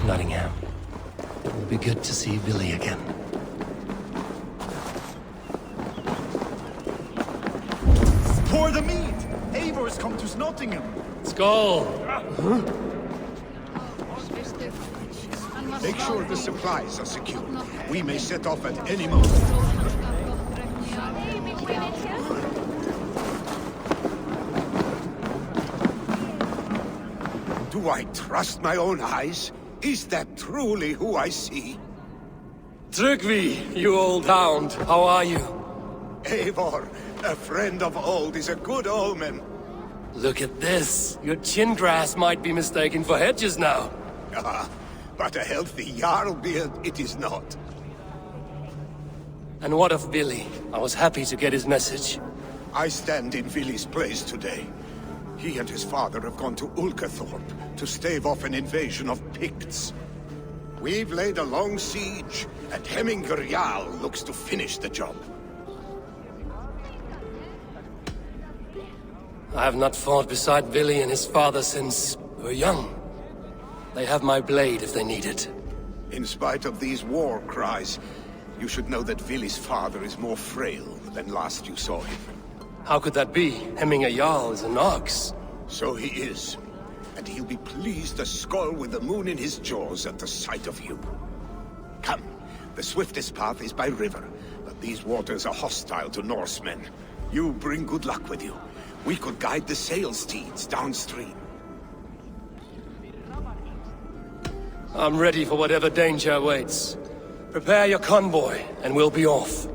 Nottingham. It will be good to see Billy again. Pour the meat! Eivor's come to Nottingham! Skull! Make sure the supplies are secure. We may set off at any moment. Do I trust my own eyes? Is that truly who I see? Trygvi, you old hound, how are you? Eivor, a friend of old is a good omen. Look at this. Your chin grass might be mistaken for hedges now. But a healthy Jarl beard it is not. And what of Billy? I was happy to get his message. I stand in Vili's place today. He and his father have gone to Ulkathorpe to stave off an invasion of Picts. We've laid a long siege, and Hemminger Jarl looks to finish the job. I have not fought beside Billy and his father since we were young. They have my blade if they need it. In spite of these war cries, you should know that Vili's father is more frail than last you saw him. How could that be? Hemminger Jarl is an ox. So he is. And he'll be pleased as Skull with the moon in his jaws at the sight of you. Come, the swiftest path is by river, but these waters are hostile to Norsemen. You bring good luck with you. We could guide the sail steeds downstream. I'm ready for whatever danger awaits. Prepare your convoy, and we'll be off.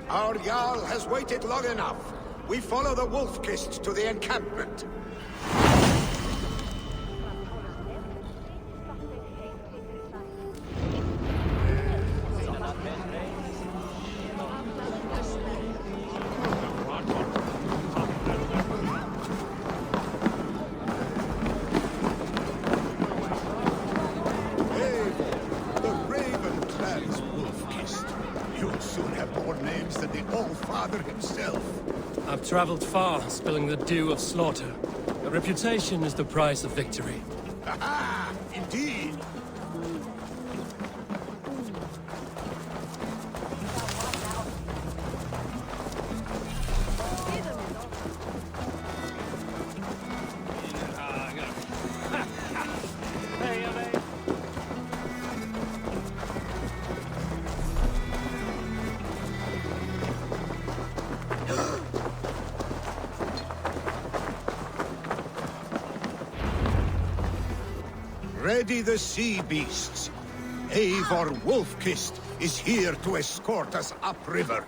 Our Jarl has waited long enough. We follow the Wolf-Kist to the encampment. I've traveled far, spilling the dew of slaughter. A reputation is the price of victory. Aha! Indeed! Ready the sea beasts. Eivor Wolf-Kist is here to escort us upriver.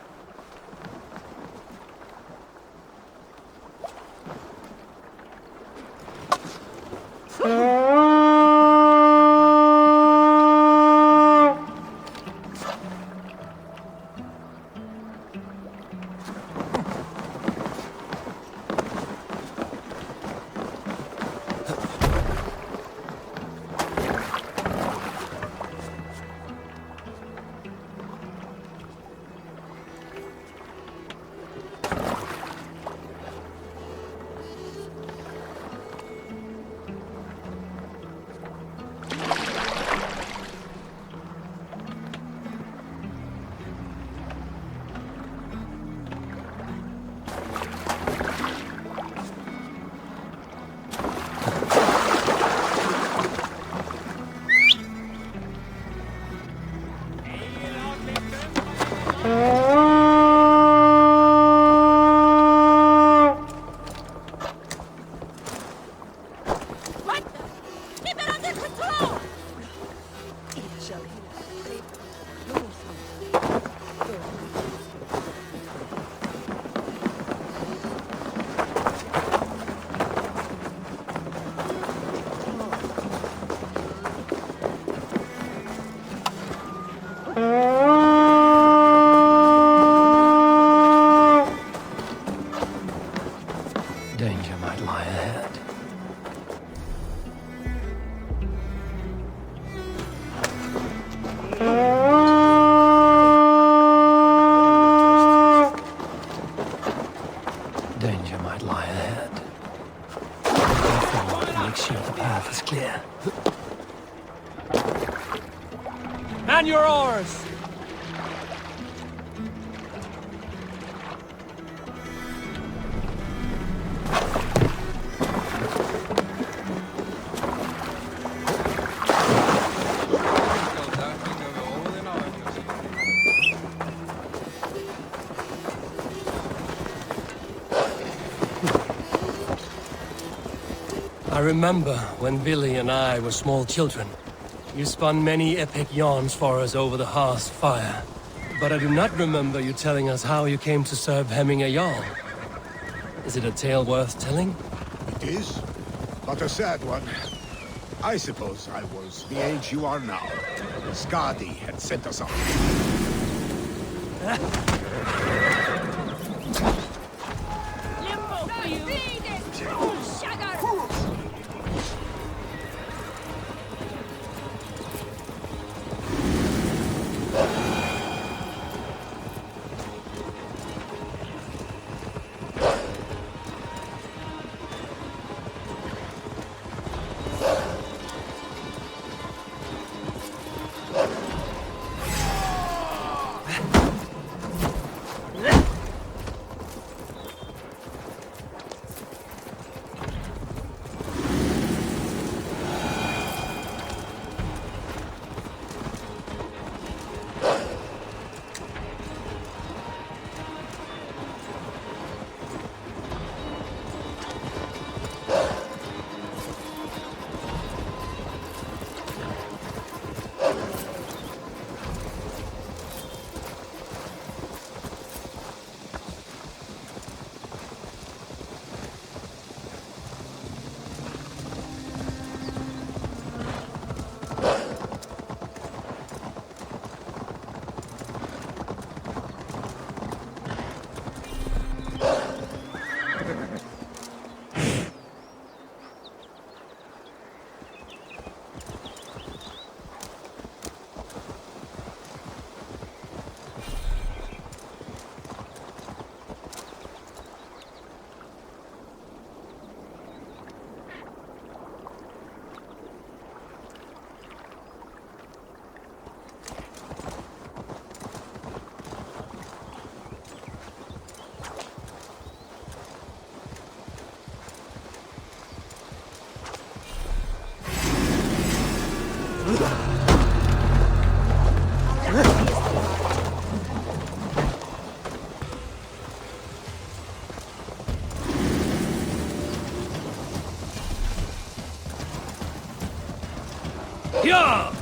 Danger might lie ahead. Danger might lie ahead. Go forward and make sure the path is clear. Man your oars! I remember when Billy and I were small children. You spun many epic yarns for us over the hearth's fire. But I do not remember you telling us how you came to serve Hemming a Jarl. Is it a tale worth telling? It is, but a sad one. I suppose I was the age you are now. Skadi had sent us up. Limbo for you! Shagger! Yeah!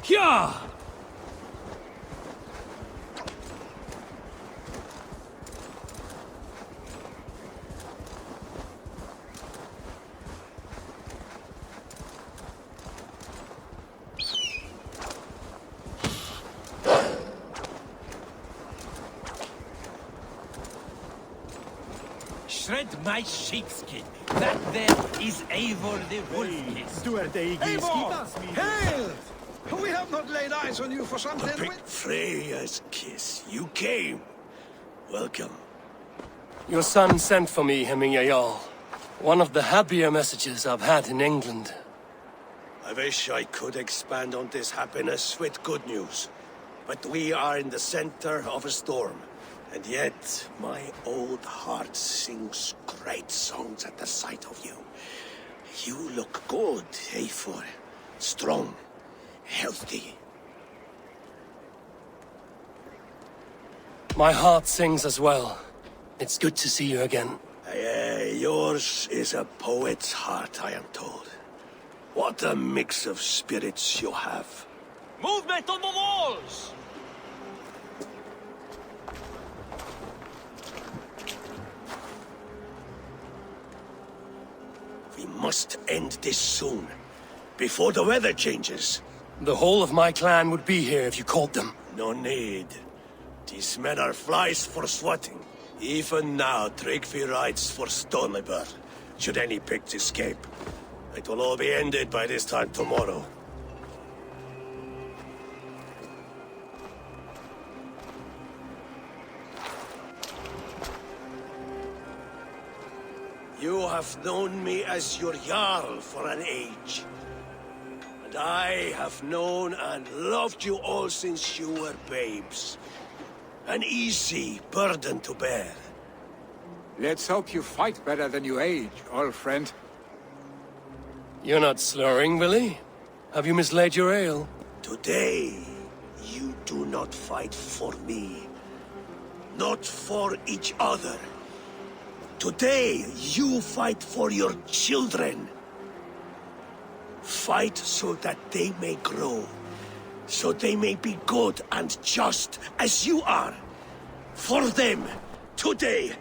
Hyah! Shred my sheepskin. That there is Eivor the Wolf-Kissed. Eivor! Hail! We have not laid eyes on you for some 10 Big weeks. Freya's kiss. You came. Welcome. Your son sent for me, Hemming Jarl. One of the happier messages I've had in England. I wish I could expand on this happiness with good news. But we are in the center of a storm. And yet, my old heart sings great songs at the sight of you. You look good, Eivor. Strong. Healthy. My heart sings as well. It's good to see you again. Yours is a poet's heart, I am told. What a mix of spirits you have. Movement on the walls! We must end this soon, before the weather changes. The whole of my clan would be here if you called them. No need. These men are flies for swatting. Even now, Tryggvi rides for Stonebur, should any Picts escape. It will all be ended by this time tomorrow. You have known me as your Jarl for an age. And I have known and loved you all since you were babes. An easy burden to bear. Let's hope you fight better than you age, old friend. You're not slurring, Willie? Have you mislaid your ale? Today, you do not fight for me. Not for each other. Today, you fight for your children. Fight so that they may grow. So they may be good and just as you are. For them, today,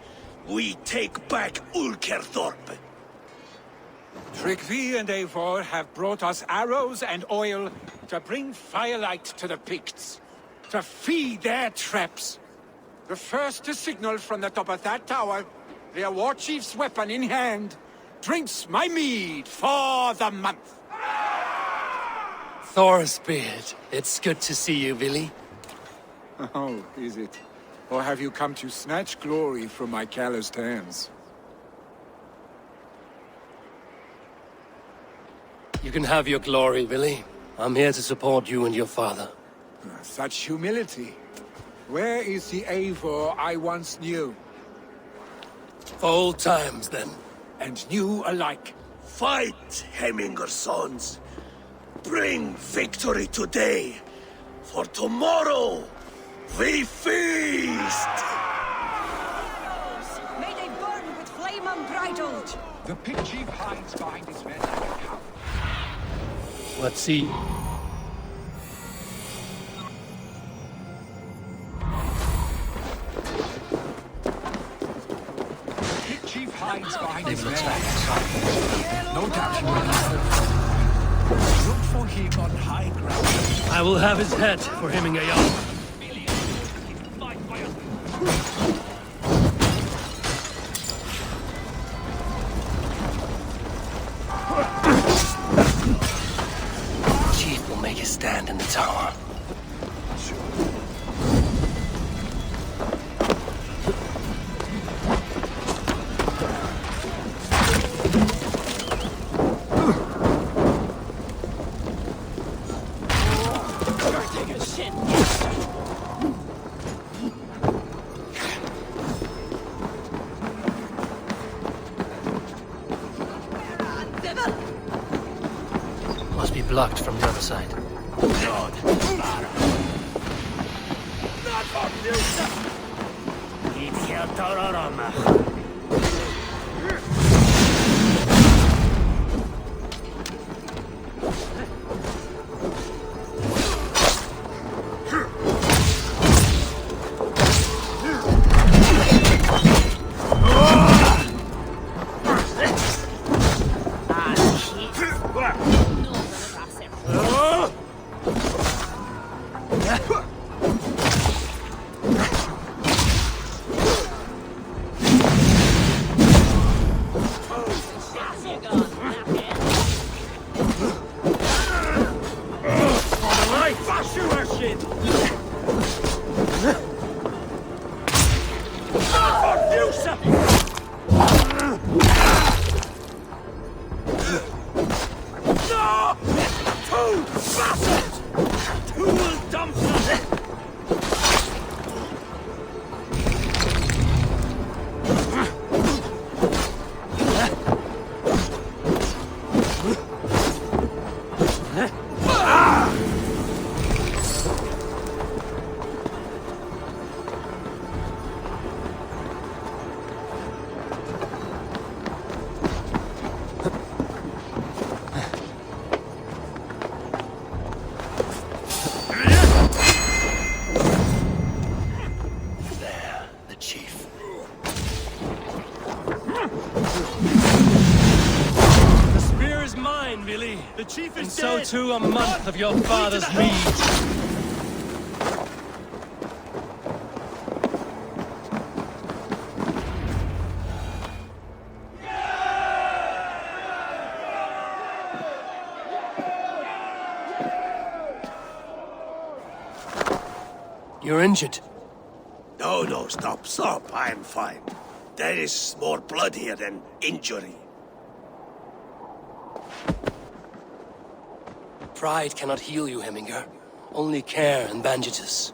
we take back Ulkerthorpe. Tryggvi and Eivor have brought us arrows and oil to bring firelight to the Picts, to feed their traps. The first to signal from the top of that tower, their war chief's weapon in hand, drinks my mead for the month. Thorsbeard, it's good to see you, Willie. Oh, is it? Or have you come to snatch glory from my calloused hands? You can have your glory, Willie. I'm here to support you and your father. Such humility. Where is the Eivor I once knew? For old times, then. And new alike. Fight, Hemminger sons. Bring victory today. For tomorrow, we feast! May they burn with flame unbridled! The Pict Chief hides behind his men like a cow. Let's see. Pict Chief hides behind his men like a cow. No doubt you will. Look for him on high ground. I will have his head for Hemming Jarl. Chief will make his stand in the tower. Must be blocked from the other side. The chief is dead. And so too a month of your father's mead. You're injured. No, stop. I'm fine. That is more blood here than injury. Pride cannot heal you, Heminger. Only care and bandages.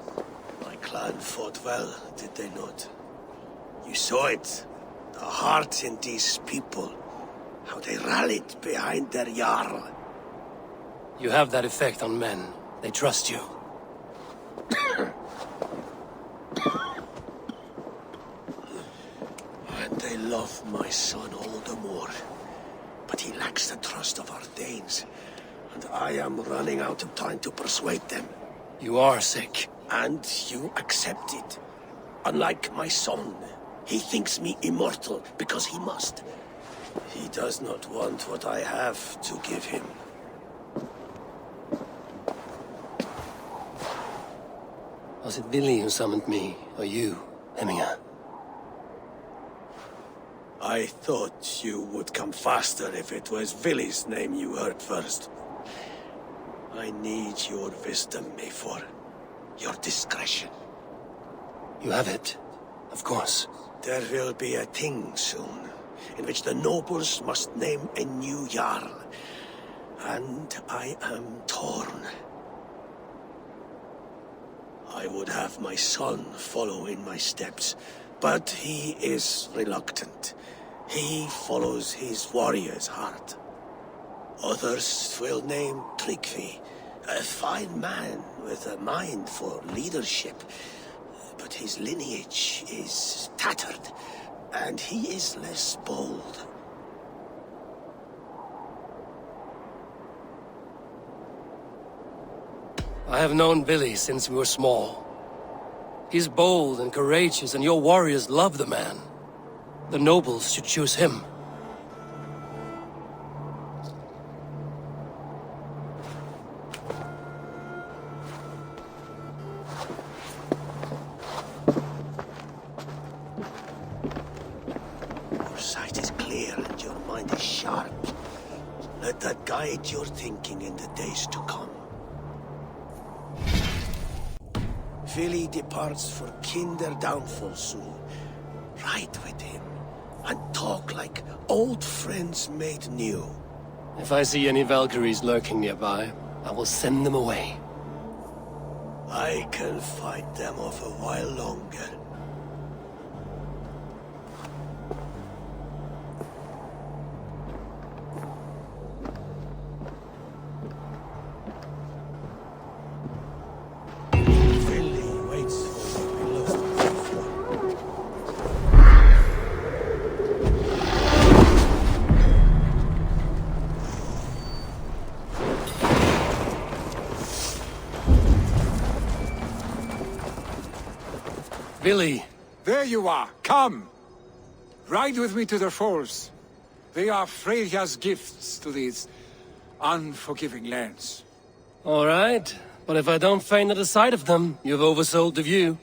My clan fought well, did they not? You saw it. The heart in these people. How they rallied behind their Jarl. You have that effect on men. They trust you. And they love my son all the more. But he lacks the trust of our Danes. And I am running out of time to persuade them. You are sick. And you accept it. Unlike my son, he thinks me immortal because he must. He does not want what I have to give him. Was it Billy who summoned me, or you, Heminger? I thought you would come faster if it was Villy's name you heard first. I need your wisdom, Mayfor. Your discretion. You have it, of course. There will be a thing soon, in which the nobles must name a new Jarl. And I am torn. I would have my son follow in my steps, but he is reluctant. He follows his warrior's heart. Others will name Tryggvi, a fine man with a mind for leadership. But his lineage is tattered, and he is less bold. I have known Billy since we were small. He's bold and courageous, and your warriors love the man. The nobles should choose him. Your sight is clear and your mind is sharp. Let that guide your thinking in the days to come. Vili departs for Kinder downfall soon. Ride with him, and talk like old friends made new. If I see any Valkyries lurking nearby, I will send them away. I can fight them off a while longer. Billy! There you are. Come! Ride with me to the falls. They are Freya's gifts to these unforgiving lands. All right, but if I don't faint at the sight of them, you've oversold the view.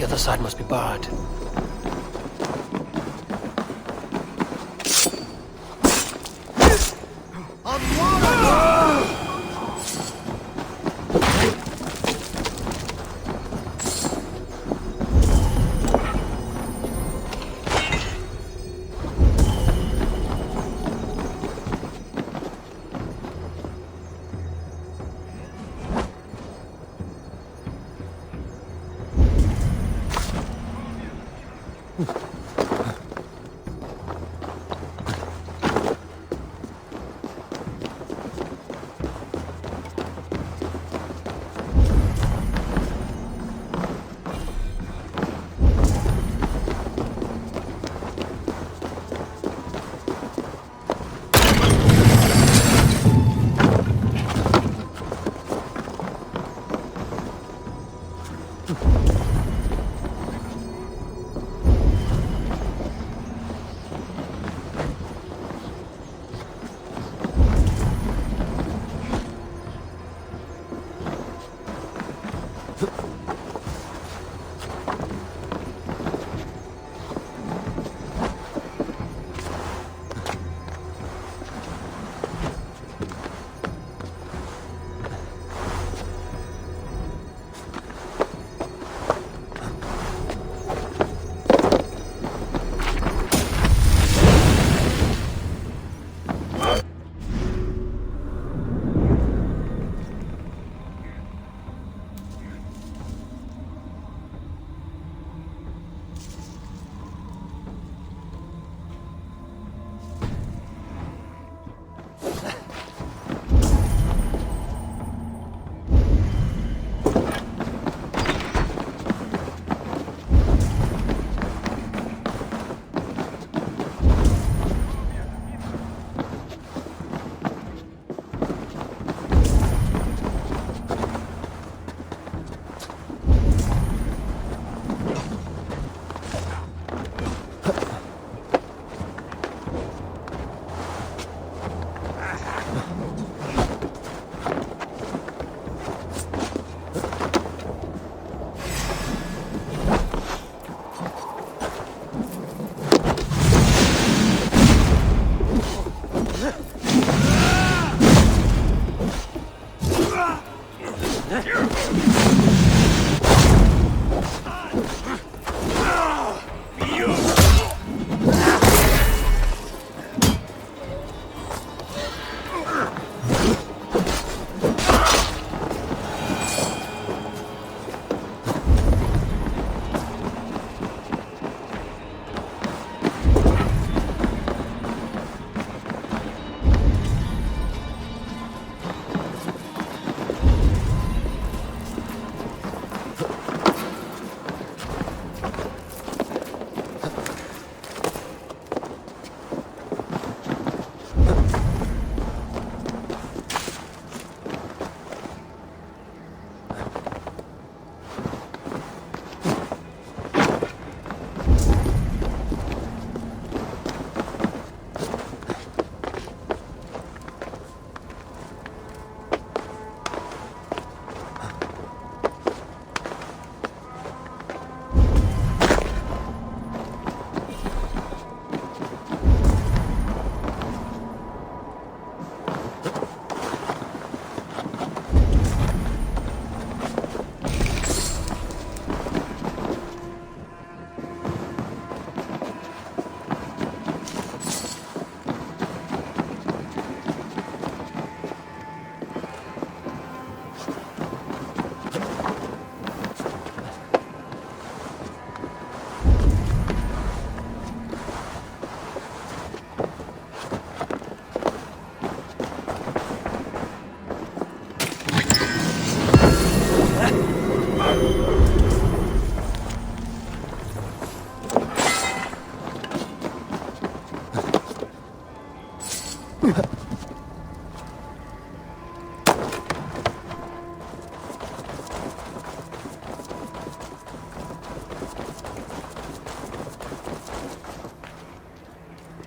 The other side must be barred.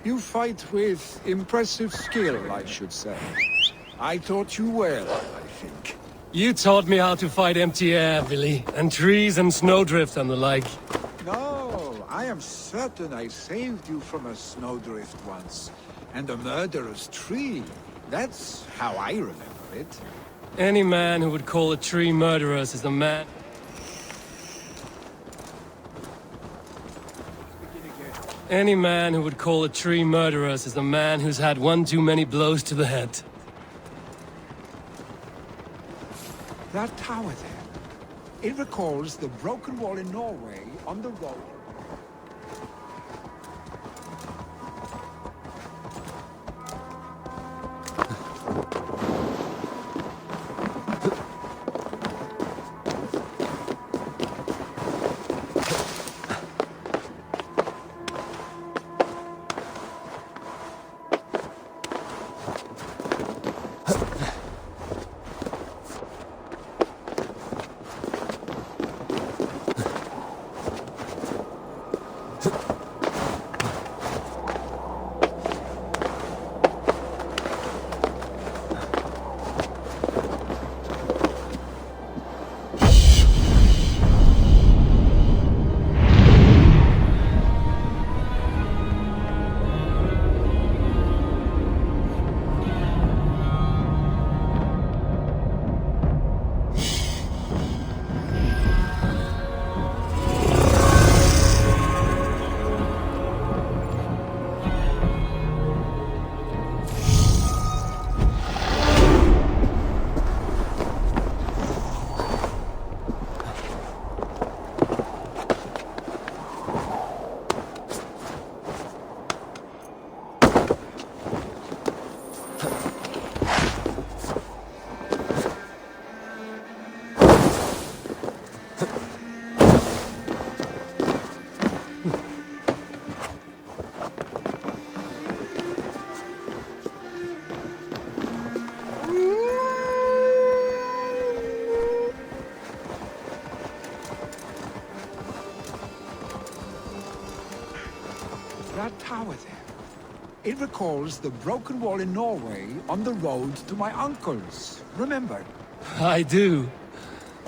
You fight with impressive skill, I should say. I taught you well, I think. You taught me how to fight empty air, Billy, and trees and snowdrift and the like. No, I am certain I saved you from a snowdrift once. And a murderous tree. That's how I remember it. Any man who would call a tree murderous is a man... Any man who would call a tree murderous is a man who's had one too many blows to the head. That tower there, it recalls the broken wall in Norway on the road. That tower there, it recalls the broken wall in Norway on the road to my uncle's. Remember? I do.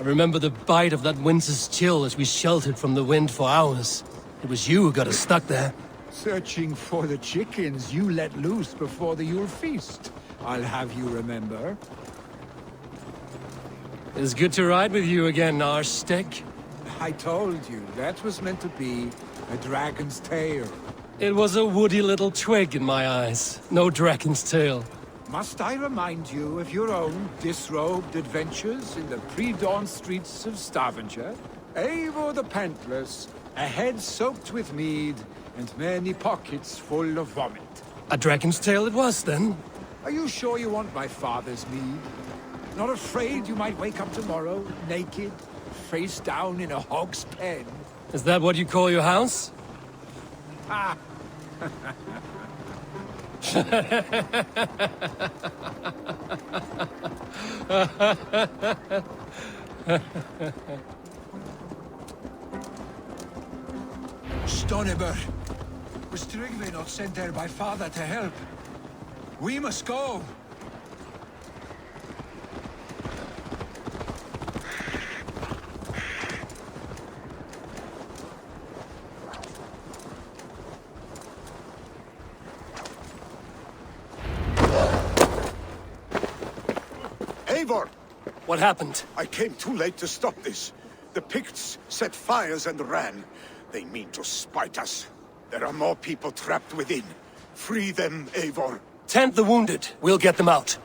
I remember the bite of that winter's chill as we sheltered from the wind for hours. It was you who got us stuck there. Searching for the chickens you let loose before the Yule feast. I'll have you remember. It's good to ride with you again, Arstick. I told you, that was meant to be a dragon's tail. It was a woody little twig in my eyes. No dragon's tail. Must I remind you of your own disrobed adventures in the pre-dawn streets of Stavanger? Eivor the Pantless, a head soaked with mead, and many pockets full of vomit. A dragon's tail it was, then? Are you sure you want my father's mead? Not afraid you might wake up tomorrow, naked, face down in a hog's pen? Is that what you call your house? Ah! Stoneber! Was Tryggve not sent there by father to help? We must go! Eivor! What happened? I came too late to stop this. The Picts set fires and ran. They mean to spite us. There are more people trapped within. Free them, Eivor. Tend the wounded. We'll get them out.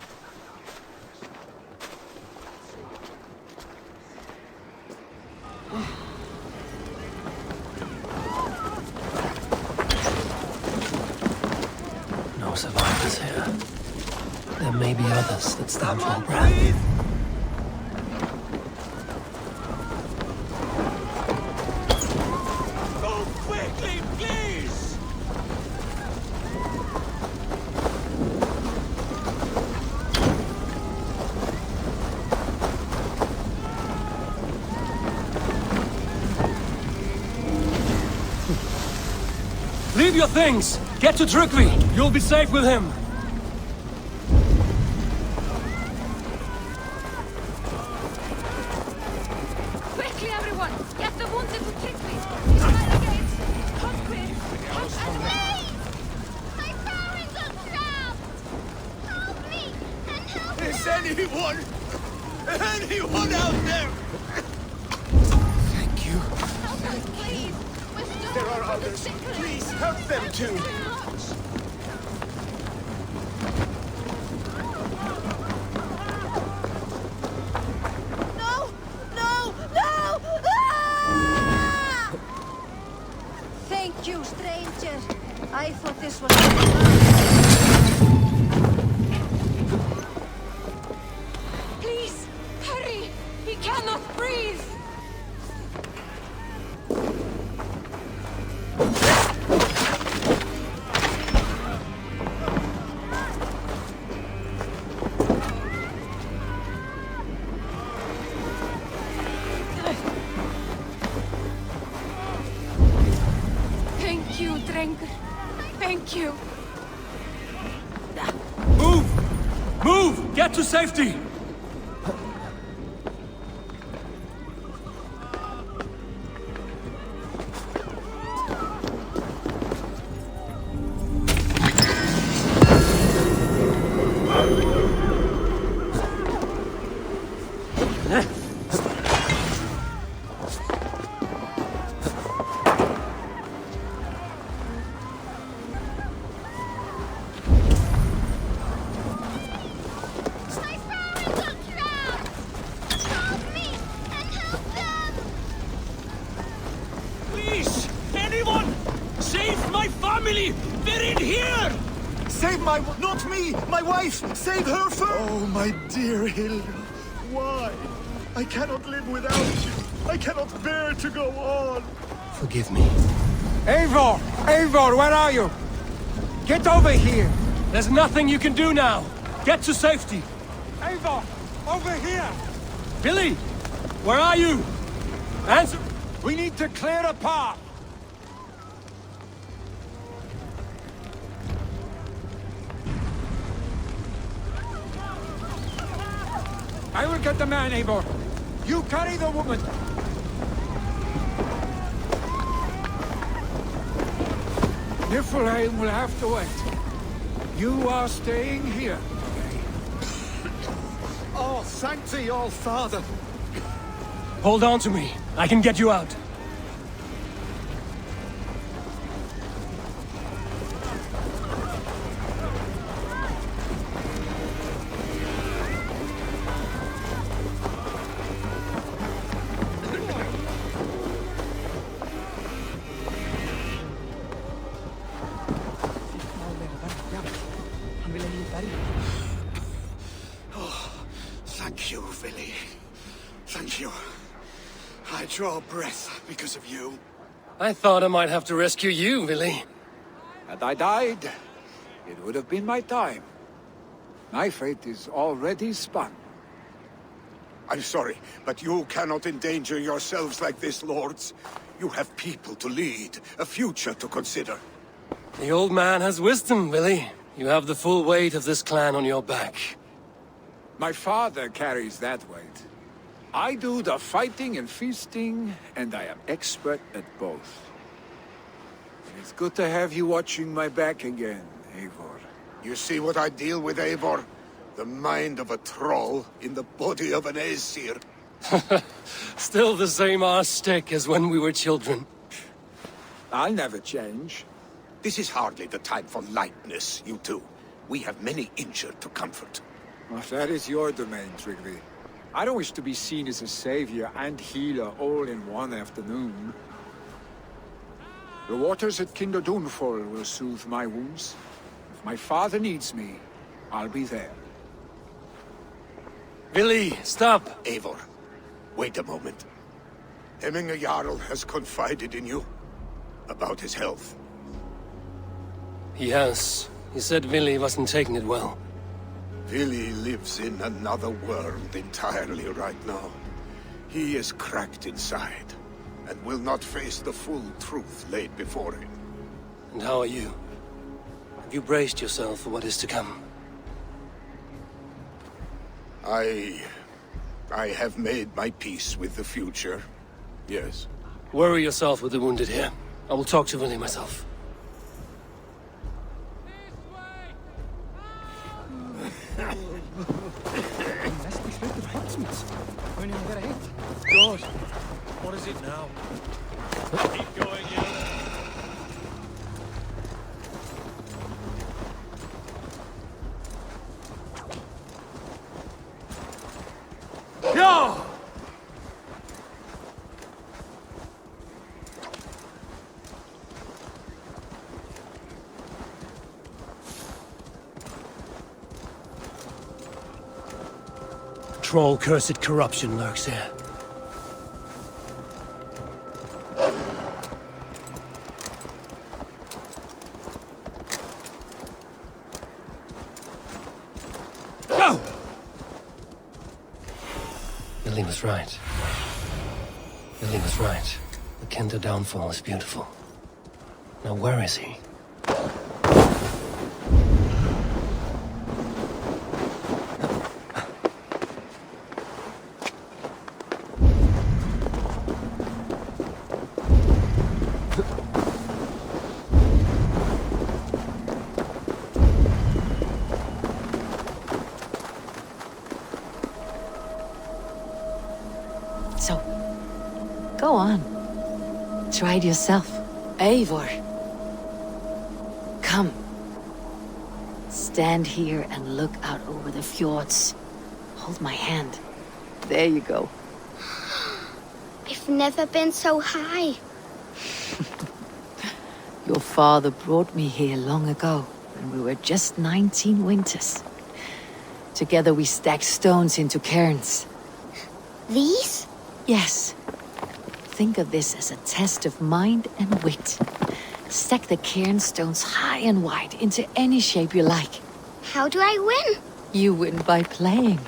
No survivors here. There may be others that stand for breath. Go quickly, please! Leave your things! Get to Trygvi! You'll be safe with him! Quickly, everyone! Get the wounded to Trygvi! He's by the gates! Come quick! Help me! My parents are trapped! Help me! And help Is anyone out there? Thank you. Help us, please! We're still There are others. Please help them too. No! No! No! Ah! Thank you, stranger. I thought this was... Please, hurry! He cannot breathe! Thank you, Drenker. Thank you. Move! Move! Get to safety! My parents are trapped! Help me! And help them! Please! Anyone! Save my family! They're in here! Save my... not me! My wife! Save her first! Oh, my dear Hilda. Why? I cannot live without you. I cannot bear to go on. Forgive me. Eivor! Eivor, where are you? Get over here! There's nothing you can do now! Get to safety! Eivor! Over here! Billy! Where are you? Answer! We need to clear a path! I will get the man, Eivor. You carry the woman. Niflheim will have to wait. You are staying here. Oh, Sancti, all Father. Hold on to me. I can get you out. Thank you, Vili. Thank you. I draw breath because of you. I thought I might have to rescue you, Billy. Had I died, it would have been my time. My fate is already spun. I'm sorry, but you cannot endanger yourselves like this, lords. You have people to lead, a future to consider. The old man has wisdom, Billy. You have the full weight of this clan on your back. My father carries that weight. I do the fighting and feasting, and I am expert at both. It's good to have you watching my back again, Eivor. You see what I deal with, Eivor? The mind of a troll in the body of an Aesir. Still the same arse stick as when we were children. I'll never change. This is hardly the time for lightness, you two. We have many injured to comfort. Well, that is your domain, Trygvi. I don't wish to be seen as a savior and healer all in one afternoon. The waters at Kinderdunfol will soothe my wounds. If my father needs me, I'll be there. Billy, stop! Eivor, wait a moment. Hemminger Jarl has confided in you about his health. He has. He said Billy wasn't taking it well. Vili lives in another world entirely right now. He is cracked inside, and will not face the full truth laid before him. And how are you? Have you braced yourself for what is to come? I have made my peace with the future. Yes. Worry yourself with the wounded here. I will talk to Willie myself. God, what is it now? Keep going, Yellow. No! Troll-cursed corruption lurks here. Go! Billy was right. Billy was right. The Kenta downfall is beautiful. Now where is he? So, go on. Try it yourself. Eivor. Come. Stand here and look out over the fjords. Hold my hand. There you go. I've never been so high. Your father brought me here long ago, when we were just 19 winters. Together we stacked stones into cairns. These? Yes. Think of this as a test of mind and wit. Stack the cairn stones high and wide into any shape you like. How do I win? You win by playing,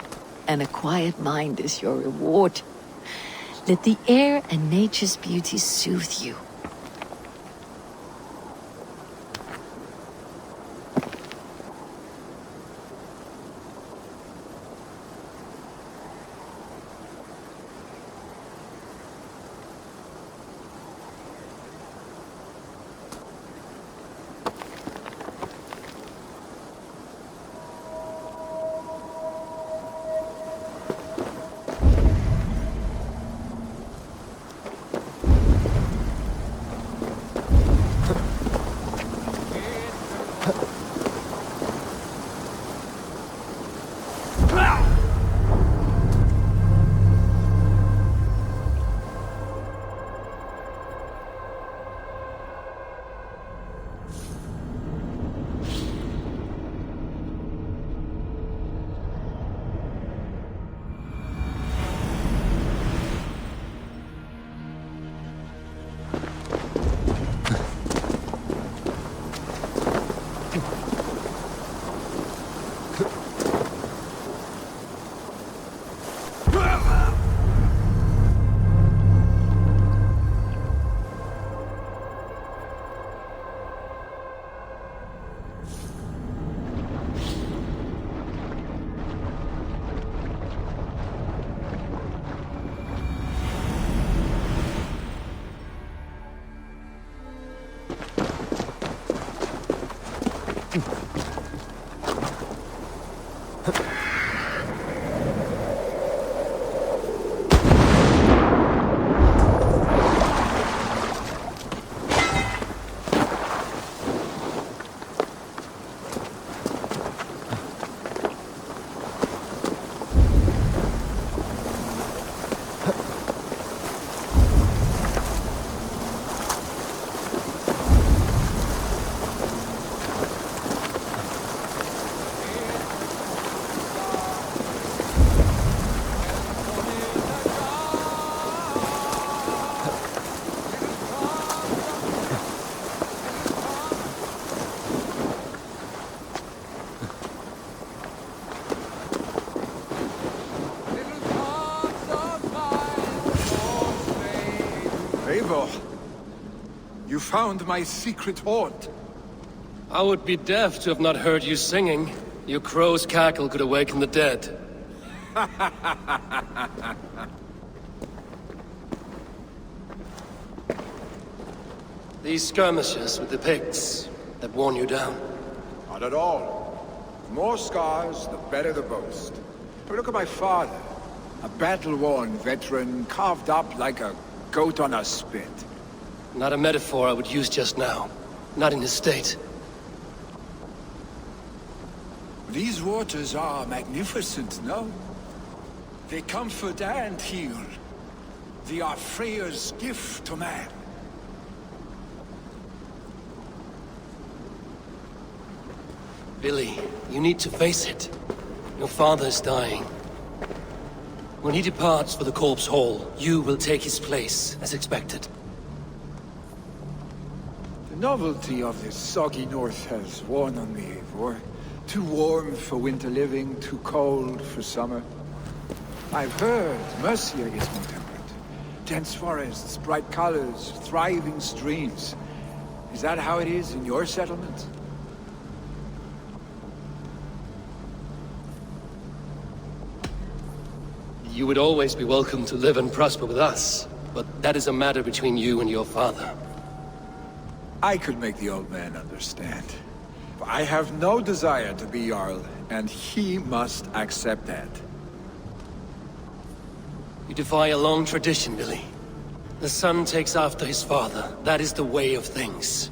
and a quiet mind is your reward. Let the air and nature's beauty soothe you. You found my secret haunt. I would be deaf to have not heard you singing. Your crow's cackle could awaken the dead. These skirmishes with the Picts that worn you down. Not at all. The more scars, the better the boast. But look at my father. A battle-worn veteran, carved up like a goat on a spit. Not a metaphor I would use just now. Not in his state. These waters are magnificent, no? They comfort and heal. They are Freya's gift to man. Billy, you need to face it. Your father's dying. When he departs for the Corpse Hall, you will take his place, as expected. The novelty of this soggy north has worn on me, Eivor. Too warm for winter living, too cold for summer. I've heard Mercia is more temperate. Dense forests, bright colors, thriving streams. Is that how it is in your settlement? You would always be welcome to live and prosper with us, but that is a matter between you and your father. I could make the old man understand. I have no desire to be Jarl, and he must accept that. You defy a long tradition, Billy. The son takes after his father. That is the way of things.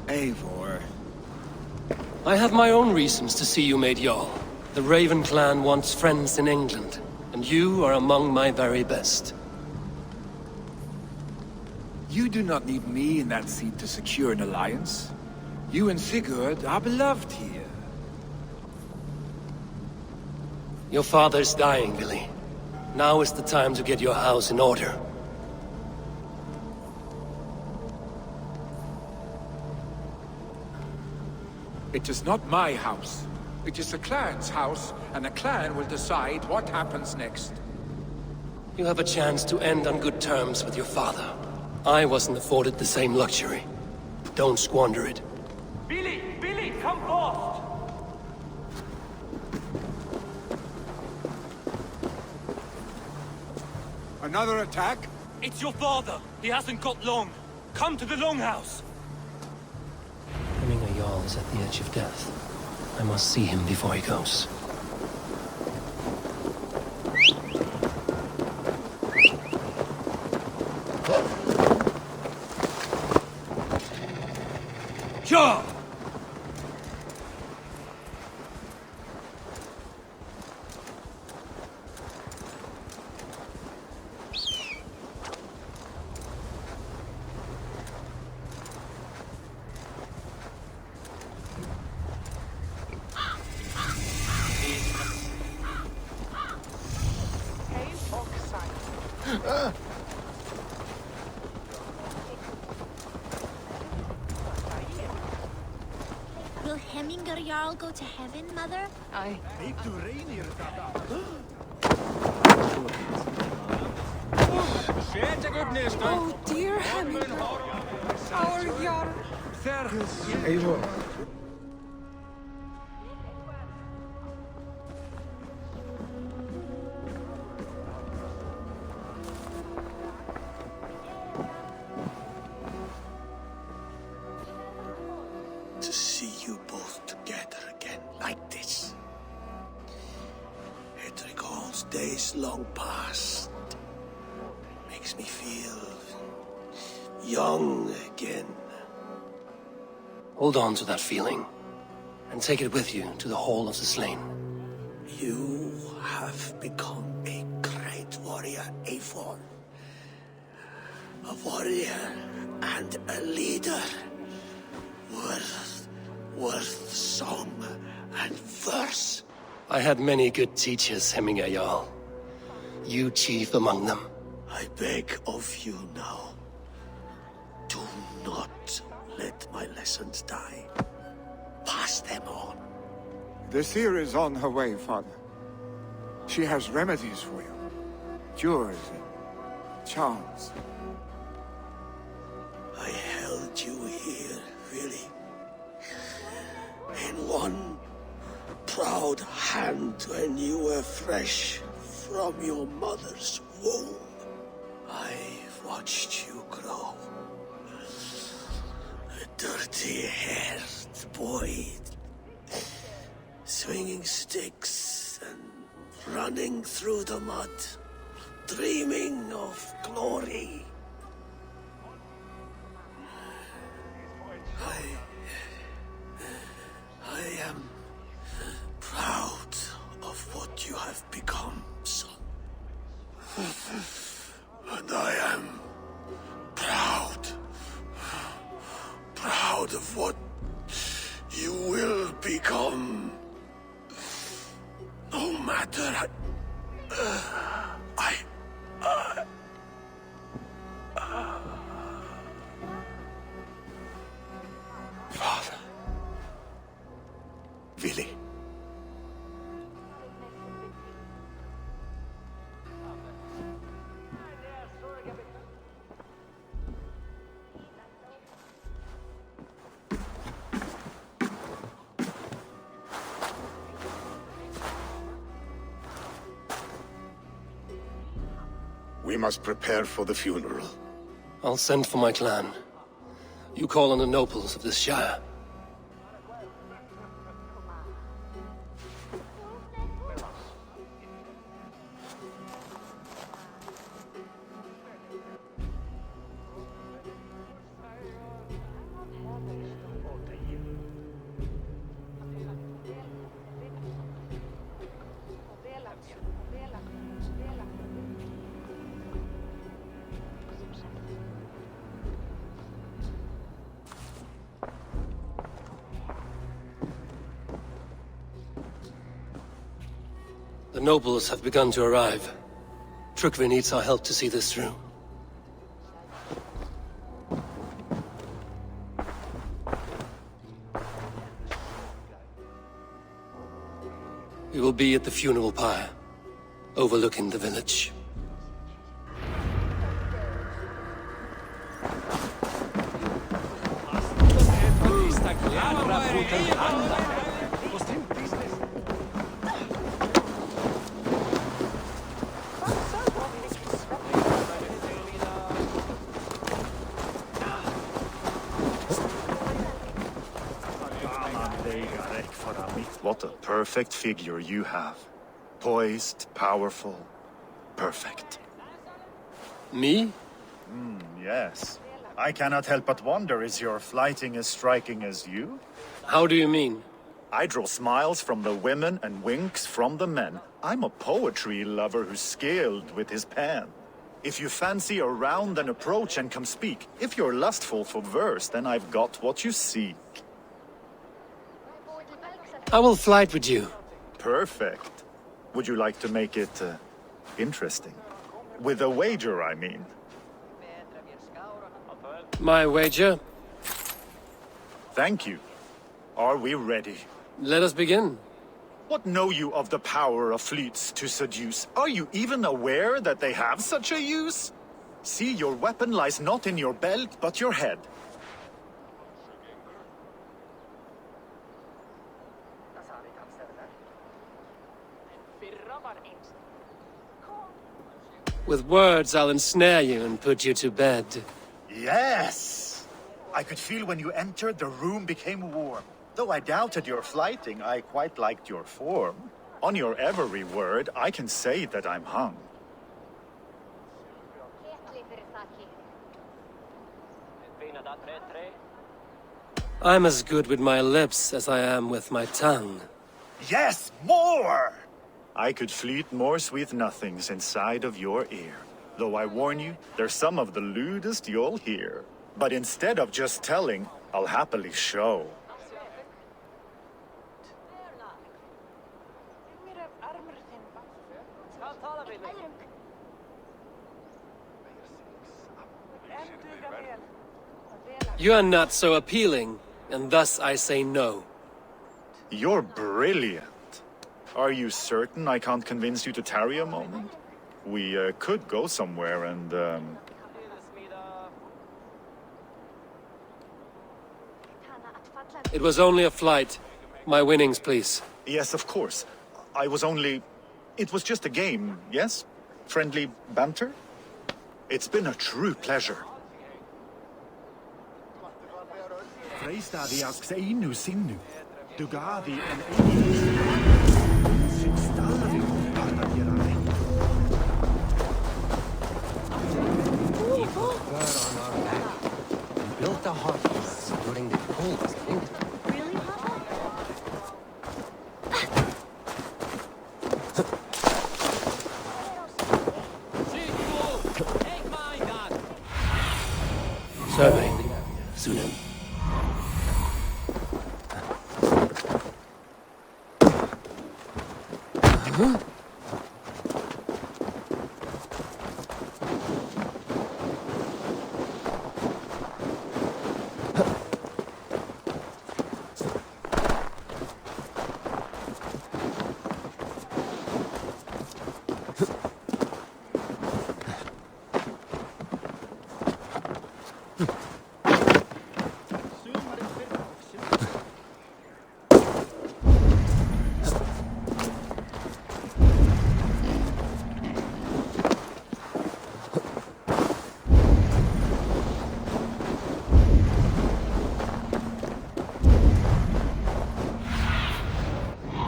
Eivor. I have my own reasons to see you made Jarl. The Raven clan wants friends in England, and you are among my very best. You do not need me in that seat to secure an alliance. You and Sigurd are beloved here. Your father's dying, Billy. Now is the time to get your house in order. It is not my house. It is the clan's house, and the clan will decide what happens next. You have a chance to end on good terms with your father. I wasn't afforded the same luxury. Don't squander it. Billy! Billy, come forth! Another attack? It's your father! He hasn't got long! Come to the Longhouse! Hemminger Jarl is at the edge of death. I must see him before he goes. Sure! Will Hemminger Jarl go to heaven, Mother? Oh, dear Hemminger. Our Jarl. Eivor. To see you both together again like this. It recalls days long past. Makes me feel young again. Hold on to that feeling, and take it with you to the Hall of the Slain. You have become a great warrior, Eivor. A warrior and a leader. Worth song and verse. I had many good teachers, Hemminger Jarl. You chief among them. I beg of you now, do not let my lessons die. Pass them on. The seer is on her way, Father. She has remedies for you. Cures and charms. I held proud hand when you were fresh from your mother's womb. I've watched you grow. A dirty-haired boy, swinging sticks and running through the mud, dreaming of glory. I am proud of what you have become, son. And I am proud of what you will become. No matter Father. Willy. We must prepare for the funeral. I'll send for my clan. You call on the nobles of this shire. The nobles have begun to arrive. Trukvi needs our help to see this through. We will be at the funeral pyre, overlooking the village. What a perfect figure you have. Poised, powerful, perfect. Me? Yes. I cannot help but wonder, is your flighting as striking as you? How do you mean? I draw smiles from the women and winks from the men. I'm a poetry lover who's skilled with his pen. If you fancy a round, then approach and come speak. If you're lustful for verse, then I've got what you seek. I will flight with you. Perfect. Would you like to make it interesting? With a wager, I mean. My wager? Thank you. Are we ready? Let us begin. What know you of the power of fleets to seduce? Are you even aware that they have such a use? See, your weapon lies not in your belt, but your head. With words, I'll ensnare you and put you to bed. Yes! I could feel when you entered, the room became warm. Though I doubted your flighting, I quite liked your form. On your every word, I can say that I'm hung. I'm as good with my lips as I am with my tongue. Yes, more! I could fleet more sweet nothings inside of your ear. Though I warn you, they're some of the lewdest you'll hear. But instead of just telling, I'll happily show. You are not so appealing, and thus I say no. You're brilliant. Are you certain I can't convince you to tarry a moment? We could go somewhere and, It was only a flight. My winnings, please. Yes, of course. I was only... It was just a game, yes? Friendly banter? It's been a true pleasure. Built the hospitals during the coldest winter. Really, Papa? Take my gun! Surveying the area, Sunan.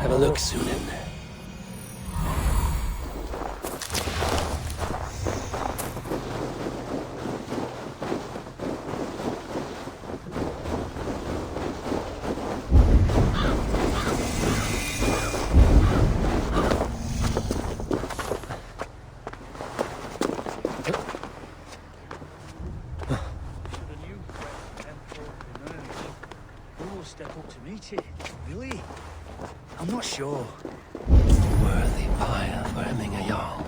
Have a look, Sunan. Step up to meet it. Really? I'm not sure. Worthy pyre for hemming a Jarl.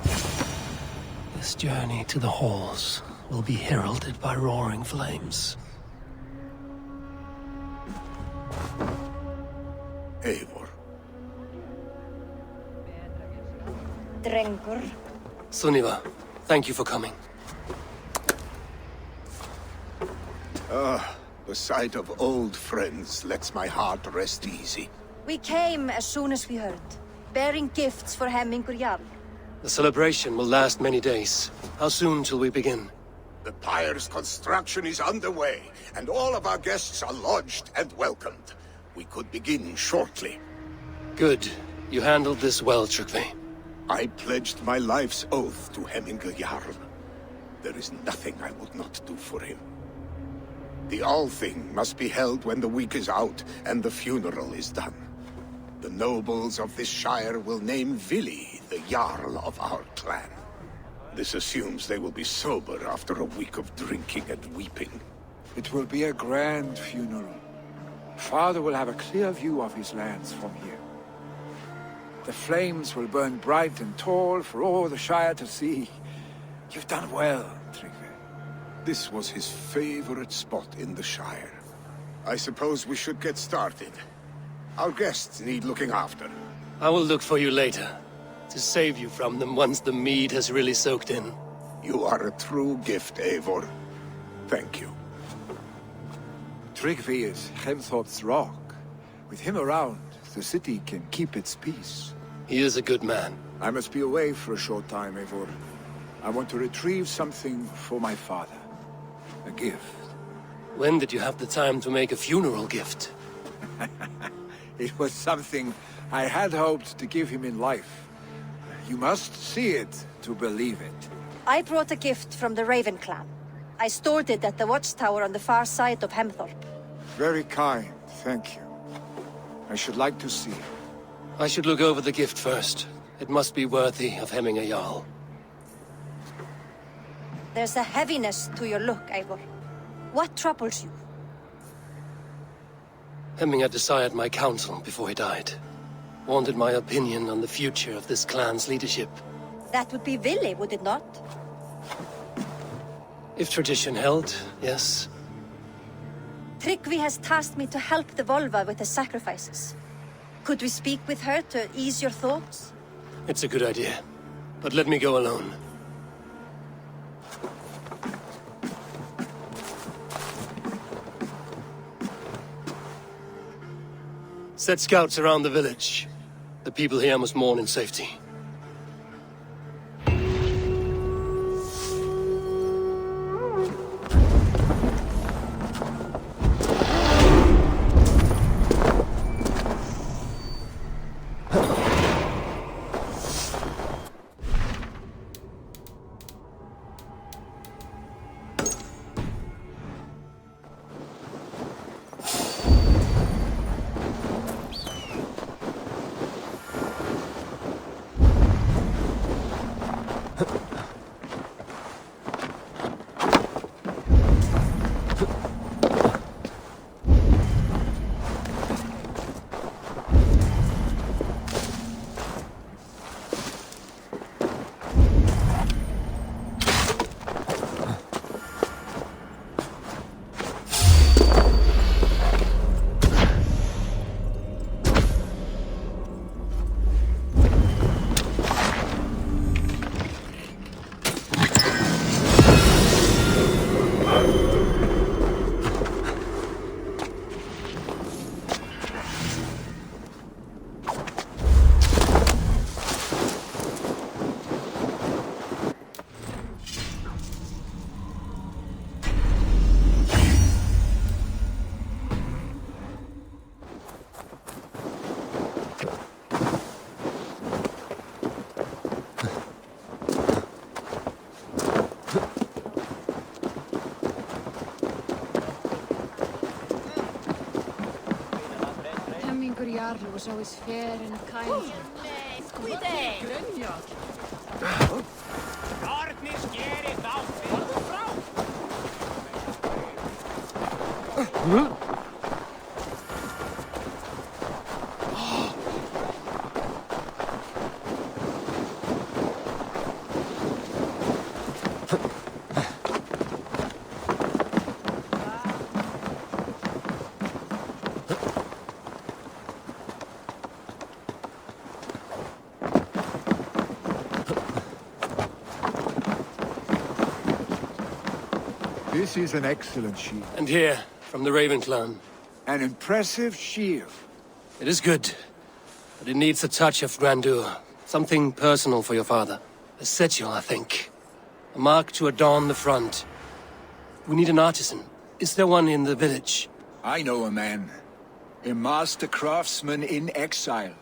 This journey to the halls will be heralded by roaring flames. Eivor. Drengur. Sunniva, thank you for coming. The sight of old friends lets my heart rest easy. We came as soon as we heard, bearing gifts for Hemmingur Jarl. The celebration will last many days. How soon till we begin? The pyre's construction is underway, and all of our guests are lodged and welcomed. We could begin shortly. Good. You handled this well, Tryggvi. I pledged my life's oath to Hemmingur Jarl. There is nothing I would not do for him. The Althing must be held when the week is out and the funeral is done. The nobles of this shire will name Vili the Jarl of our clan. This assumes they will be sober after a week of drinking and weeping. It will be a grand funeral. Father will have a clear view of his lands from here. The flames will burn bright and tall for all the Shire to see. You've done well, Tryggvi. This was his favorite spot in the Shire. I suppose we should get started. Our guests need looking after. I will look for you later, to save you from them once the mead has really soaked in. You are a true gift, Eivor. Thank you. Tryggvi is Hemthorpe's rock. With him around, the city can keep its peace. He is a good man. I must be away for a short time, Eivor. I want to retrieve something for my father. A gift. When did you have the time to make a funeral gift? It was something I had hoped to give him in life. You must see it to believe it. I brought a gift from the Raven clan. I stored it at the watchtower on the far side of Hemthorpe. Very kind, thank you. I should like to see it. I should look over the gift first. It must be worthy of hemming a Jarl. There's a heaviness to your look, Eivor. What troubles you? Hemming had desired my counsel before he died. Wanted my opinion on the future of this clan's leadership. That would be Vili, would it not? If tradition held, yes. Tryggvi has tasked me to help the Volva with the sacrifices. Could we speak with her to ease your thoughts? It's a good idea. But let me go alone. Set scouts around the village. The people here must mourn in safety. Jarl was always fair and kind. This is an excellent shield. And here, from the Raven clan. An impressive shield. It is good, but it needs a touch of grandeur. Something personal for your father. A sigil, I think. A mark to adorn the front. We need an artisan. Is there one in the village? I know a man. A master craftsman in exile.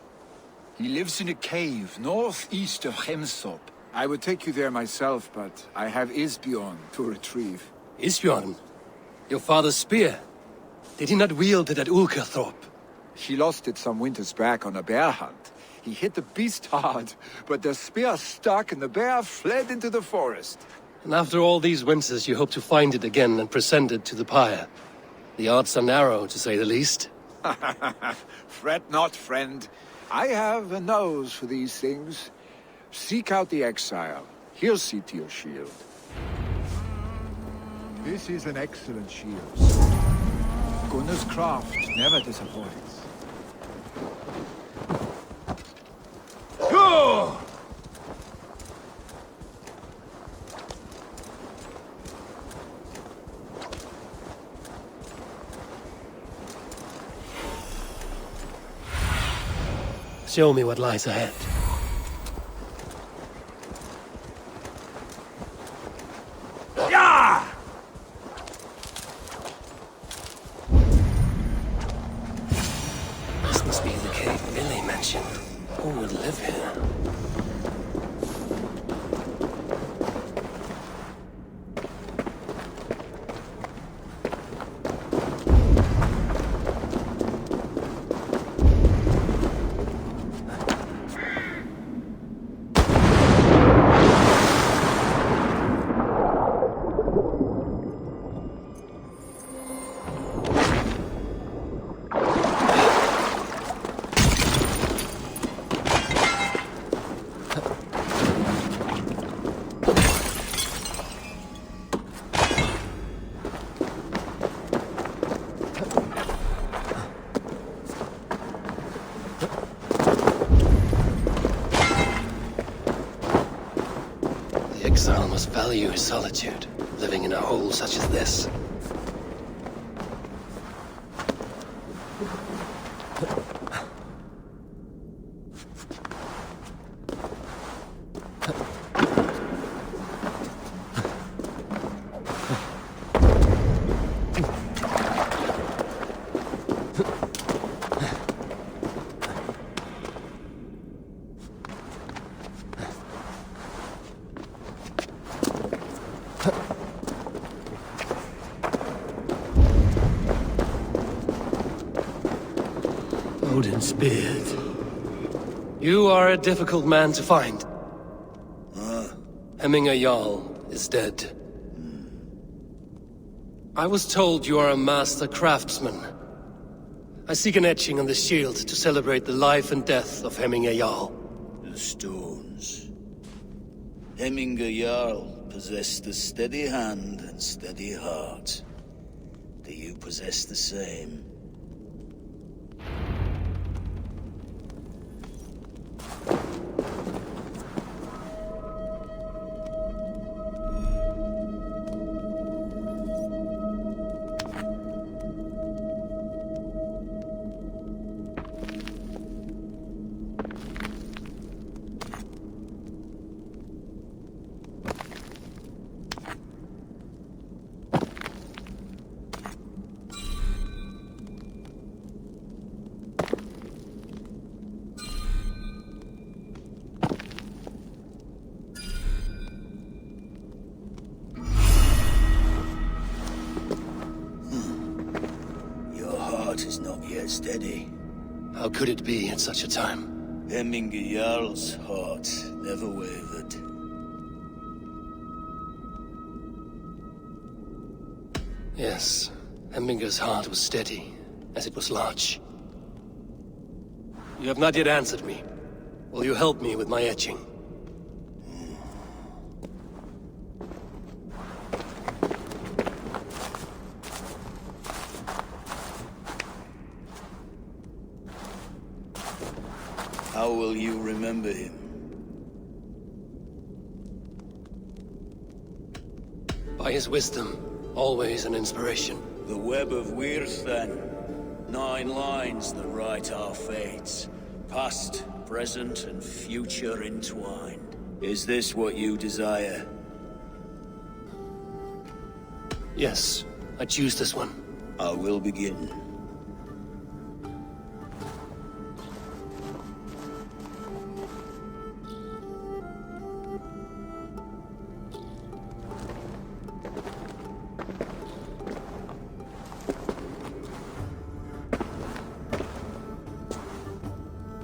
He lives in a cave northeast of Hemthorpe. I would take you there myself, but I have Isbjorn to retrieve. Isbjorn? Your father's spear? Did he not wield it at Ulkerthorpe? He lost it some winters back on a bear hunt. He hit the beast hard, but the spear stuck and the bear fled into the forest. And after all these winters, you hope to find it again and present it to the pyre. The odds are narrow, to say the least. Fret not, friend. I have a nose for these things. Seek out the exile. He'll see to your shield. This is an excellent shield. Gunnar's craft never disappoints. Go! Show me what lies ahead. This must be the cave Billy mentioned. Who would live here? Exile must value his solitude, living in a hole such as this. Odin's beard. You are a difficult man to find. Hemminger Jarl is dead. I was told you are a master craftsman. I seek an etching on the shield to celebrate the life and death of Hemminger Jarl. The stones. Hemminger Jarl possessed a steady hand and steady heart. Do you possess the same? Is not yet steady. How could it be at such a time? Hemminger Jarl's heart never wavered. Yes, Hemminger's heart was steady, as it was large. You have not yet answered me. Will you help me with my etching? How will you remember him? By his wisdom, always an inspiration. The web of Wirth, then. 9 lines that write our fates. Past, present, and future entwined. Is this what you desire? Yes, I choose this one. I will begin.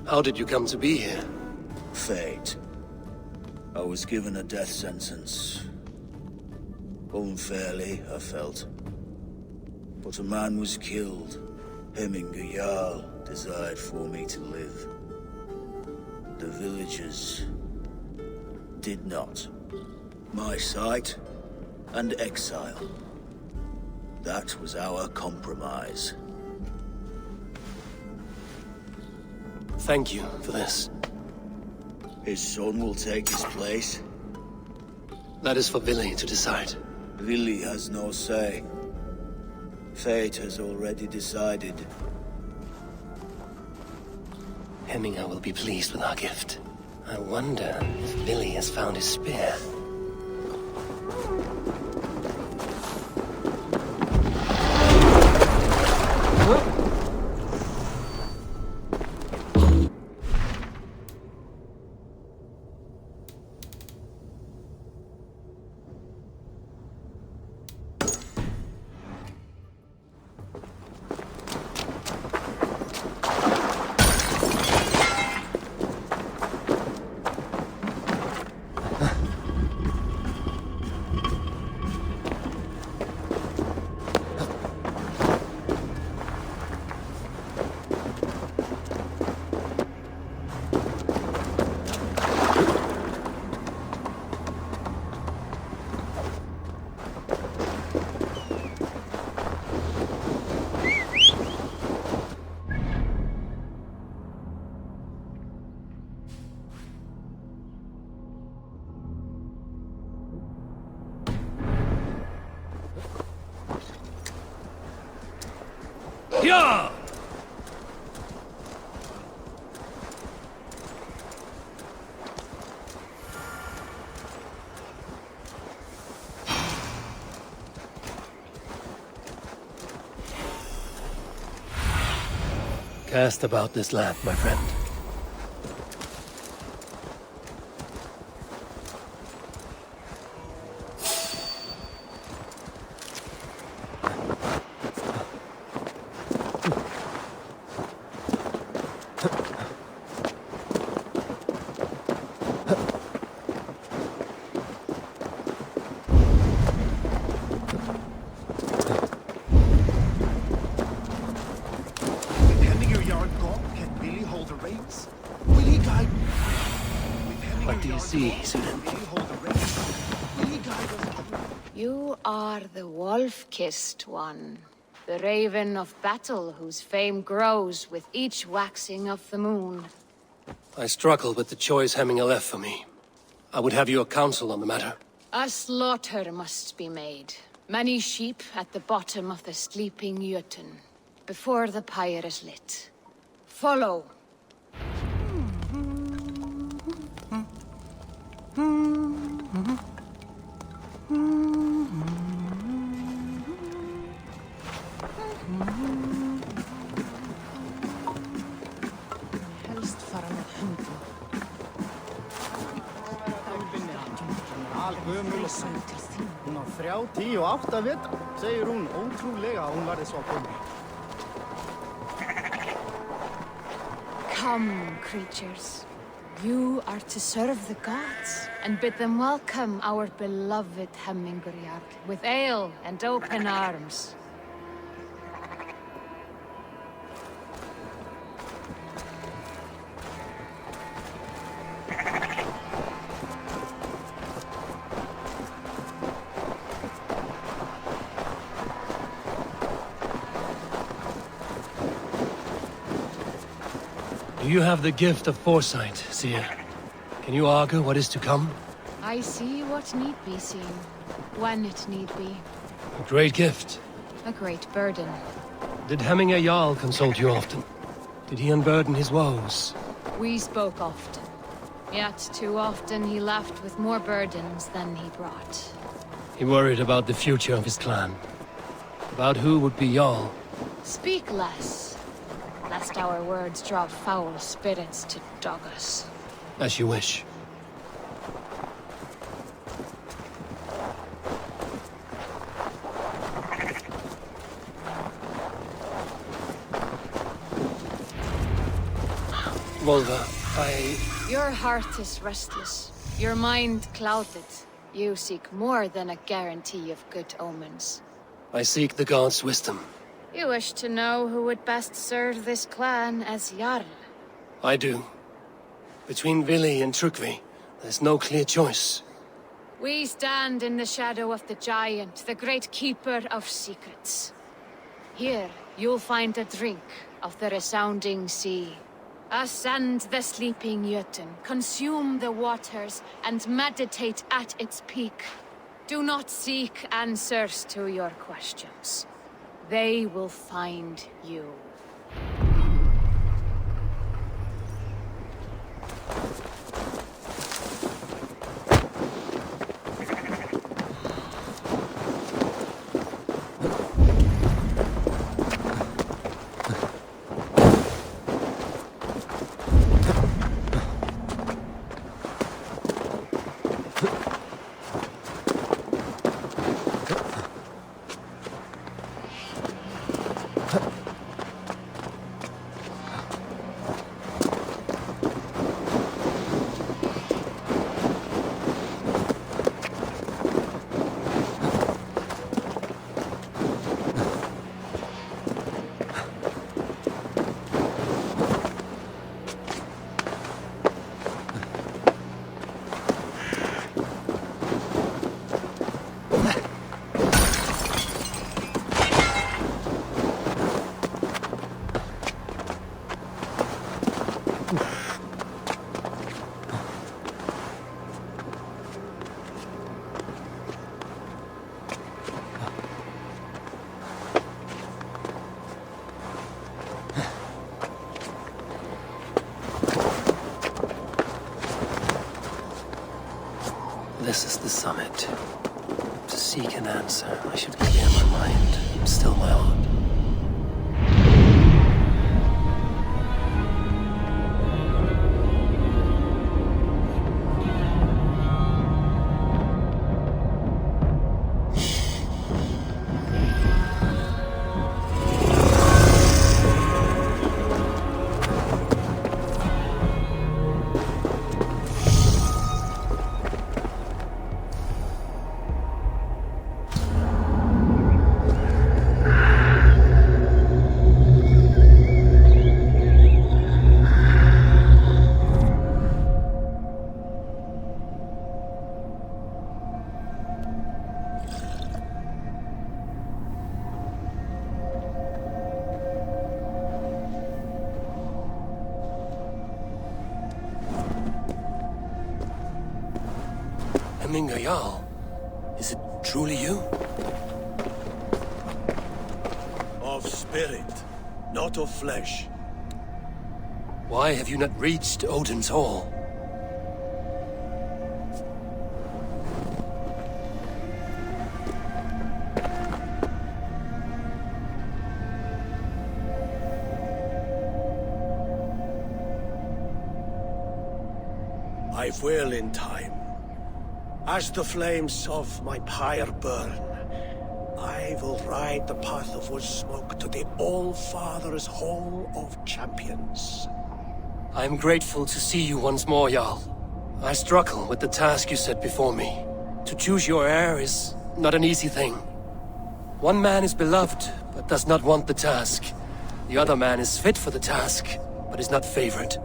How did you come to be here? Fate. I was given a death sentence. Unfairly, I felt. But a man was killed. Hemminger Jarl desired for me to live. The villagers did not. My sight and exile. That was our compromise. Thank you for this. His son will take his place. That is for Vili to decide. Vili has no say. Fate has already decided. Hemminger will be pleased with our gift. I wonder if Vili has found his spear. Yeah! Cast about this land, my friend. What do you see, Sunan? You are the wolf-kissed one. The raven of battle whose fame grows with each waxing of the moon. I struggle with the choice Hemminger left for me. I would have your counsel on the matter. A slaughter must be made. Many sheep at the bottom of the sleeping Jötun, before the pyre is lit. Follow. Helst fara með hundum. Algömul og sæt. Hún á 38 vetra. Segir hún ótrúlega að hún verði svo gömul. Come, creatures. You are to serve the gods, and bid them welcome our beloved Hemmingerjarl with ale and open arms. Do you have the gift of foresight, Seer? Can you argue what is to come? I see what need be seen, when it need be. A great gift. A great burden. Did Hemminger Jarl consult you often? Did he unburden his woes? We spoke often, yet too often he left with more burdens than he brought. He worried about the future of his clan. About who would be Jarl. Speak less, lest our words draw foul spirits to dog us. As you wish. Volva, Your heart is restless, your mind clouded. You seek more than a guarantee of good omens. I seek the gods' wisdom. You wish to know who would best serve this clan as Jarl. I do. Between Vili and Trukvi, there's no clear choice. We stand in the shadow of the giant, the great keeper of secrets. Here, you'll find a drink of the resounding sea. Ascend the sleeping Jötun, consume the waters, and meditate at its peak. Do not seek answers to your questions. They will find you. This is the summit. To seek an answer, I should clear my mind, still my heart. Hemminger Jarl. Is it truly you? Of spirit, not of flesh. Why have you not reached Odin's Hall? I will in time. As the flames of my pyre burn, I will ride the path of wood smoke to the All-Father's Hall of Champions. I am grateful to see you once more, Jarl. I struggle with the task you set before me. To choose your heir is not an easy thing. One man is beloved, but does not want the task. The other man is fit for the task, but is not favored.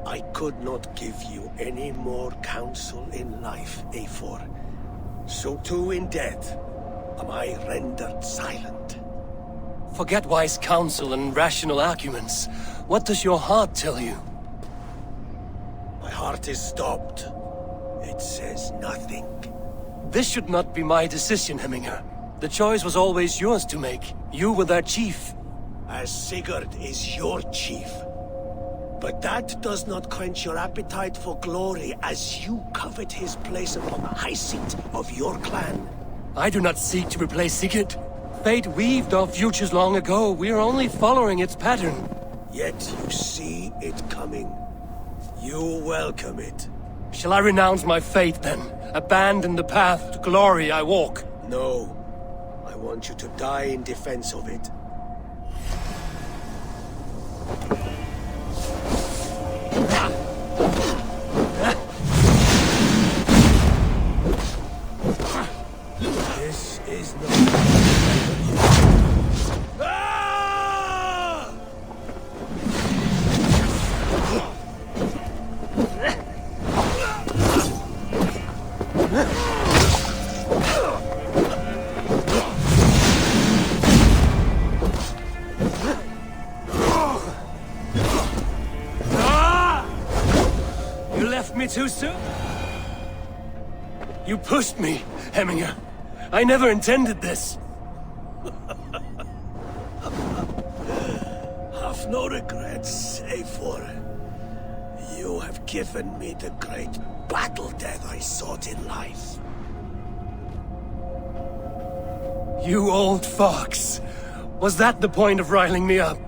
I could not give you any more counsel in life, Eivor. So too in death am I rendered silent. Forget wise counsel and rational arguments. What does your heart tell you? My heart is stopped. It says nothing. This should not be my decision, Hemminger. The choice was always yours to make. You were their chief. As Sigurd is your chief. But that does not quench your appetite for glory as you covet his place upon the high seat of your clan. I do not seek to replace Sigurd. Fate weaved our futures long ago. We are only following its pattern. Yet you see it coming. You welcome it. Shall I renounce my faith, then? Abandon the path to glory I walk? No. I want you to die in defense of it. This is not... Ah! You left me too soon? You pushed me, Hemminger. I never intended this. Have no regrets, Eivor. You have given me the great battle death I sought in life. You old fox. Was that the point of riling me up?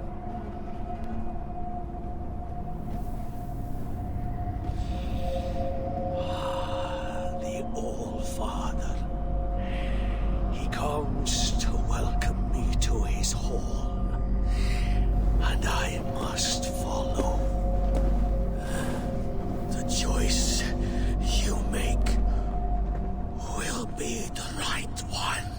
The All-Father. He comes to welcome me to his hall. And I must follow. The choice you make will be the right one.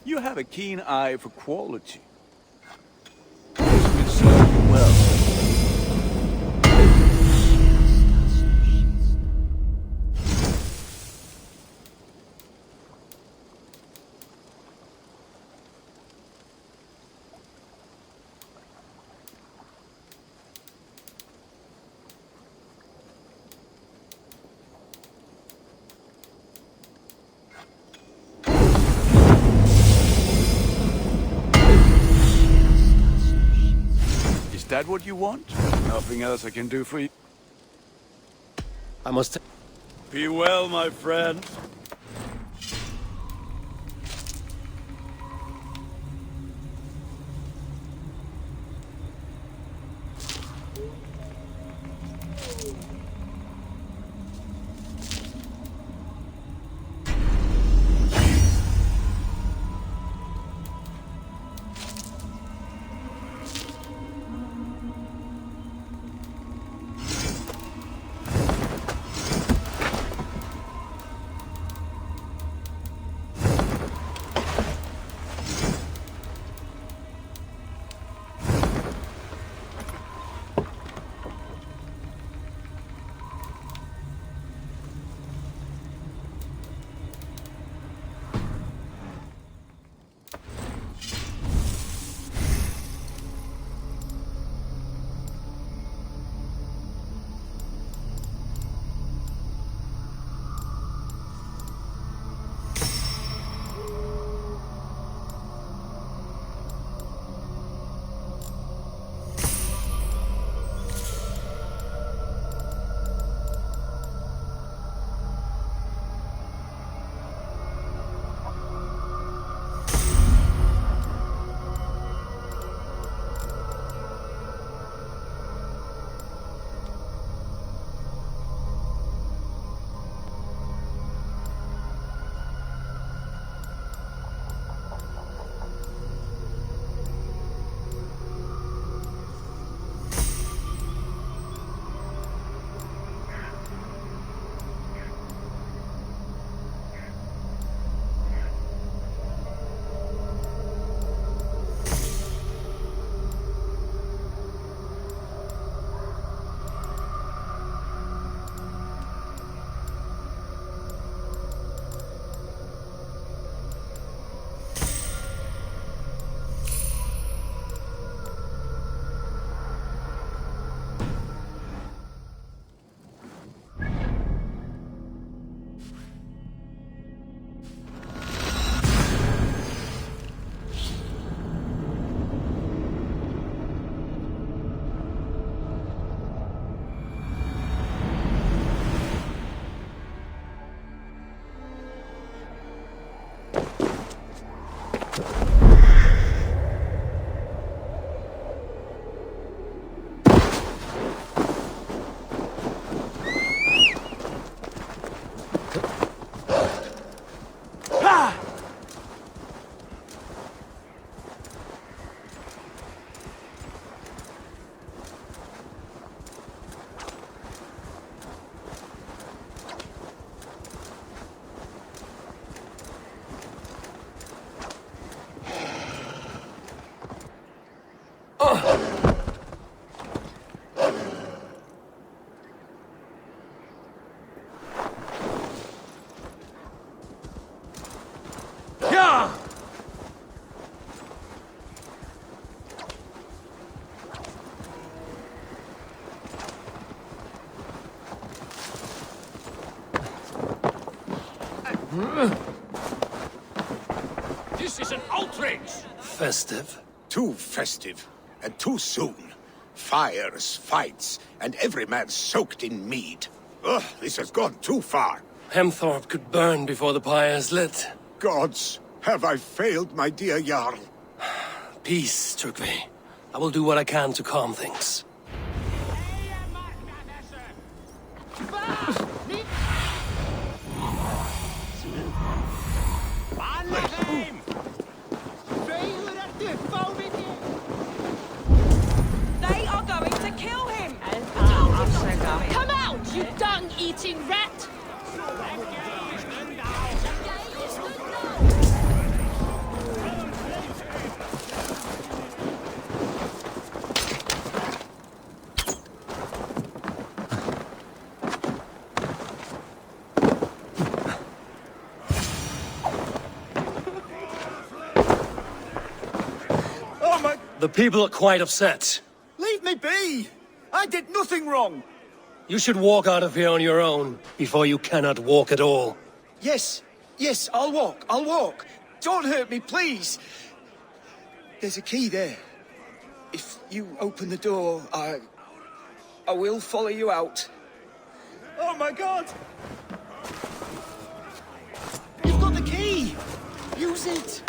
You have a keen eye for quality. It served you well. that what you want? Nothing else I can do for you? I must... Be well, my friend. This is an outrage! Festive? Too festive, and too soon. Fires, fights, and every man soaked in mead. Ugh, this has gone too far. Hemthorpe could burn before the pyre's lit. Gods, have I failed my dear Jarl? Peace, Trygve. I will do what I can to calm things. They are going to kill him! Come out, you dung-eating rat! The people are quite upset. Leave me be! I did nothing wrong! You should walk out of here on your own, before you cannot walk at all. Yes, I'll walk. Don't hurt me, please. There's a key there. If You open the door, I will follow you out. Oh my god! You've got the key! Use it!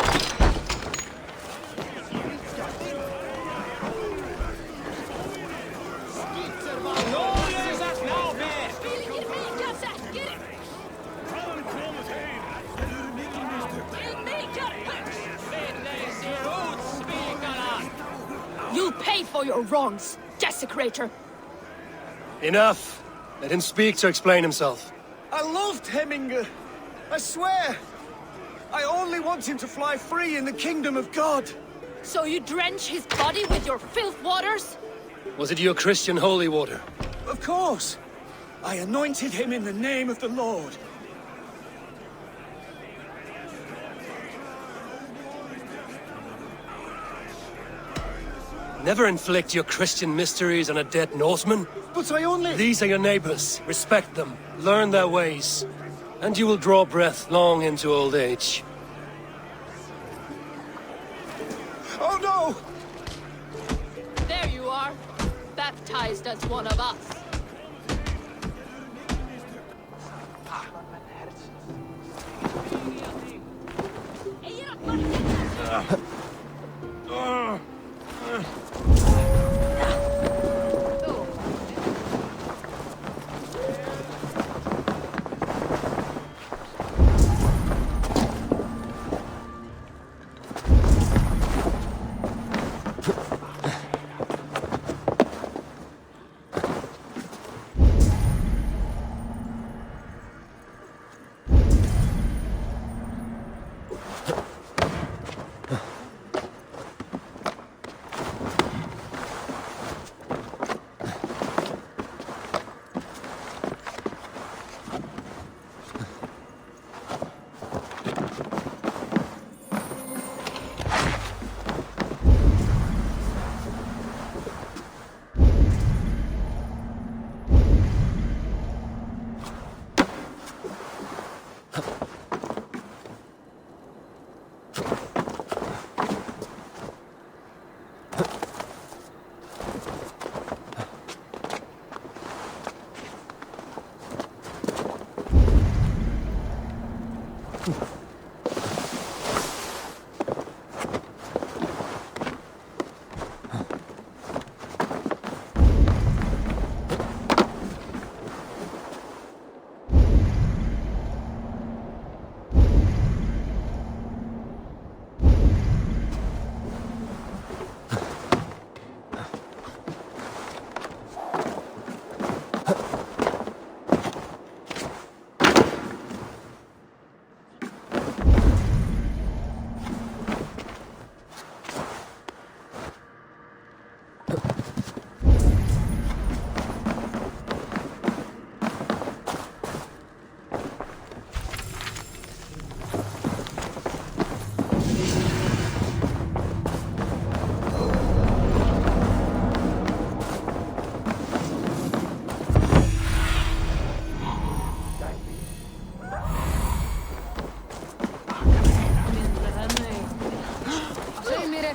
You'll pay for your wrongs, desecrator! Enough! Let him speak to explain himself. I loved Hemminger! I swear! I only want him to fly free in the kingdom of God! So you drench his body with your filth waters? Was it your Christian holy water? Of course! I anointed him in the name of the Lord. Never inflict your Christian mysteries on a dead Norseman. But I only... These are your neighbors. Respect them. Learn their ways. And you will draw breath long into old age. Oh no! There you are. Baptized as one of us.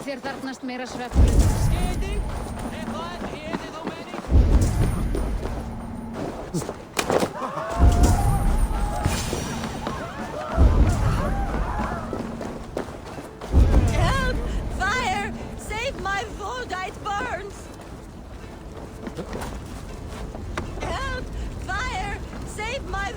Þér þarfnast meira svefn. Skeiði! Eitthvað heiðið á menni! Help! Fire! Save my Vodite, it burns! Help! Fire! Save my...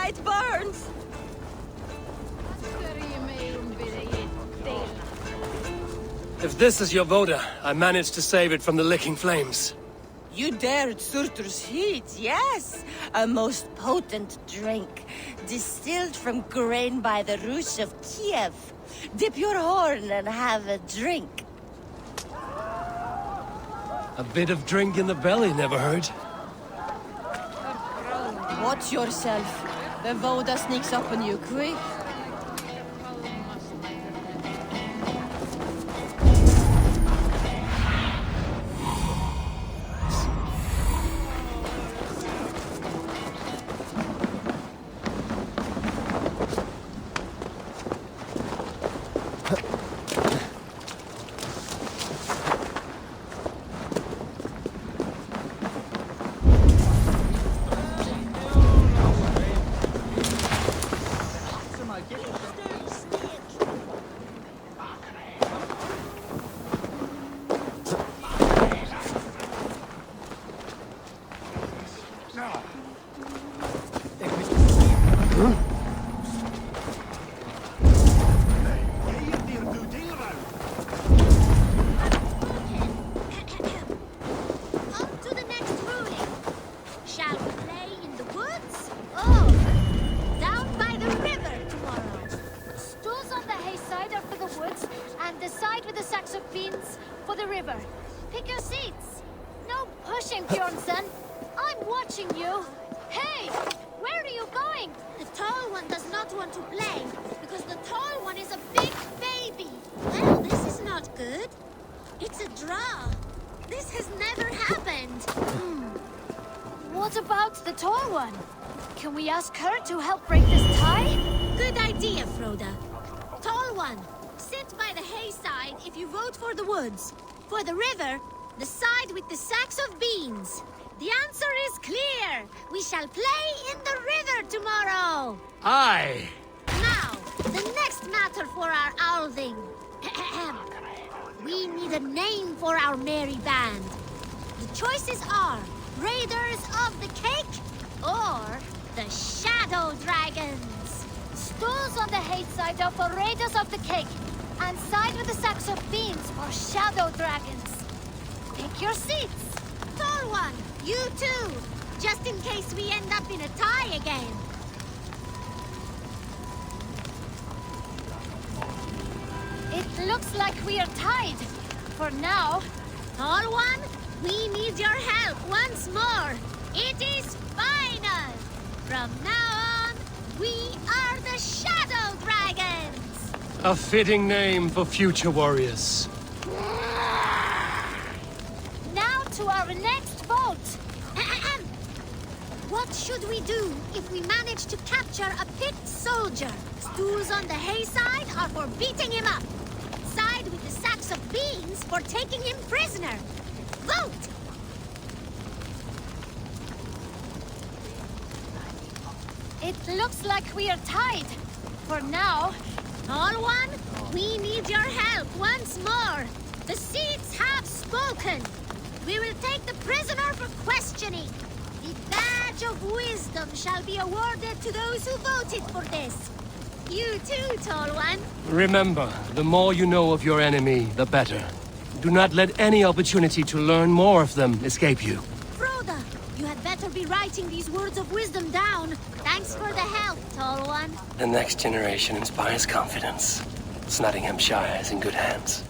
It burns! If this is your Voda, I managed to save it from the licking flames. You dared Surtur's heat, yes! A most potent drink, distilled from grain by the Rus of Kiev. Dip your horn and have a drink. A bit of drink in the belly never hurt. Watch yourself. The Voda sneaks up on you quick. side with the sacks of beans for the river. Pick your seats. No pushing, Bjornsson. I'm watching you. Hey! Where are you going? The tall one does not want to play, because the tall one is a big baby. Well, this is not good. It's a draw. This has never happened. What about the tall one? Can we ask her to help break this tie? Good idea, Froda. Tall one, sit by the hay side if you vote for the woods. For the river, the side with the sacks of beans. The answer is clear. We shall play in the river tomorrow. Aye. Now, the next matter for our Alving. We need a name for our merry band. The choices are Raiders of the Cake or the Shadow Dragons. Stools on the hay side are for Raiders of the Cake, and side with the sacks of beans for Shadow Dragons. Pick your seats. Tall one, you too, just in case we end up in a tie again. It looks like we are tied. For now. Tall one, we need your help once more. It is final. From now on, we are the Shadow Dragons. A fitting name for future warriors. Now to our next vote. What should we do if we manage to capture a picked soldier? Stools on the hay side are for beating him up. Side with the sacks of beans for taking him prisoner. Vote! It looks like we are tied. For now. Tall one, we need your help once more. The seats have spoken. We will take the prisoner for questioning. The badge of wisdom shall be awarded to those who voted for this. You too, Tall One. Remember, the more you know of your enemy, the better. Do not let any opportunity to learn more of them escape you. Froda, you had better be writing these words of wisdom down. Thanks for the help, Tall One. The next generation inspires confidence. Nottinghamshire is in good hands.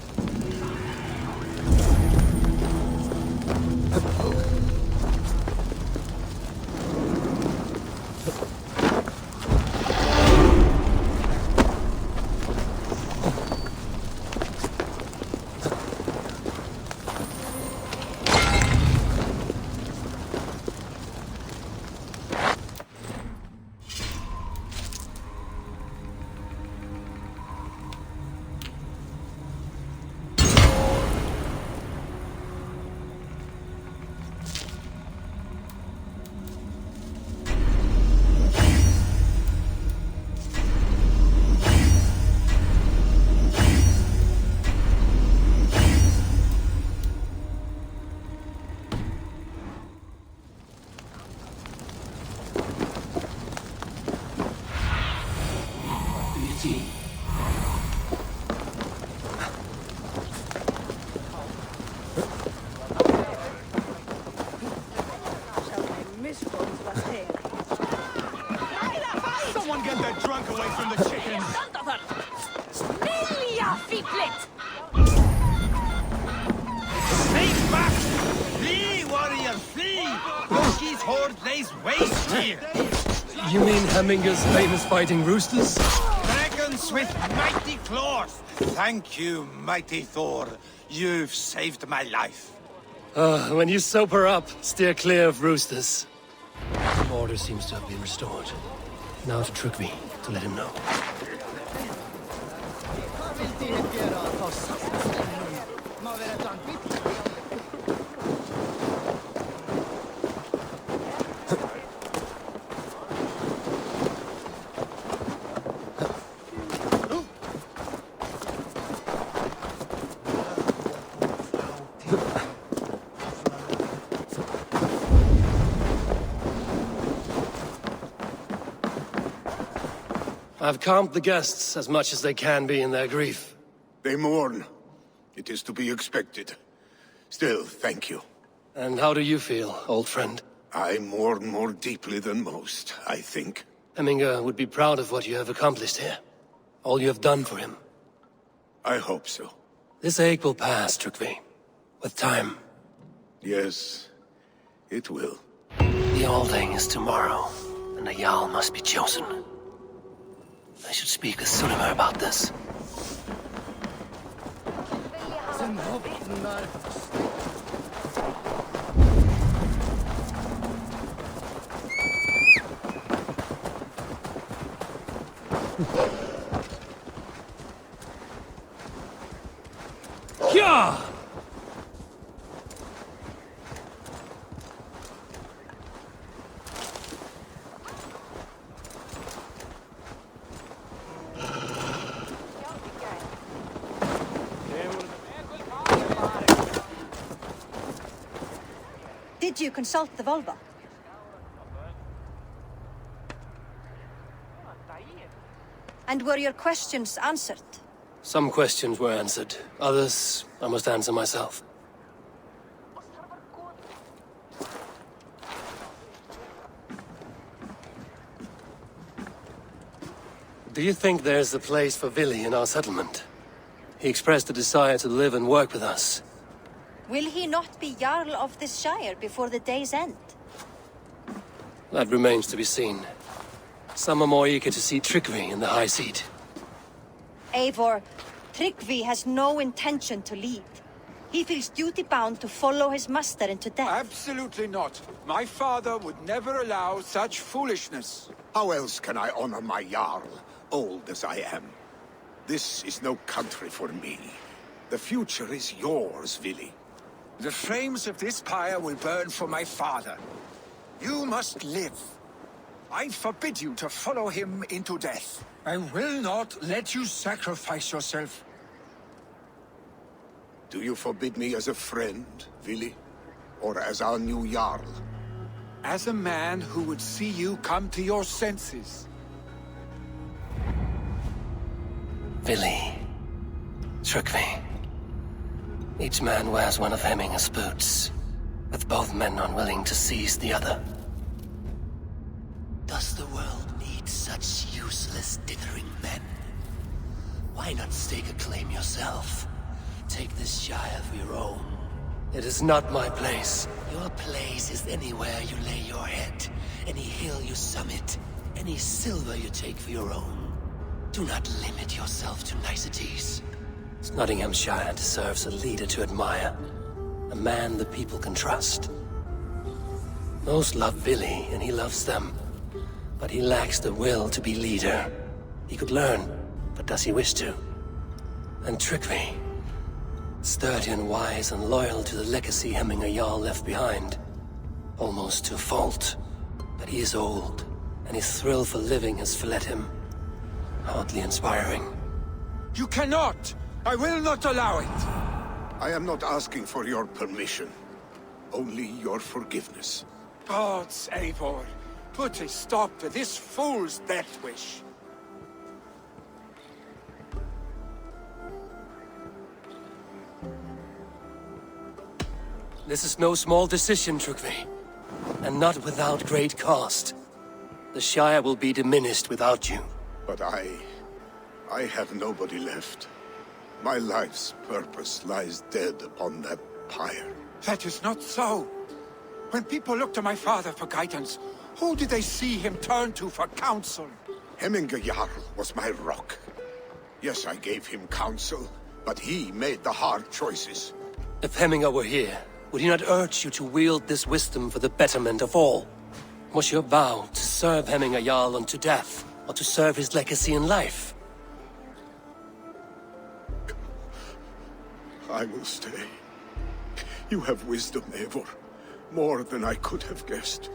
Someone get that drunk away from the chickens! Stay back! Flee, warrior, flee! Loki's horde lays waste here! You mean Hemminger's famous fighting roosters? Dragons with mighty claws! Thank you, mighty Thor. You've saved my life. When you sober up, steer clear of roosters. Order seems to have been restored. Now to Trugvi, to let him know. I've calmed the guests as much as they can be in their grief. They mourn. It is to be expected. Still, thank you. And how do you feel, old friend? I mourn more deeply than most, I think. Hemminger would be proud of what you have accomplished here. All you have done for him. I hope so. This ache will pass, Trygve. With time. Yes, it will. The Alding is tomorrow, and a Jarl must be chosen. I should speak with Sunnema about this. Yeah! Did you consult the Volva? And were your questions answered? Some questions were answered. Others, I must answer myself. Do you think there's a place for Vili in our settlement? He expressed a desire to live and work with us. Will he not be Jarl of this Shire before the day's end? That remains to be seen. Some are more eager to see Trygve in the high seat. Eivor, Trygve has no intention to lead. He feels duty-bound to follow his master into death. Absolutely not. My father would never allow such foolishness. How else can I honor my Jarl, old as I am? This is no country for me. The future is yours, Vili. The flames of this pyre will burn for my father. You must live. I forbid you to follow him into death. I will not let you sacrifice yourself. Do you forbid me as a friend, Vili? Or as our new Jarl? As a man who would see you come to your senses. Vili. Trygve. Each man wears one of Hemminger's boots, with both men unwilling to seize the other. Does the world need such useless, dithering men? Why not stake a claim yourself? Take this Shire for your own. It is not my place. Your place is anywhere you lay your head, any hill you summit, any silver you take for your own. Do not limit yourself to niceties. Nottinghamshire deserves a leader to admire. A man the people can trust. Most love Vili, and he loves them. But he lacks the will to be leader. He could learn, but does he wish to? And Trygve, sturdy and wise and loyal to the legacy Hemminger Jarl left behind. Almost to a fault. But he is old, and his thrill for living has fled him. Hardly inspiring. You cannot! I will not allow it! I am not asking for your permission. Only your forgiveness. Gods, Eivor, put a stop to this fool's death wish. This is no small decision, Trygve. And not without great cost. The Shire will be diminished without you. But I have nobody left. My life's purpose lies dead upon that pyre. That is not so. When people look to my father for guidance, who did they see him turn to for counsel? Hemminger Jarl was my rock. Yes, I gave him counsel, but he made the hard choices. If Hemminger were here, would he not urge you to wield this wisdom for the betterment of all? Was your vow to serve Hemminger Jarl unto death, or to serve his legacy in life? I will stay. You have wisdom, Eivor. More than I could have guessed.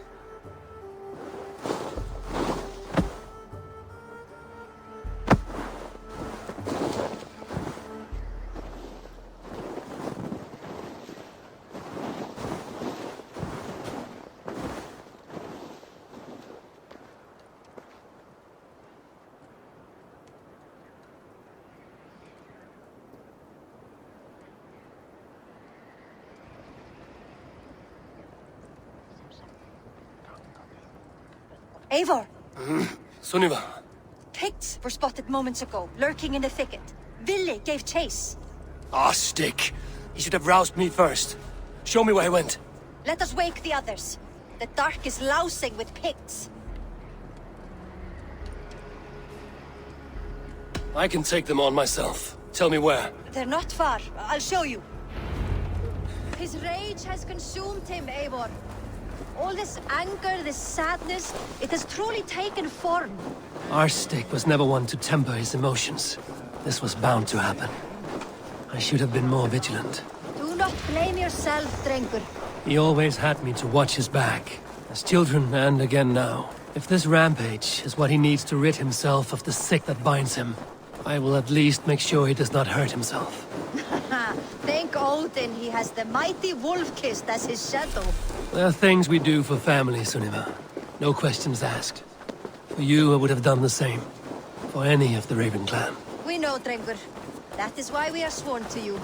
Eivor! Sunniva! Picts were spotted moments ago, lurking in the thicket. Vili gave chase. Ah, stick. He should have roused me first. Show me where he went. Let us wake the others. The dark is lousing with Picts. I can take them on myself. Tell me where. They're not far. I'll show you. His rage has consumed him, Eivor. All this anger, this sadness, it has truly taken form. Our stick was never one to temper his emotions. This was bound to happen. I should have been more vigilant. Do not blame yourself, Drengur. He always had me to watch his back. As children, and again now. If this rampage is what he needs to rid himself of the sick that binds him, I will at least make sure he does not hurt himself. Thank Odin he has the mighty Wolf-Kissed as his shadow. There are things we do for family, Sunniva. No questions asked. For you, I would have done the same. For any of the Raven clan. We know, Drengur. That is why we are sworn to you.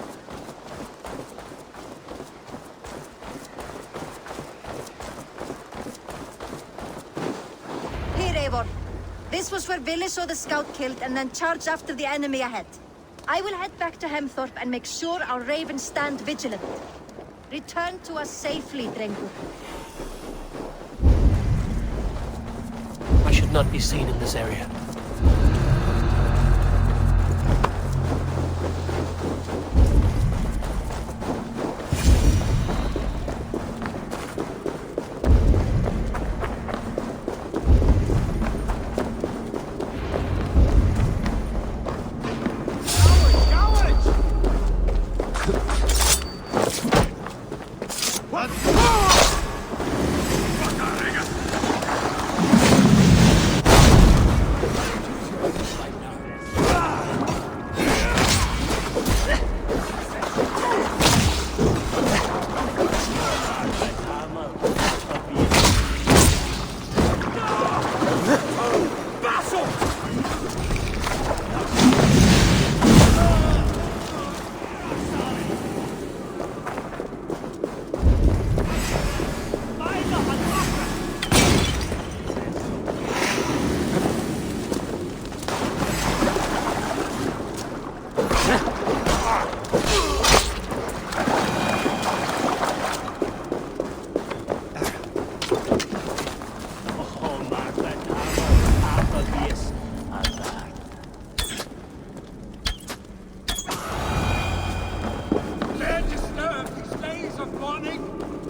Here, Eivor. This was where Vili saw the scout killed and then charged after the enemy ahead. I will head back to Hemthorpe and make sure our ravens stand vigilant. Return to us safely, Drengur. I should not be seen in this area.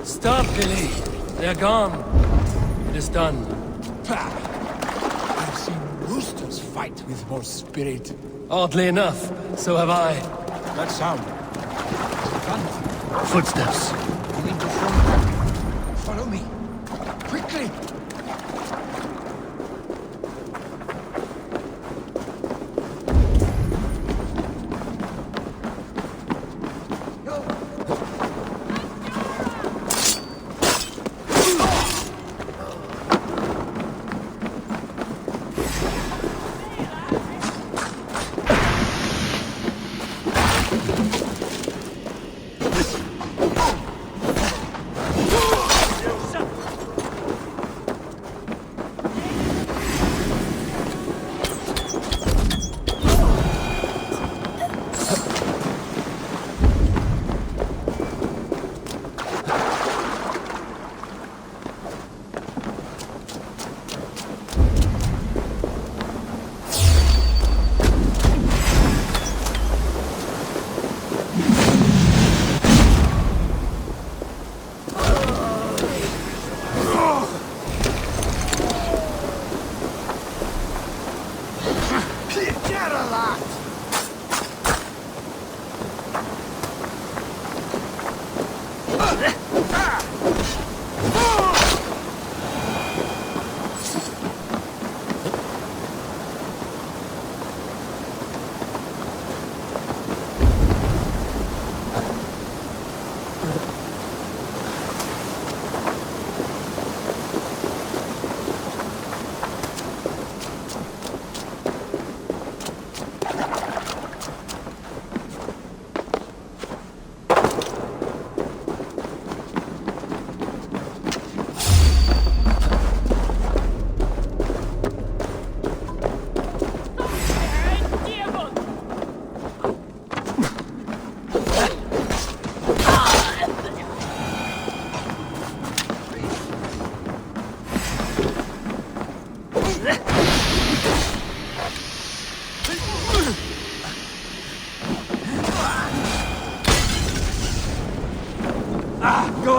Stop, Billy. They're gone. It is done. I've seen roosters fight with more spirit. Oddly enough, so have I. That sound. Footsteps. Coming to front. Follow me. Quickly.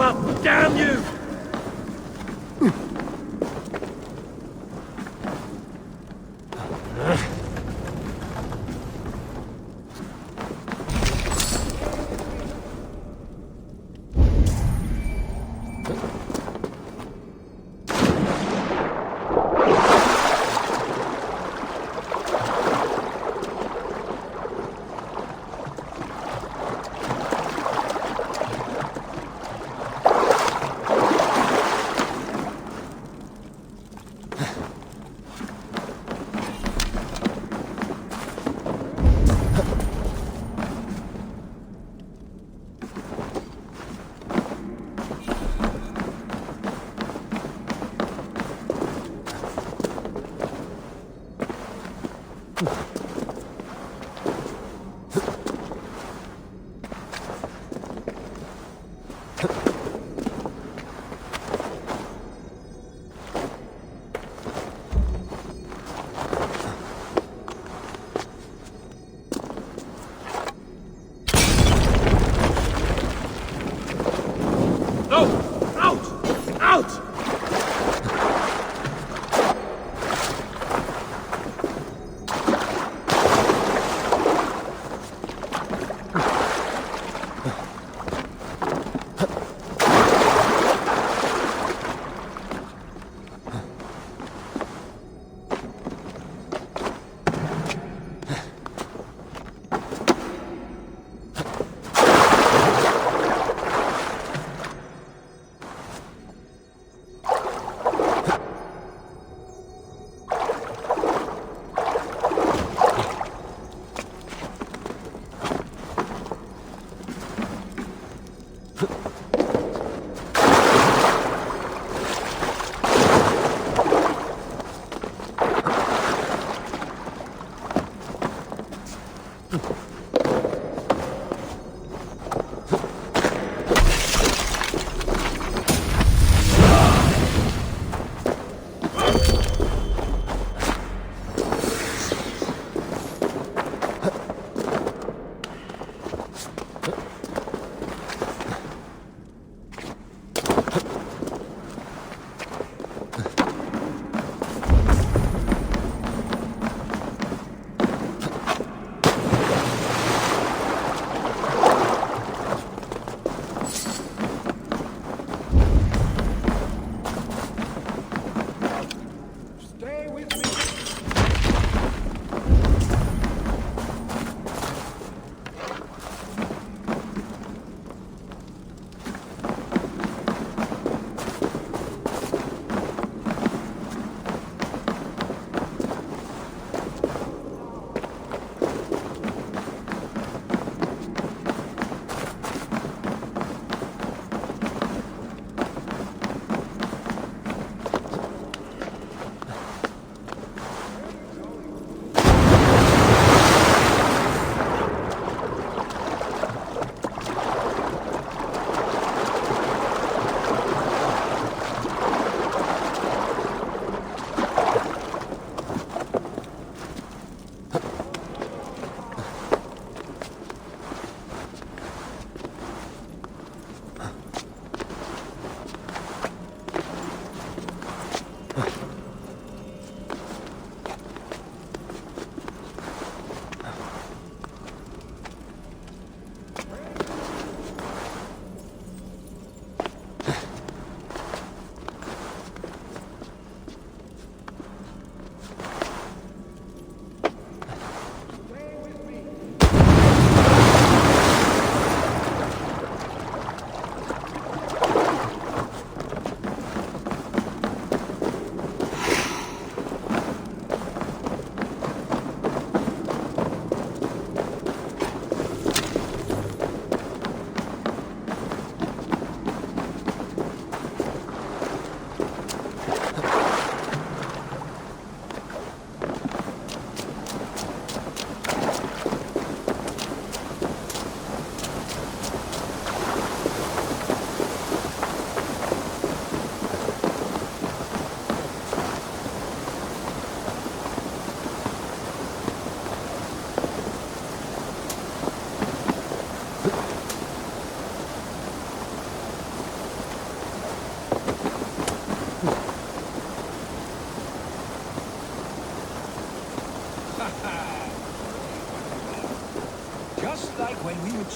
up, damn you!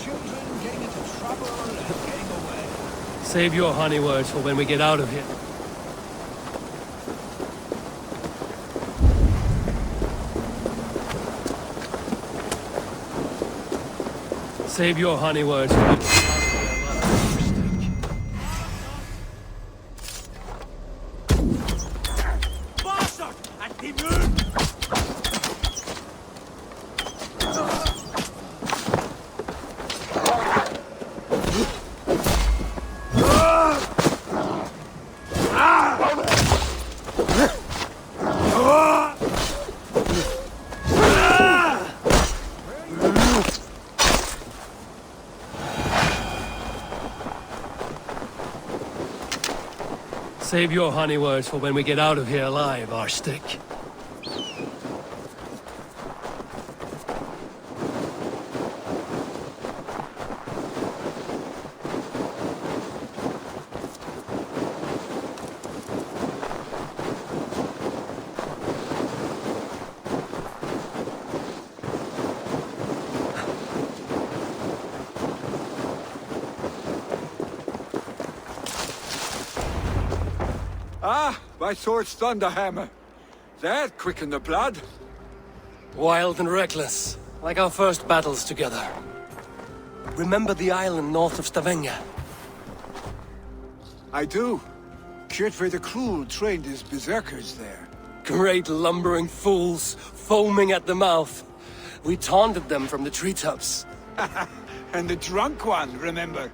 children getting into trouble and getting away. Save your honey words for when we get out of here. Save your honey words for when we get out of here. Bastard! At the moon! Save your honey words for when we get out of here alive, Arstick. Ah, by Thor's thunderhammer. That quickened the blood. Wild and reckless, like our first battles together. Remember the island north of Stavanger? I do. Kjotve the Cruel trained his berserkers there. Great lumbering fools, foaming at the mouth. We taunted them from the treetops. And the drunk one, remember?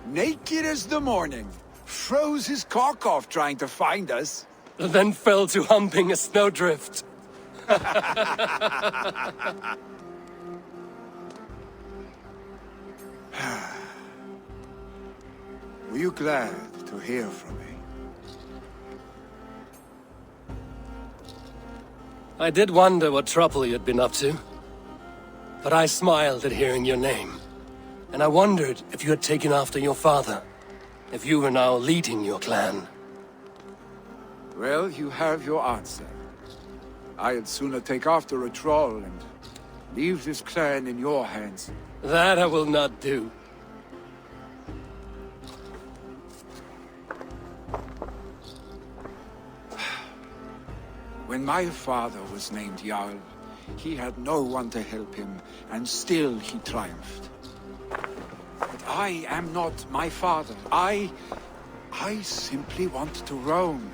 Naked as the morning. Froze his cock off trying to find us. Then fell to humping a snowdrift. Were you glad to hear from me? I did wonder what trouble you'd been up to. But I smiled at hearing your name. And I wondered if you had taken after your father. If you were now leading your clan. Well, you have your answer. I'd sooner take after a troll and leave this clan in your hands. That I will not do. When my father was named Jarl, he had no one to help him, and still he triumphed. But I am not my father. I simply want to roam.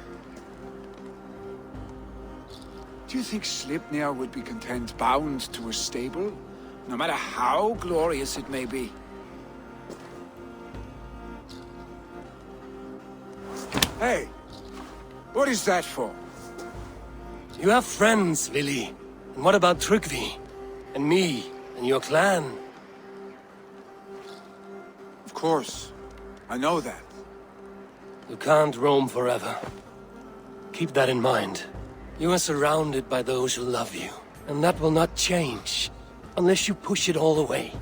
Do you think Sleipnir would be content bound to a stable? No matter how glorious it may be? Hey! What is that for? You have friends, Vili. And what about Tryggvi? And me? And your clan? Of course. I know that. You can't roam forever. Keep that in mind. You are surrounded by those who love you. And that will not change. Unless you push it all away.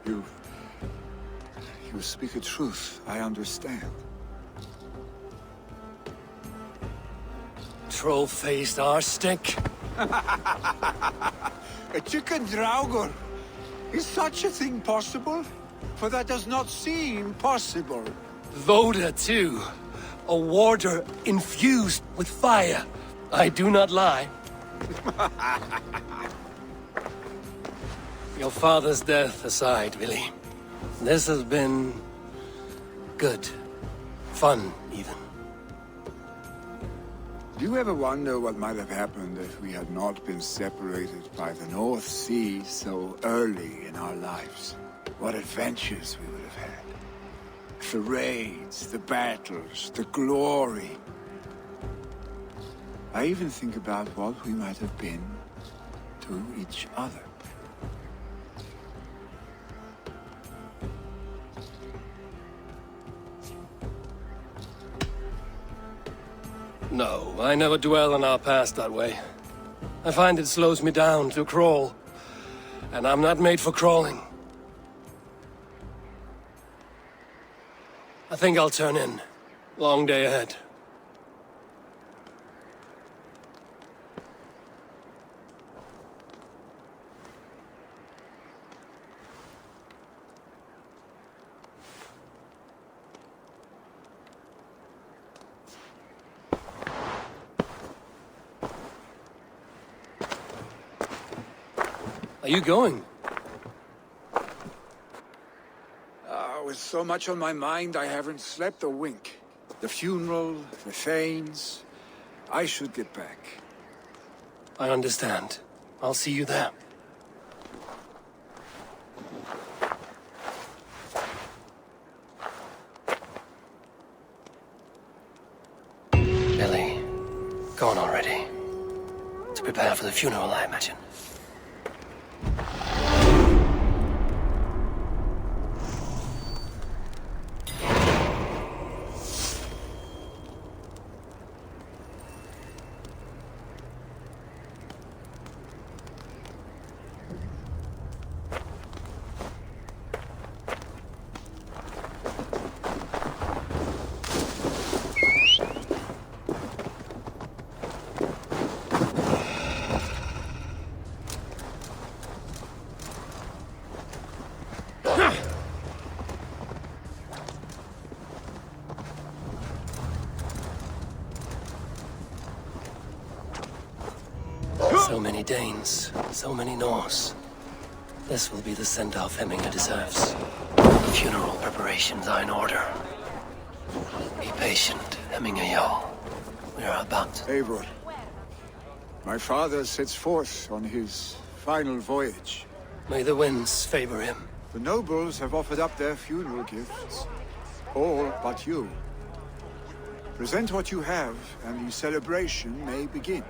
You speak a truth. I understand. Troll-faced Arstick. A chicken Draugr. Is such a thing possible? For that does not seem possible. Voda, too. A warder infused with fire. I do not lie. Your father's death aside, Vili. This has been... good. Fun, even. Do you ever wonder what might have happened if we had not been separated by the North Sea so early in our lives? What adventures we would have had. The raids, the battles, the glory. I even think about what we might have been to each other. No, I never dwell on our past that way. I find it slows me down to crawl. And I'm not made for crawling. I think I'll turn in. Long day ahead. you going? With so much on my mind, I haven't slept a wink. The funeral, the Thanes. I should get back. I understand. I'll see you there. Billy, gone already. To prepare for the funeral, I imagine. So many Danes, so many Norse. This will be the send-off Hemminger deserves. The funeral preparations are in order. Be patient, Hemminger Jarl. We are about to... Eivor, my father sets forth on his final voyage. May the winds favor him. The nobles have offered up their funeral gifts. All but you. Present what you have, and the celebration may begin.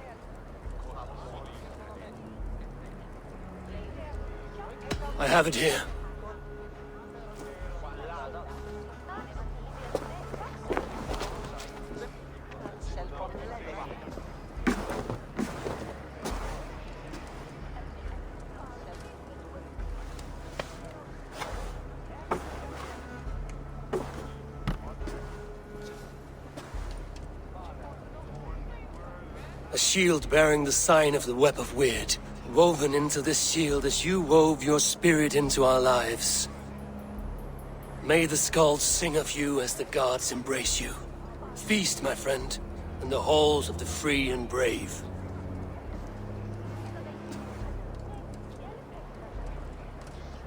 I have it here. A shield bearing the sign of the Web of Weird. Woven into this shield as you wove your spirit into our lives. May the skulls sing of you as the gods embrace you. Feast, my friend, in the halls of the free and brave.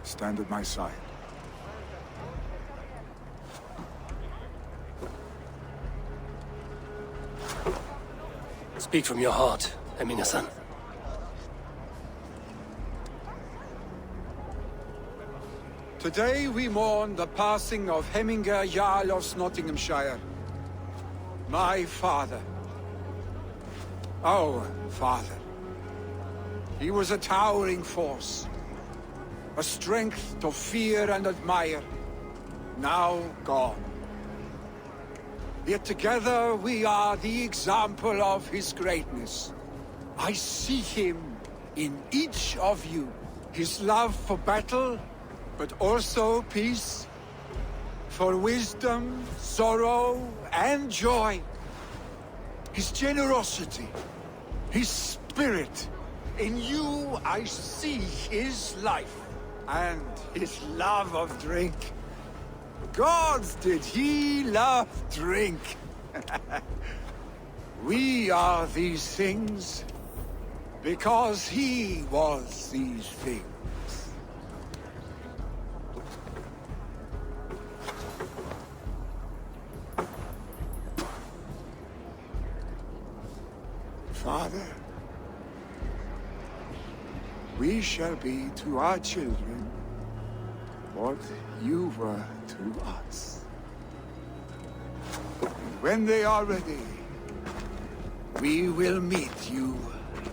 Stand at my side. Speak from your heart, Hemminger-san. Today we mourn the passing of Hemminger Jarl of Nottinghamshire. My father. Our father. He was a towering force. A strength to fear and admire. Now gone. Yet together we are the example of his greatness. I see him in each of you. His love for battle, but also peace, for wisdom, sorrow, and joy. His generosity, his spirit. In you I see his life, and his love of drink. Gods, did he love drink! We are these things, because he was these things. Father, we shall be to our children what you were to us. And when they are ready, we will meet you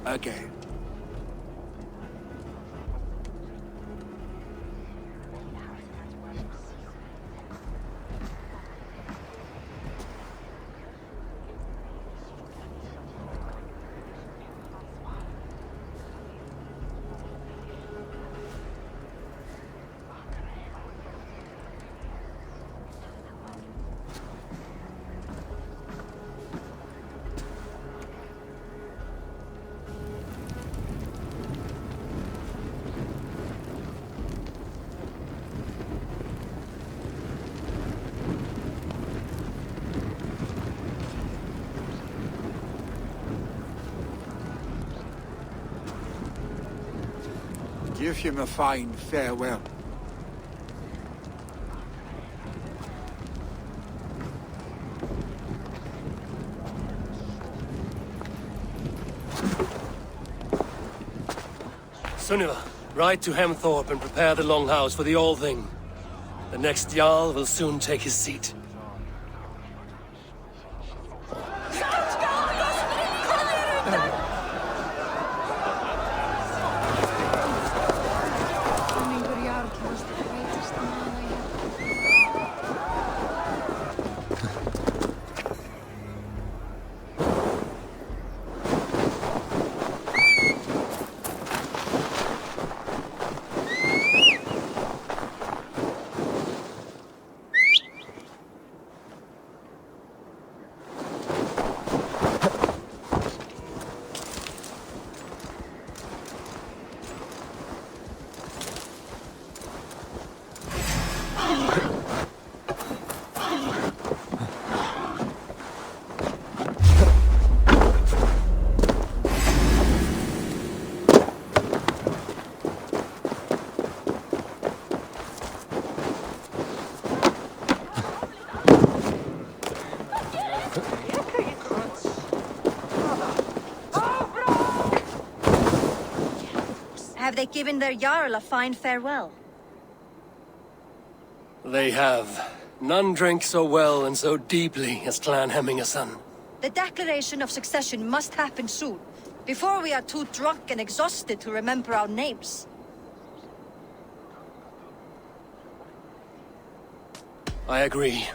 again. Give him a fine farewell. Sunniva, ride to Hemthorpe and prepare the Longhouse for the All-Thing. The next Jarl will soon take his seat. Have they given their Jarl a fine farewell? They have. None drink so well and so deeply as Clan Hemmingerson. The declaration of succession must happen soon, before we are too drunk and exhausted to remember our names. I agree.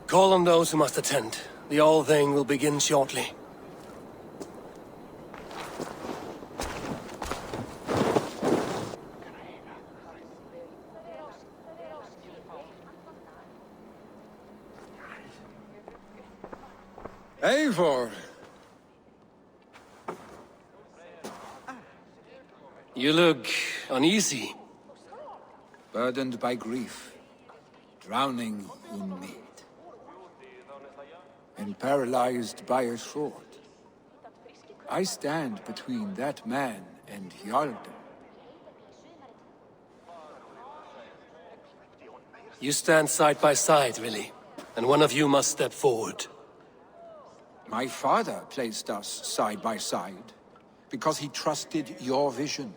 Call on those who must attend. The All-Thing will begin shortly. Eivor! You look uneasy. Burdened by grief. Drowning in mead. And paralyzed by a sword. I stand between that man and Hjalda. You stand side by side, really. And one of you must step forward. My father placed us side by side, because he trusted your vision.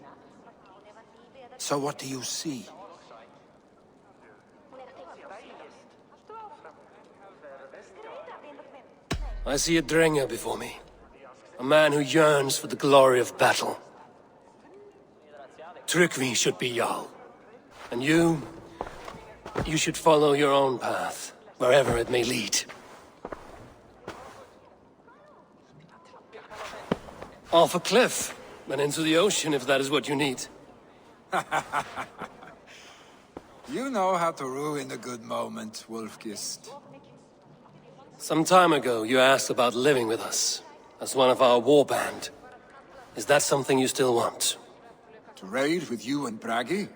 So what do you see? I see a Drenger before me. A man who yearns for the glory of battle. Tryggvi should be Jarl. And you should follow your own path, wherever it may lead. Off a cliff, and into the ocean if that is what you need. You know how to ruin a good moment, Wolfgist. Some time ago, you asked about living with us, as one of our war band. Is that something you still want? To raid with you and Bragi?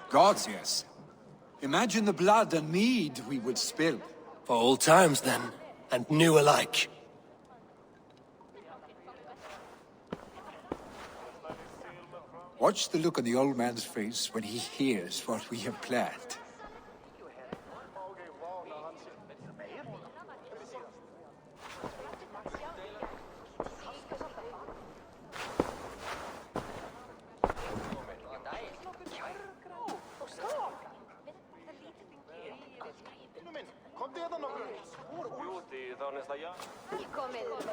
Gods, yes. Imagine the blood and mead we would spill. For old times, then, and new alike. Watch the look on the old man's face when he hears what we have planned.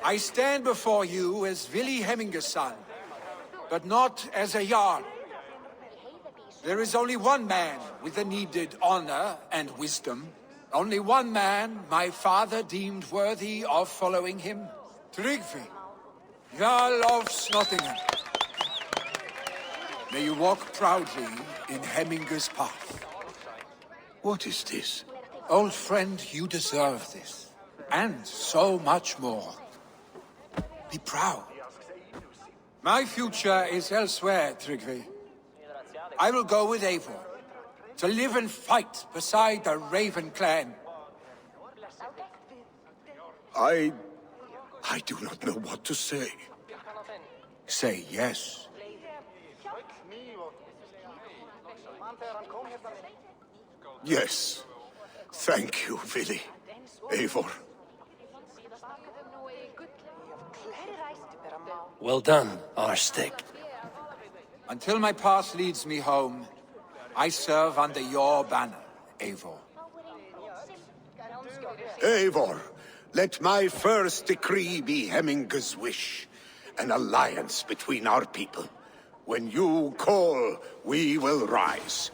I stand before you as Vili Hemmingerson, but not as a Jarl. There is only one man with the needed honor and wisdom. Only one man my father deemed worthy of following him. Tryggvi, Jarl of Snottingham. May you walk proudly in Hemminger's path. What is this? Old friend, you deserve this. And so much more. Be proud. My future is elsewhere, Tryggvi. I will go with Eivor, to live and fight beside the Raven clan. I do not know what to say. Say yes. Yes. Thank you, Vili. Eivor. Well done, Arstick. Until my path leads me home, I serve under your banner, Eivor. Eivor, let my first decree be Hemminger's wish. An alliance between our people. When you call, we will rise.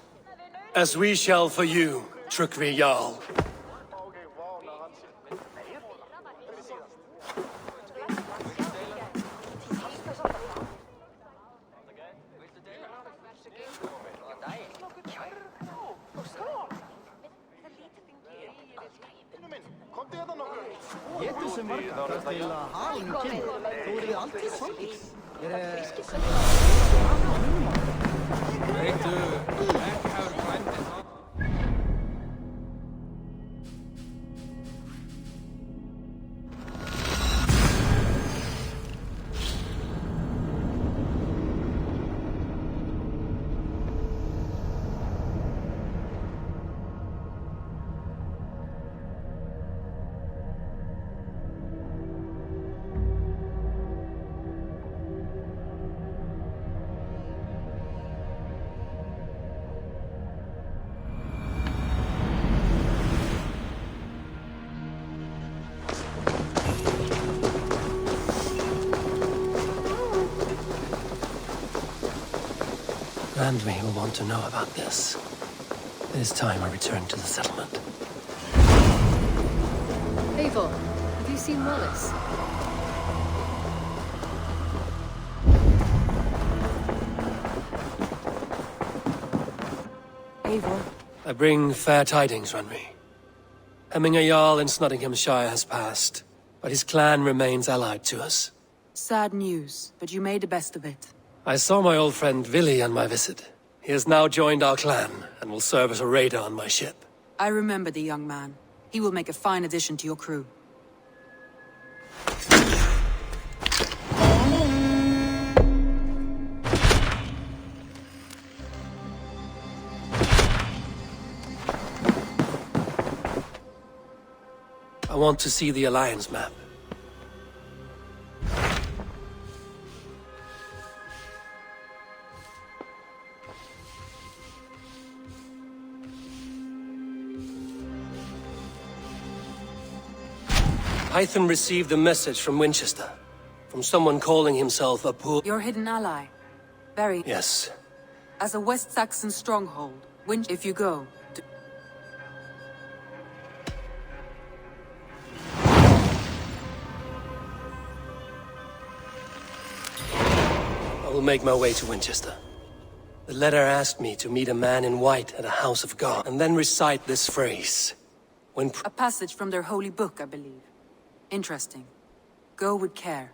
As we shall for you, Trukri Jarl. Randvi will want to know about this. It is time I return to the settlement. Eivor, have you seen Wallace? Eivor. I bring fair tidings, Randvi. Hemminger Jarl in Nottinghamshire has passed, but his clan remains allied to us. Sad news, but you made the best of it. I saw my old friend Vili on my visit. He has now joined our clan, and will serve as a raider on my ship. I remember the young man. He will make a fine addition to your crew. I want to see the Alliance map. Python received a message from Winchester. From someone calling himself a poor... Your hidden ally. Very... Yes. As a West Saxon stronghold, if you go... I will make my way to Winchester. The letter asked me to meet a man in white at a house of God, and then recite this phrase. When... A passage from their holy book, I believe. Interesting. Go with care.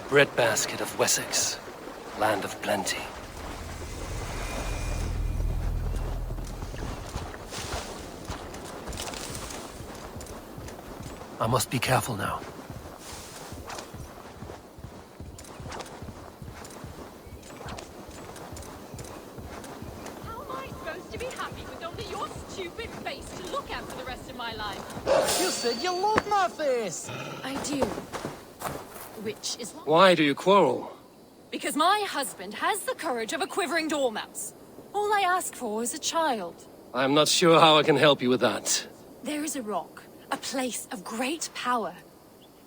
Breadbasket of Wessex, land of plenty. I must be careful now. How am I supposed to be happy with only your stupid face to look at for the rest of my life? You said you loved my face! I do. which is Why do you quarrel? because my husband has the courage of a quivering dormouse. All I ask for is a child. I'm not sure how I can help you with that. There is a rock, a place of great power.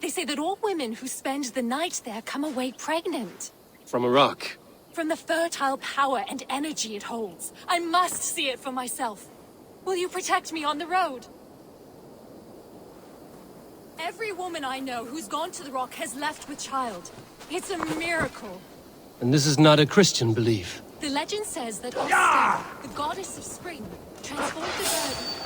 They say that all women who spend the night there come away pregnant. From a rock. From the fertile power and energy it holds. I must see it for myself. Will you protect me on the road? Every woman I know who's gone to the rock has left with child. It's a miracle. And this is not a Christian belief. The legend says that Ostara, the goddess of spring, transformed the bird.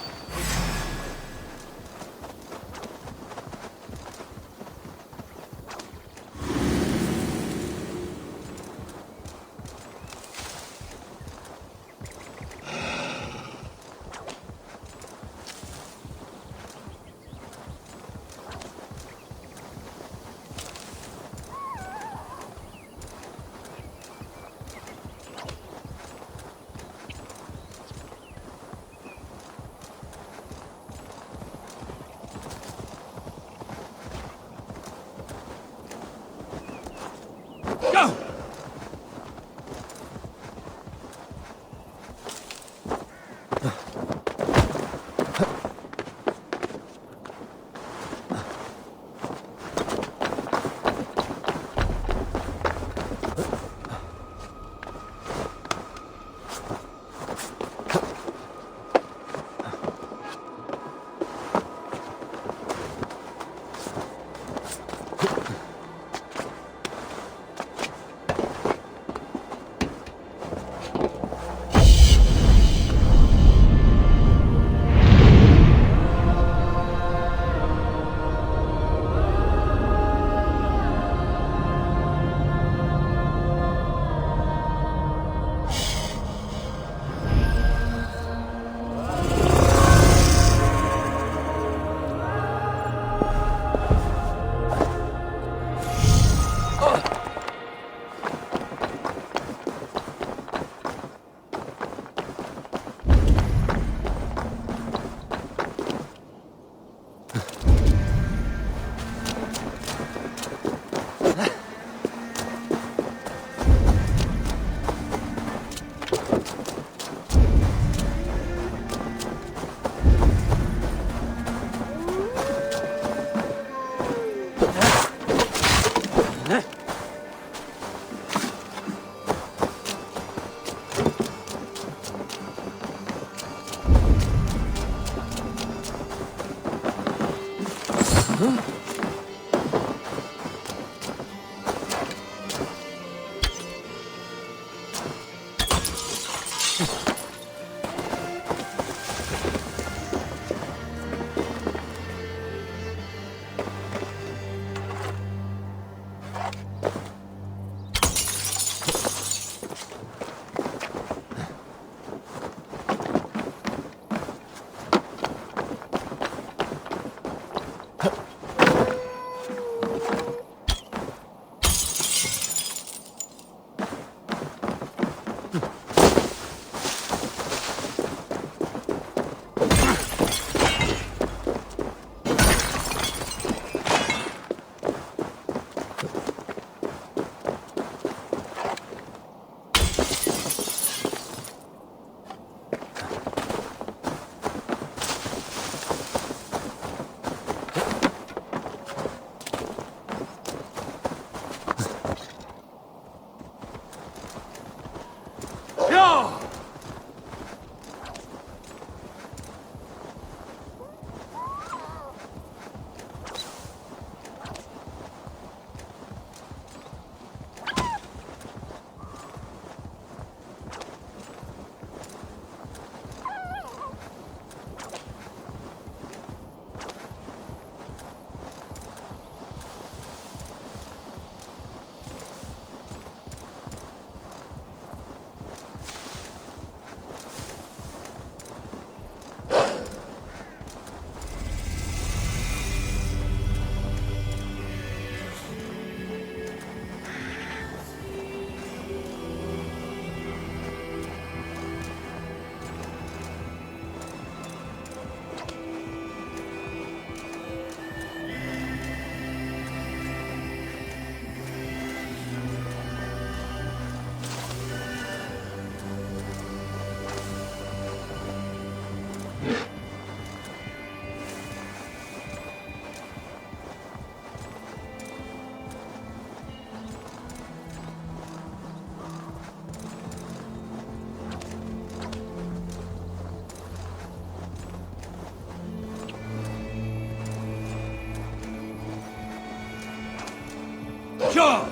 Sure!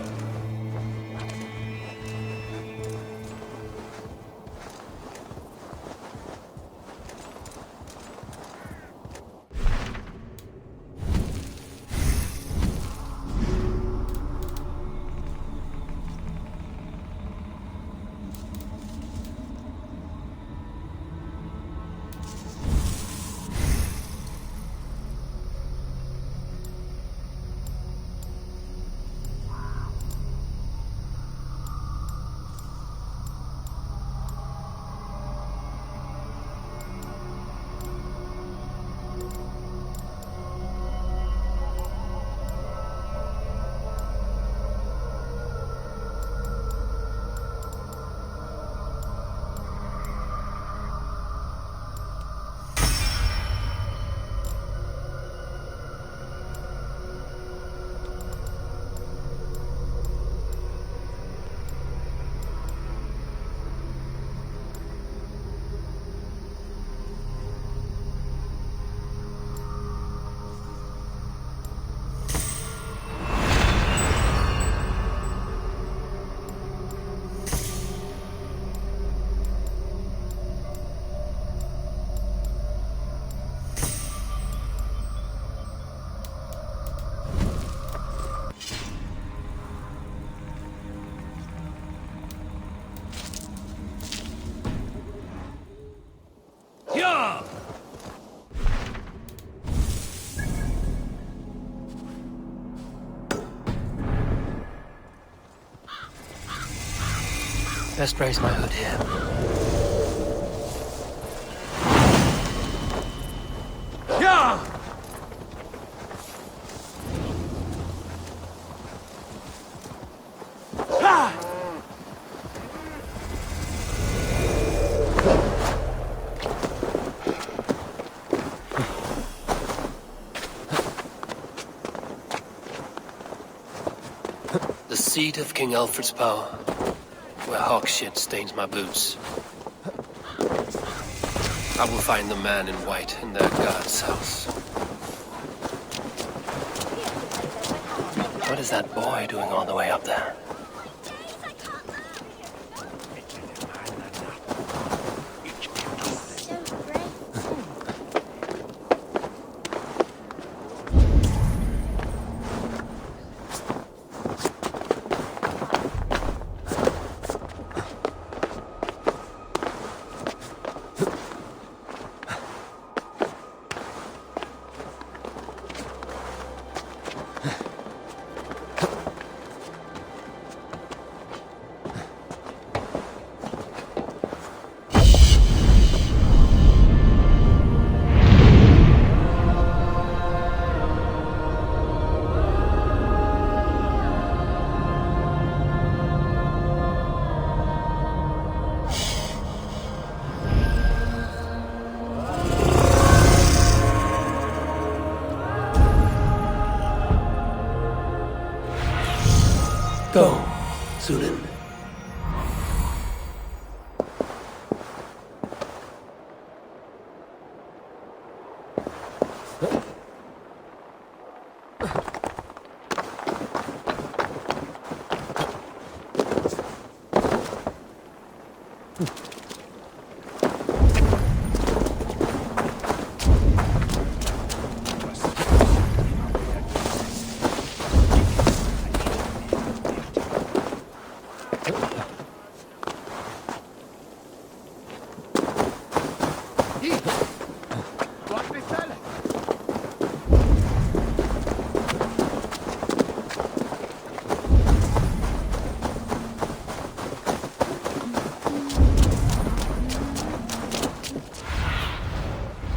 Yeah! Best raise my hood here. Yeah! The seat of King Alfred's power, where hawk shit stains my boots. I will find the man in white in their god's house. What is that boy doing all the way up there? Go, Zulin.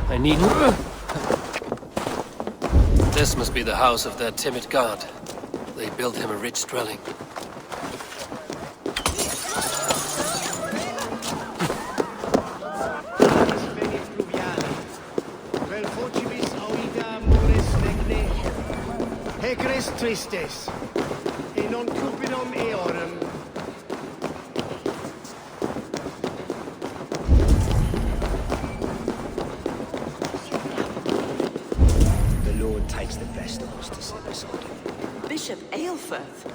I need... This must be the house of their timid god. They built him a rich dwelling. Tristes, e non cupidum eorum. The Lord takes the best of us to sit beside him. Bishop Aelfirth?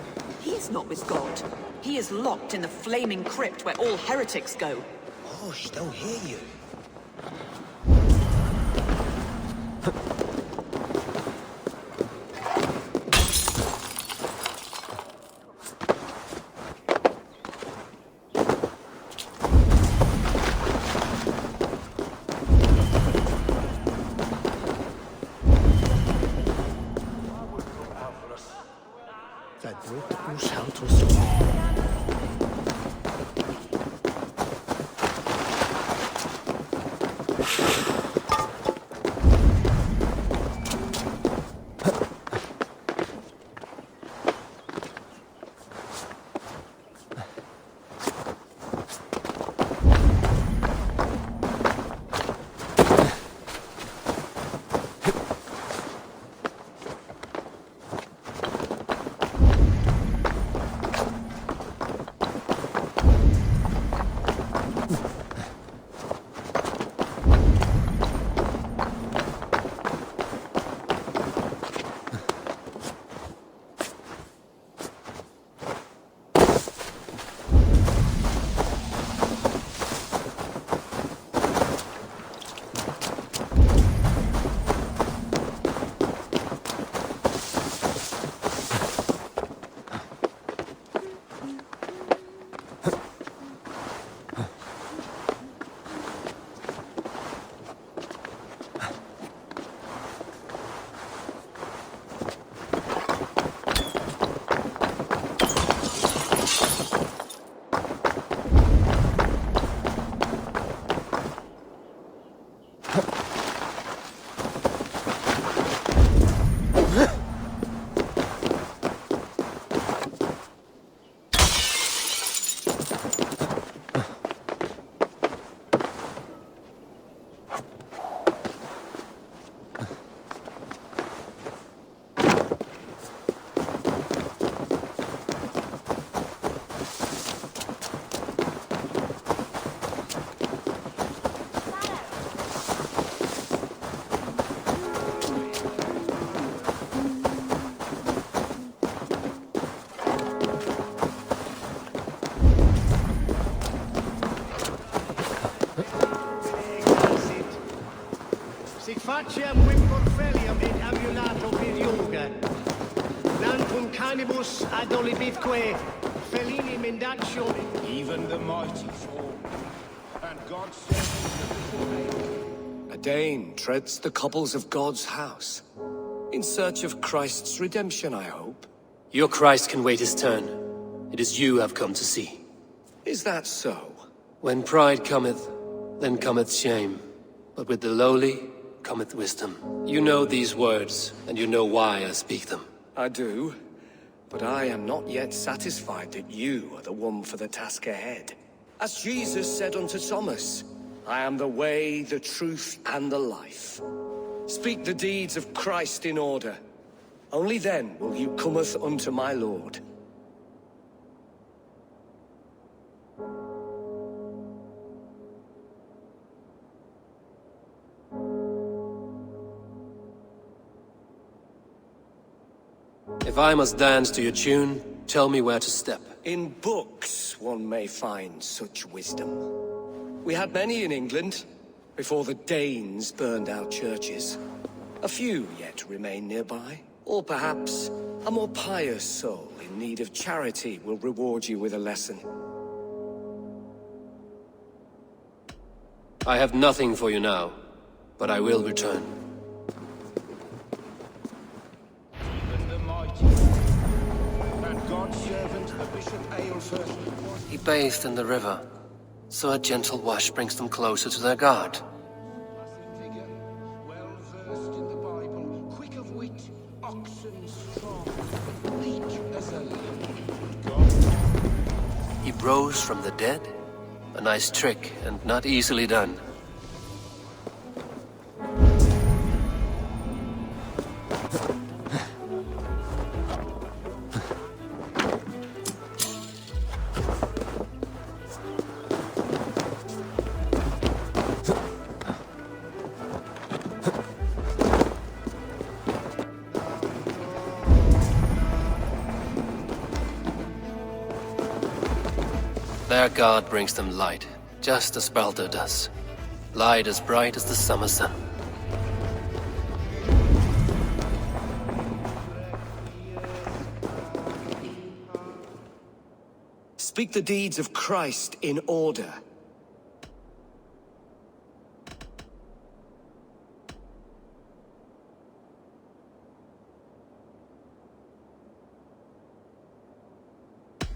is not with God. He is locked in the flaming crypt where all heretics go. Oh, she don't hear you. Facem wimporfelium et amunato per yoga. Nantum canibus adolibitque felini mendatio. Even the mighty fall, and God sends A Dane treads the cobbles of God's house. In search of Christ's redemption, I hope. Your Christ can wait his turn. It is you I've come to see. Is that so? When pride cometh, then cometh shame. But with the lowly cometh wisdom. You know these words, and you know why I speak them. I do, but I am not yet satisfied that you are the one for the task ahead. As Jesus said unto Thomas, I am the way, the truth, and the life. Speak the deeds of Christ in order. Only then will you cometh unto my Lord. If I must dance to your tune, tell me where to step. In books one may find such wisdom. We had many in England, before the Danes burned our churches. A few yet remain nearby. Or perhaps a more pious soul in need of charity will reward you with a lesson. I have nothing for you now, but I will return. God's servant, the Bishop Aelfer. He bathed in the river, so a gentle wash brings them closer to their God. Well versed in the Bible, quick of wit, oxen strong, weak as a lamb. He rose from the dead? A nice trick, and not easily done. Their god brings them light, just as Baldur does. Light as bright as the summer sun. Speak the deeds of Christ in order.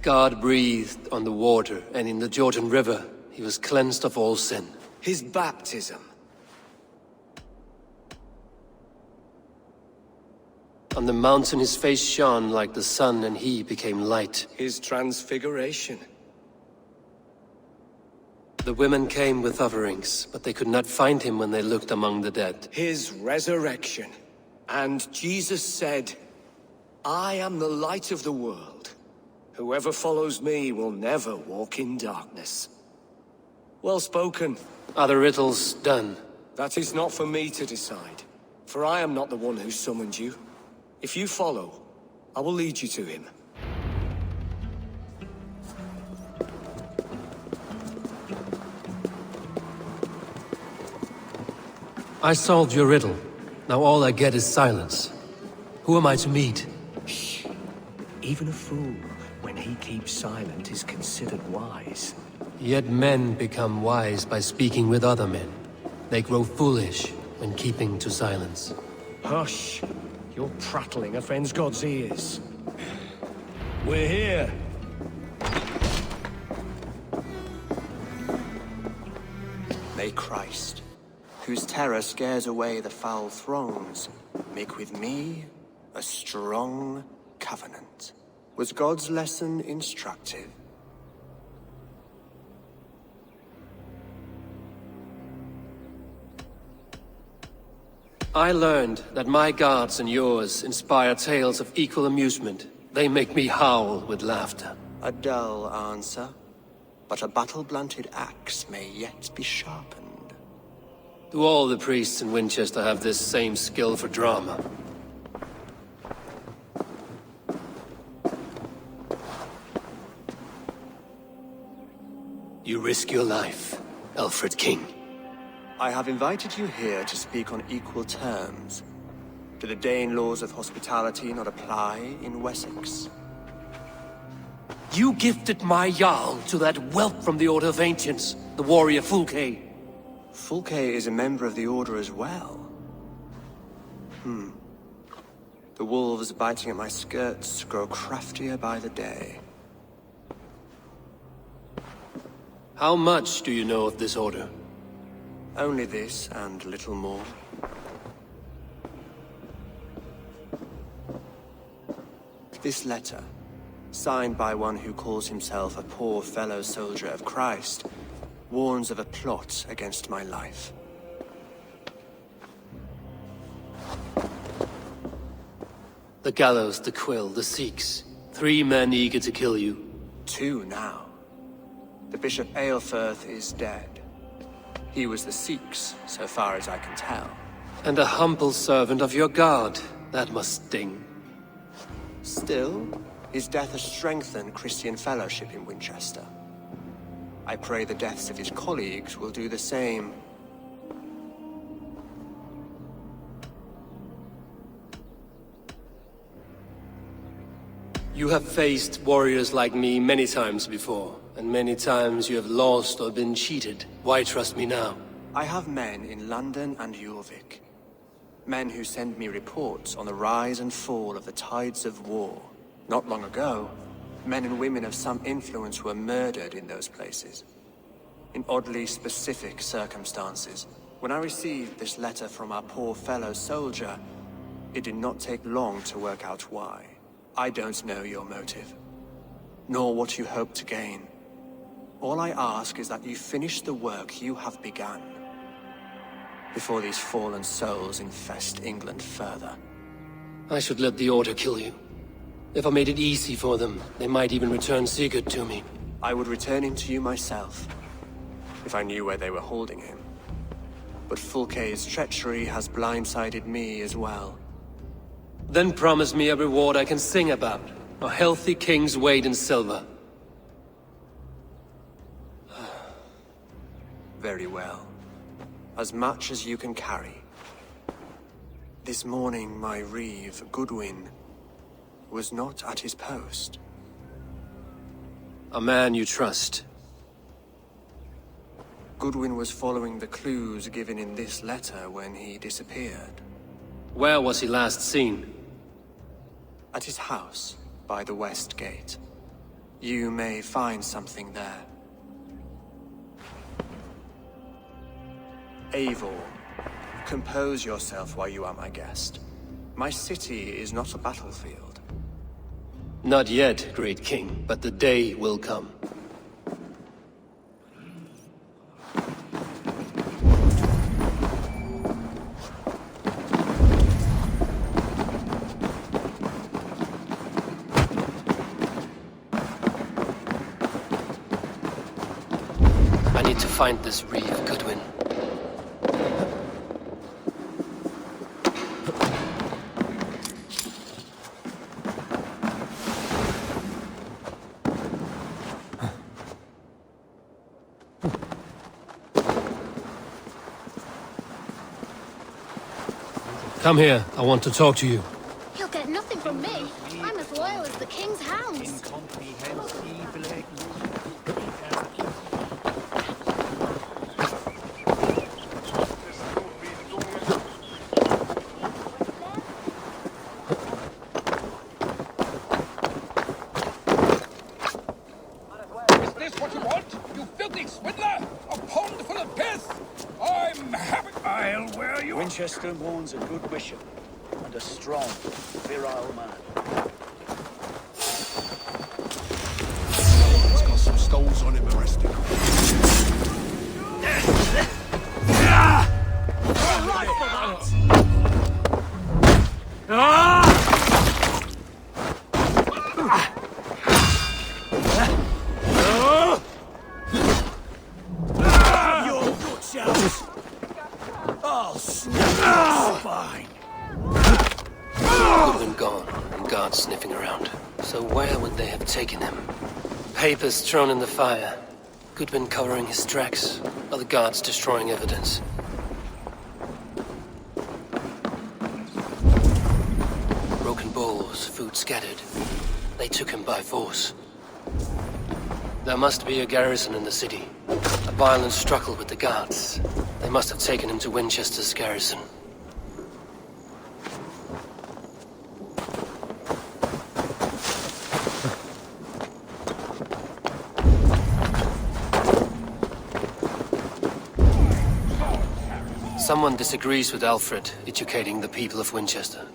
God breathed on the water, and in the Jordan River, he was cleansed of all sin. His baptism. On the mountain his face shone like the sun, and he became light. His transfiguration. The women came with offerings, but they could not find him when they looked among the dead. His resurrection. And Jesus said, I am the light of the world. Whoever follows me will never walk in darkness. Well spoken. Are the riddles done? That is not for me to decide, for I am not the one who summoned you. If you follow, I will lead you to him. I solved your riddle. Now all I get is silence. Who am I to meet? Shh. Even a fool, when he keeps silent, is considered wise. Yet men become wise by speaking with other men. They grow foolish when keeping to silence. Hush! Your prattling offends God's ears. We're here. May Christ, whose terror scares away the foul thrones, make with me a strong covenant. Was God's lesson instructive? I learned that my gods and yours inspire tales of equal amusement. They make me howl with laughter. A dull answer, but a battle-blunted axe may yet be sharpened. Do all the priests in Winchester have this same skill for drama? You risk your life, Alfred King. I have invited you here to speak on equal terms. Do the Dane laws of hospitality not apply in Wessex? You gifted my Jarl to that whelp from the Order of Ancients, the warrior Fulke. Fulke is a member of the Order as well. The wolves biting at my skirts grow craftier by the day. How much do you know of this order? Only this, and little more. This letter, signed by one who calls himself a poor fellow soldier of Christ, warns of a plot against my life. The gallows, the quill, the Sikhs. 3 men eager to kill you. 2 now. The Bishop Aelfirth is dead. He was the Sikhs, so far as I can tell. And a humble servant of your god. That must sting. Still, his death has strengthened Christian fellowship in Winchester. I pray the deaths of his colleagues will do the same. You have faced warriors like me many times before, and many times you have lost or been cheated. Why trust me now? I have men in London and Jorvik. Men who send me reports on the rise and fall of the tides of war. Not long ago, men and women of some influence were murdered in those places. In oddly specific circumstances. When I received this letter from our poor fellow soldier, it did not take long to work out why. I don't know your motive, nor what you hope to gain. All I ask is that you finish the work you have begun, before these fallen souls infest England further. I should let the Order kill you. If I made it easy for them, they might even return Sigurd to me. I would return him to you myself, if I knew where they were holding him. But Fulke's treachery has blindsided me as well. Then promise me a reward I can sing about. A healthy king's weight in silver. Very well. As much as you can carry. This morning, my reeve, Goodwin, was not at his post. A man you trust? Goodwin was following the clues given in this letter when he disappeared. Where was he last seen? At his house, by the west gate. You may find something there. Eivor, compose yourself while you are my guest. My city is not a battlefield. Not yet, great king, but the day will come. I need to find this reeve, Goodwin. Come here. I want to talk to you. You'll get nothing from me. I'm as loyal as the king's hounds. Is this what you want? You filthy swindler! A pond full of piss! I'm happy. I'll wear you. Winchester mourns a good bishop and a strong, virile man. Someone's got some stones on him arrested. I'll snap your spine. Goodwin gone, and guards sniffing around. So where would they have taken him? Papers thrown in the fire. Goodwin covering his tracks. Other guards destroying evidence. Broken bowls, food scattered. They took him by force. There must be a garrison in the city. A violent struggle with the guards. They must have taken him to Winchester's garrison. Someone disagrees with Alfred educating the people of Winchester.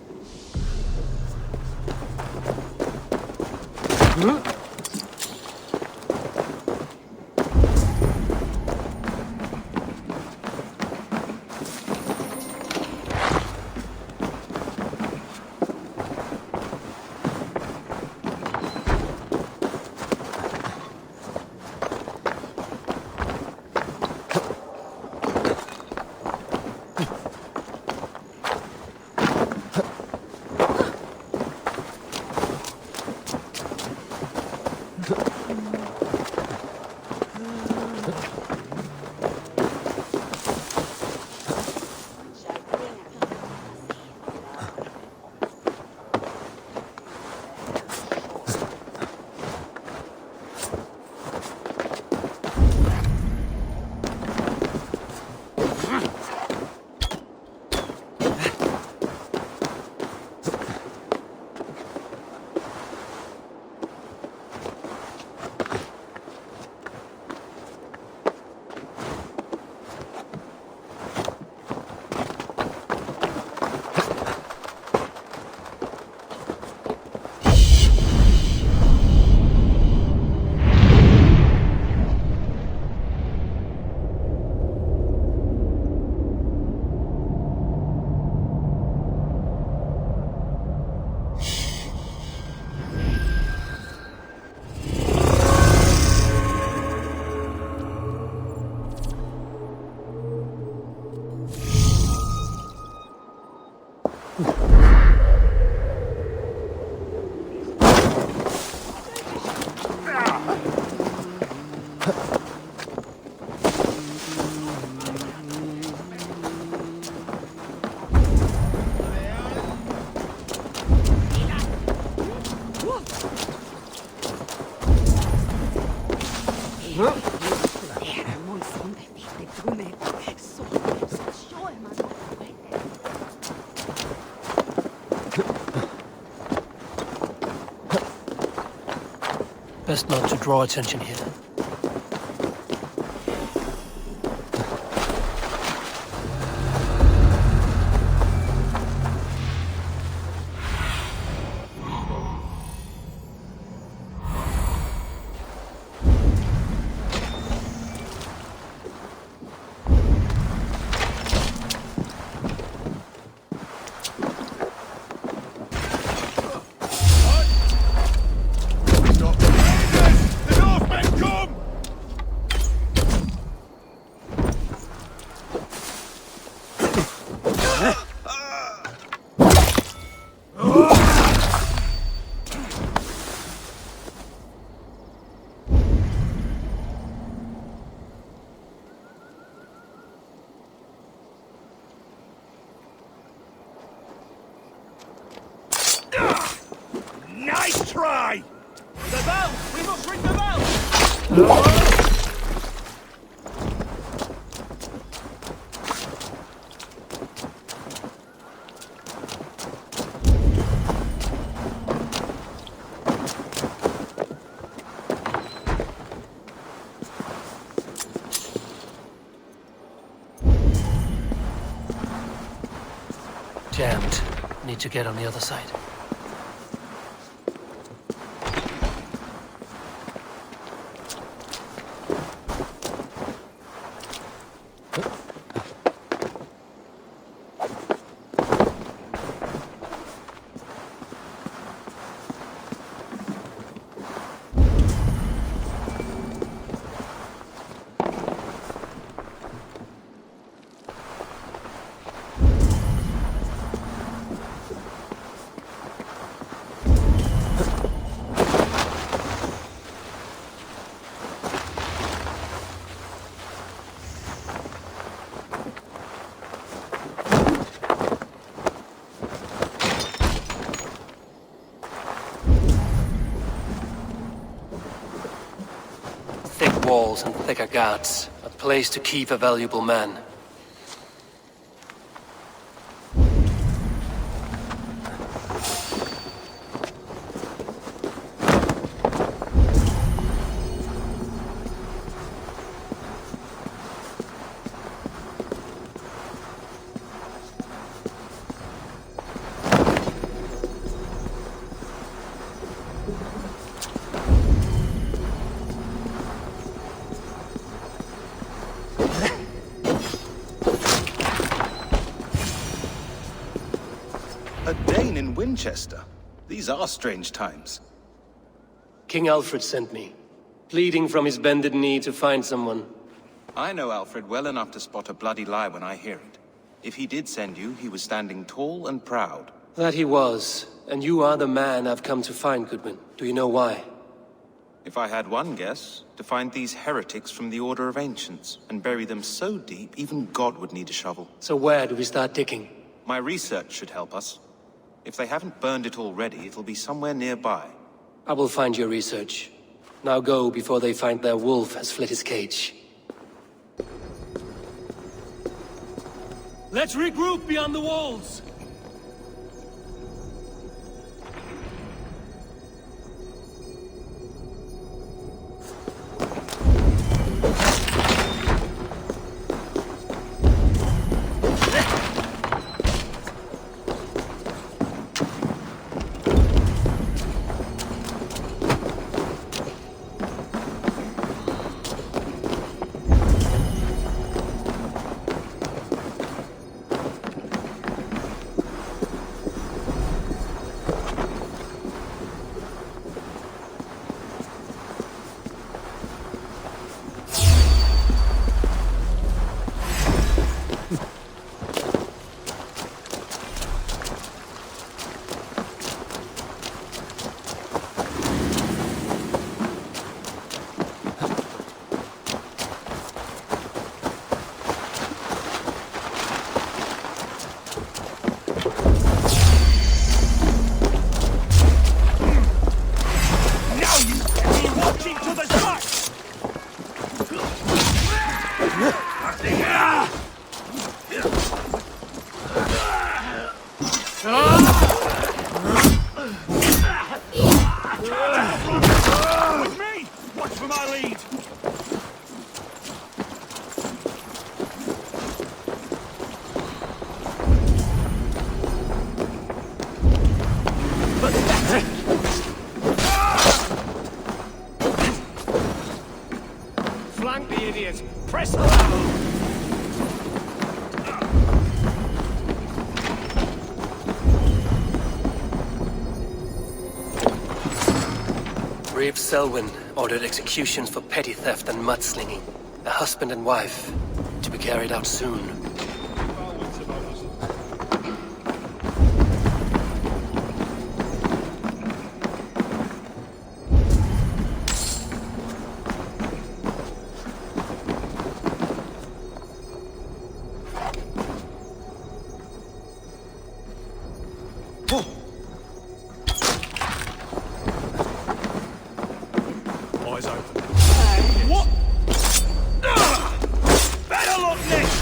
Best not to draw attention here. Nice try! The bell! We must ring the bell! Jammed. Need to get on the other side. Walls and thicker guards. A place to keep a valuable man. A Dane in Winchester. These are strange times. King Alfred sent me, pleading from his bended knee to find someone. I know Alfred well enough to spot a bloody lie when I hear it. If he did send you, he was standing tall and proud. That he was, and you are the man I've come to find, Goodman. Do you know why? If I had one guess, to find these heretics from the Order of Ancients, and bury them so deep, even God would need a shovel. So where do we start digging? My research should help us. If they haven't burned it already, it'll be somewhere nearby. I will find your research. Now go before they find their wolf has fled his cage. Let's regroup beyond the walls! With me! Watch for my lead! Flank the idiot! Press the level! Reeve Selwyn ordered executions for petty theft and mudslinging. A husband and wife, to be carried out soon. Eyes open. What? Better look next!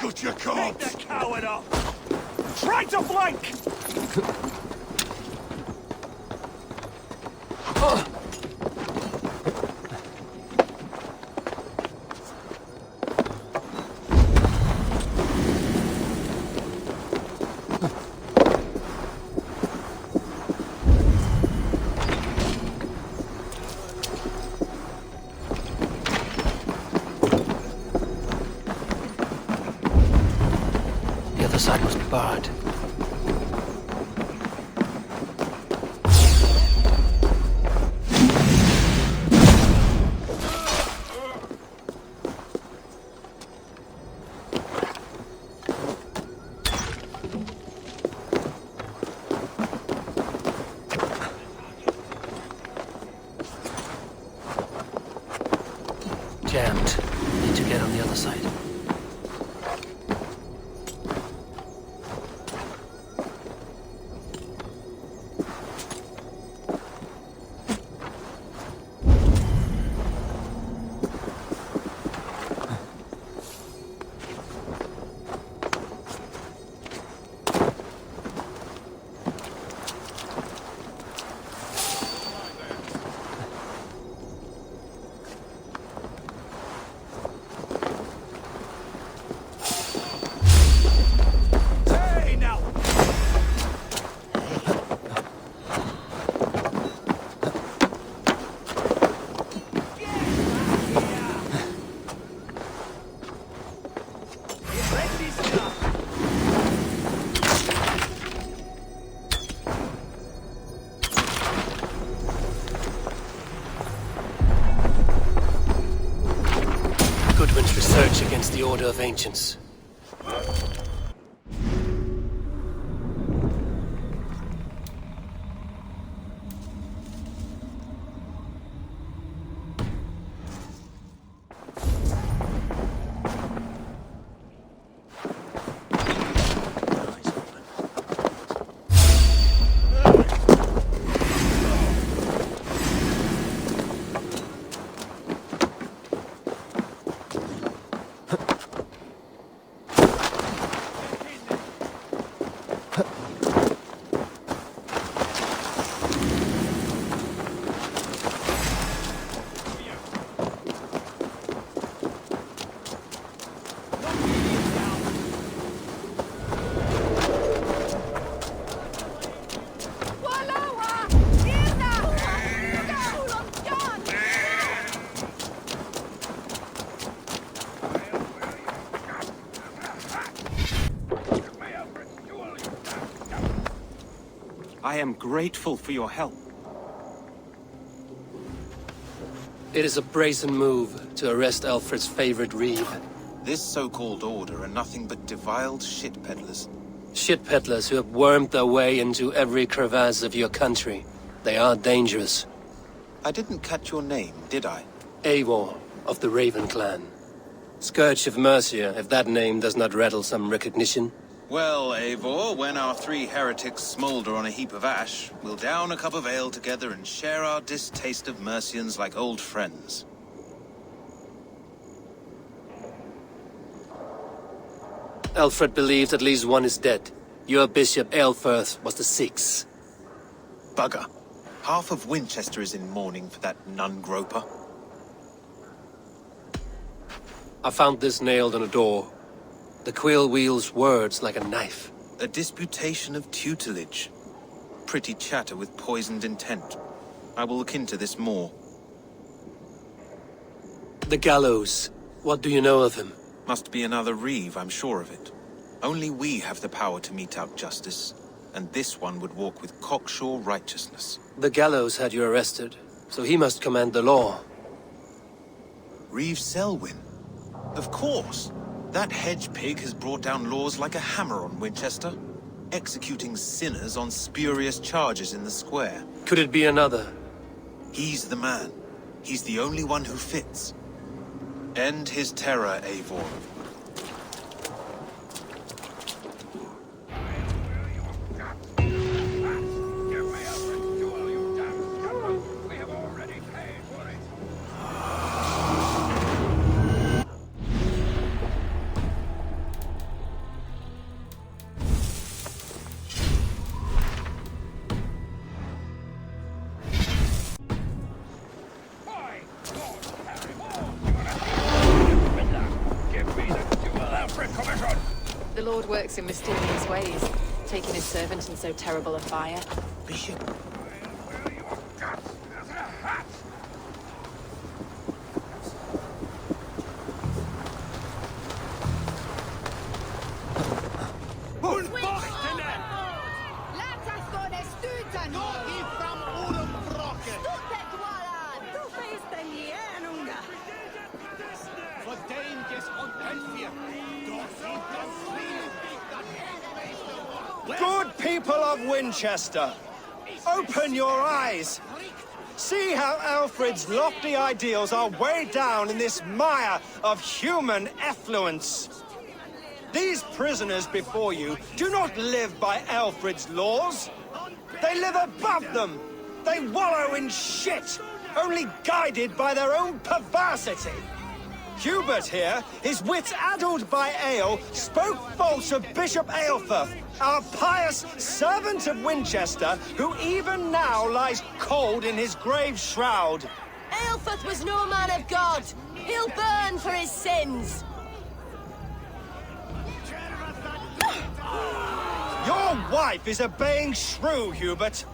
Got your corpse! Take the coward off! Try to flank! The other side must be barred. Jammed. Need to get on the other side. Hey, now! Goodwin's research against the Order of Ancients. I am grateful for your help. It is a brazen move to arrest Alfred's favorite Reeve. This so-called order are nothing but deviled shit peddlers. Shit peddlers who have wormed their way into every crevasse of your country. They are dangerous. I didn't catch your name, did I? Eivor of the Raven clan. Scourge of Mercia, if that name does not rattle some recognition. Well, Eivor, when our 3 heretics smolder on a heap of ash, we'll down a cup of ale together and share our distaste of Mercians like old friends. Alfred believes at least one is dead. Your Bishop Aelfirth was the 6th. Bugger. Half of Winchester is in mourning for that nun-groper. I found this nailed on a door. The quill wields words like a knife. A disputation of tutelage. Pretty chatter with poisoned intent. I will look into this more. The gallows. What do you know of him? Must be another Reeve, I'm sure of it. Only we have the power to mete out justice, and this one would walk with cocksure righteousness. The gallows had you arrested, so he must command the law. Reeve Selwyn? Of course! That hedge pig has brought down laws like a hammer on Winchester, executing sinners on spurious charges in the square. Could it be another? He's the man. He's the only one who fits. End his terror, Eivor. The Lord works in mysterious ways, taking his servant in so terrible a fire. Bishop. Good people of Winchester, open your eyes. See how Alfred's lofty ideals are weighed down in this mire of human effluence. These prisoners before you do not live by Alfred's laws. They live above them. They wallow in shit, only guided by their own perversity. Hubert here, his wits addled by ale, spoke false of Bishop Aelfirth, our pious servant of Winchester, who even now lies cold in his grave shroud. Aelfirth was no man of God. He'll burn for his sins. Your wife is obeying shrew, Hubert.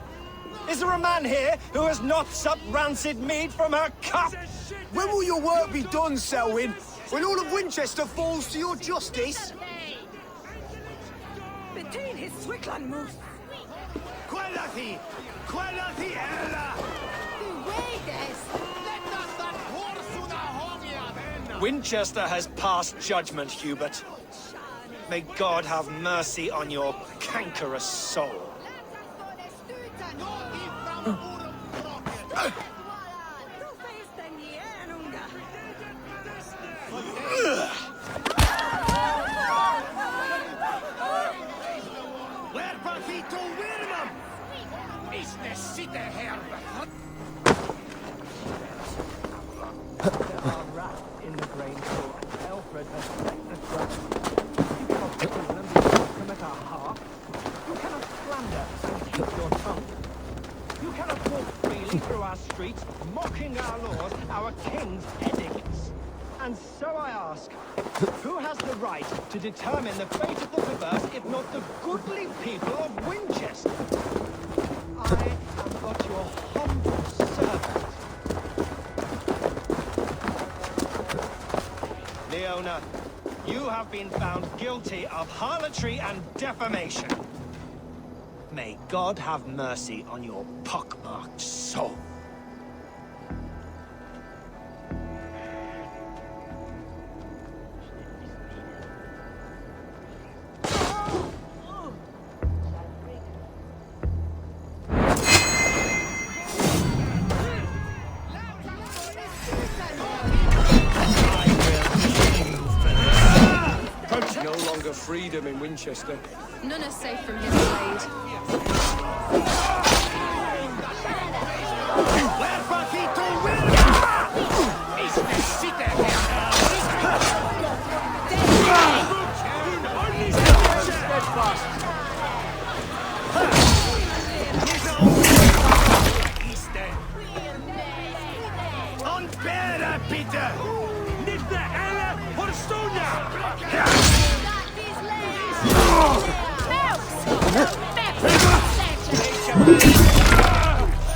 Is there a man here who has not supped rancid mead from her cup? When will your work be done, Selwyn? When all of Winchester falls to your justice? Between his Swickland moves. Quellati! Quellati ella! Winchester has passed judgment, Hubert. May God have mercy on your cankerous soul. Where Profito Wirmam? Is the city here? There are rats in the grain store, and Alfred has set the trap. You cannot kill them because you commit a harp. You cannot slander and keep your tongue. You cannot walk freely through our streets, mocking our laws, our king's edicts. And so I ask, who has the right to determine the fate of the perverse, if not the goodly people of Winchester? I am but your humble servant. Leona, you have been found guilty of harlotry and defamation. May God have mercy on your pockmarked soul. No longer freedom in Winchester. None are safe from his blade. Unbära, Peter! Nicht der Elle Forstuna!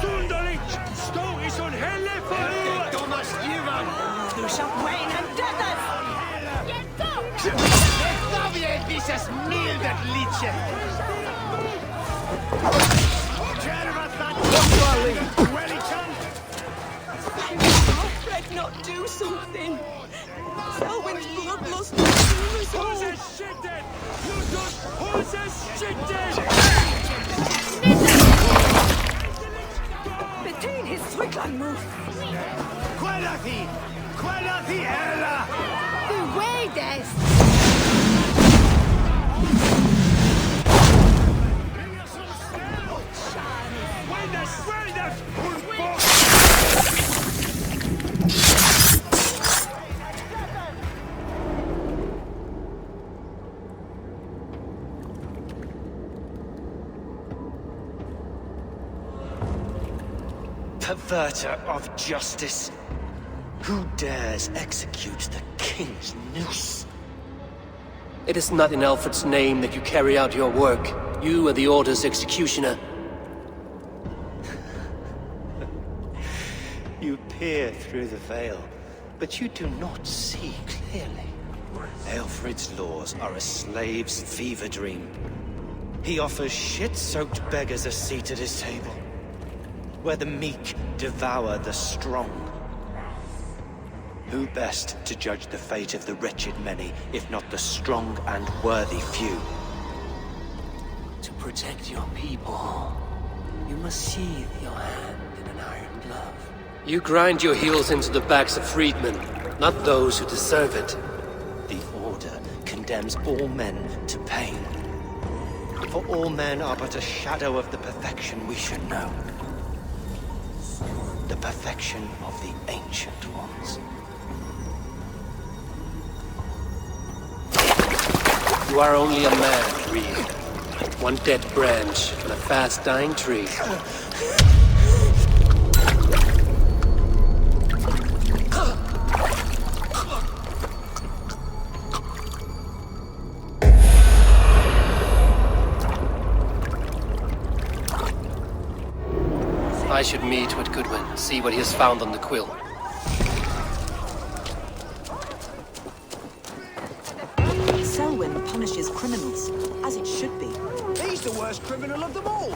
Sunderlich! Stå i sån helle för Thomas Ivan! Du shall wane and death! Stawiaj visas mildet liche! Wellington! Alfred not do something! Selwyn's bloodlust! Who's a shitted? You just who's a shitted? Between his Swickland move! Quella Ella! The way, Des! Perverter of justice! Who dares execute the king's noose? It is not in Alfred's name that you carry out your work. You are the Order's executioner. You peer through the veil, but you do not see clearly. Alfred's laws are a slave's fever dream. He offers shit-soaked beggars a seat at his table, where the meek devour the strong. Who best to judge the fate of the wretched many, if not the strong and worthy few? To protect your people, you must sheathe your hand in an iron glove. You grind your heels into the backs of freedmen, not those who deserve it. The Order condemns all men to pain. For all men are but a shadow of the perfection we should know. The perfection of the Ancient Ones. You are only a man, Reed. One dead branch on a fast-dying tree. I should meet with Goodwin, see what he has found on the quill. Selwyn punishes criminals, as it should be. He's the worst criminal of them all!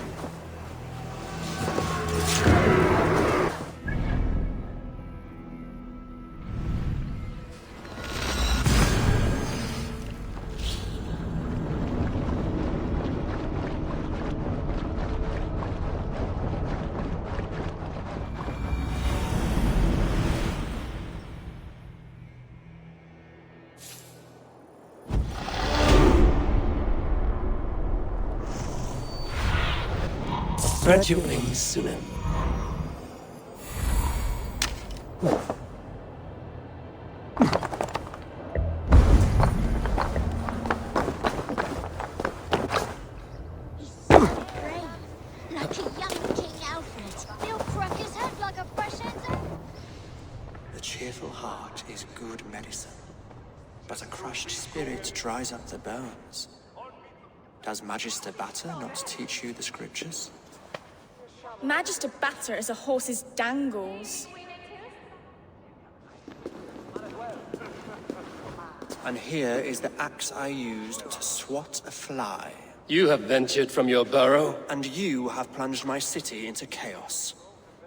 Spread your wings, Sunan. Like a young King Alfred. He'll crack his head like a fresh ender. The cheerful heart is good medicine, but a crushed spirit dries up the bones. Does Magister Batter not teach you the scriptures? Magister Batter is a horse's dangles. And here is the axe I used to swat a fly. You have ventured from your burrow. And you have plunged my city into chaos.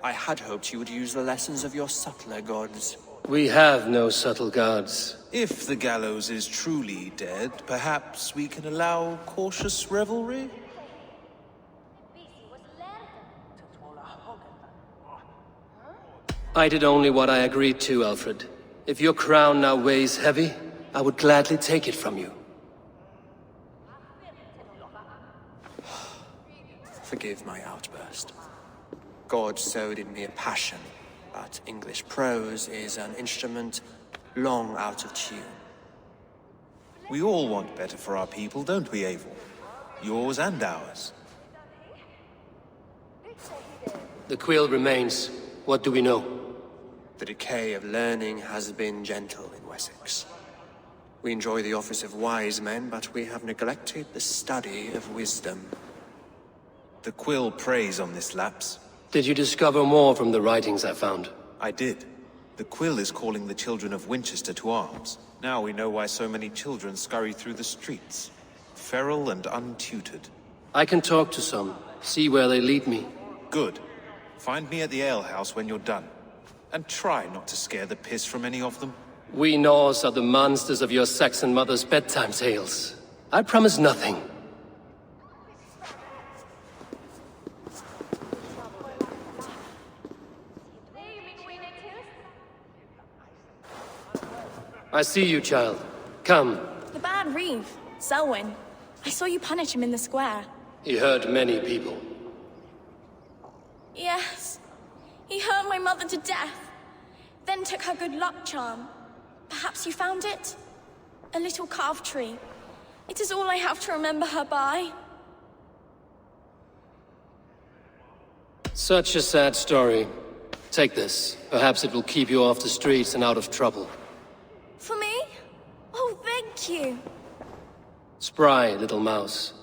I had hoped you would use the lessons of your subtler gods. We have no subtle gods. If the gallows is truly dead, perhaps we can allow cautious revelry? I did only what I agreed to, Alfred. If your crown now weighs heavy, I would gladly take it from you. Forgive my outburst. God sowed in me a passion, but English prose is an instrument long out of tune. We all want better for our people, don't we, Eivor? Yours and ours. The quill remains. What do we know? The decay of learning has been gentle in Wessex. We enjoy the office of wise men, but we have neglected the study of wisdom. The quill preys on this lapse. Did you discover more from the writings I found? I did. The quill is calling the children of Winchester to arms. Now we know why so many children scurry through the streets. Feral and untutored. I can talk to some, see where they lead me. Good. Find me at the alehouse when you're done. And try not to scare the piss from any of them. We Norse are the monsters of your Saxon mother's bedtime tales. I promise nothing. I see you, child. Come. The bad Reeve, Selwyn. I saw you punish him in the square. He hurt many people. Yes. He hurt my mother to death. Then took her good luck charm. Perhaps you found it? A little carved tree. It is all I have to remember her by. Such a sad story. Take this. Perhaps it will keep you off the streets and out of trouble. For me? Oh, thank you. Spry, little mouse.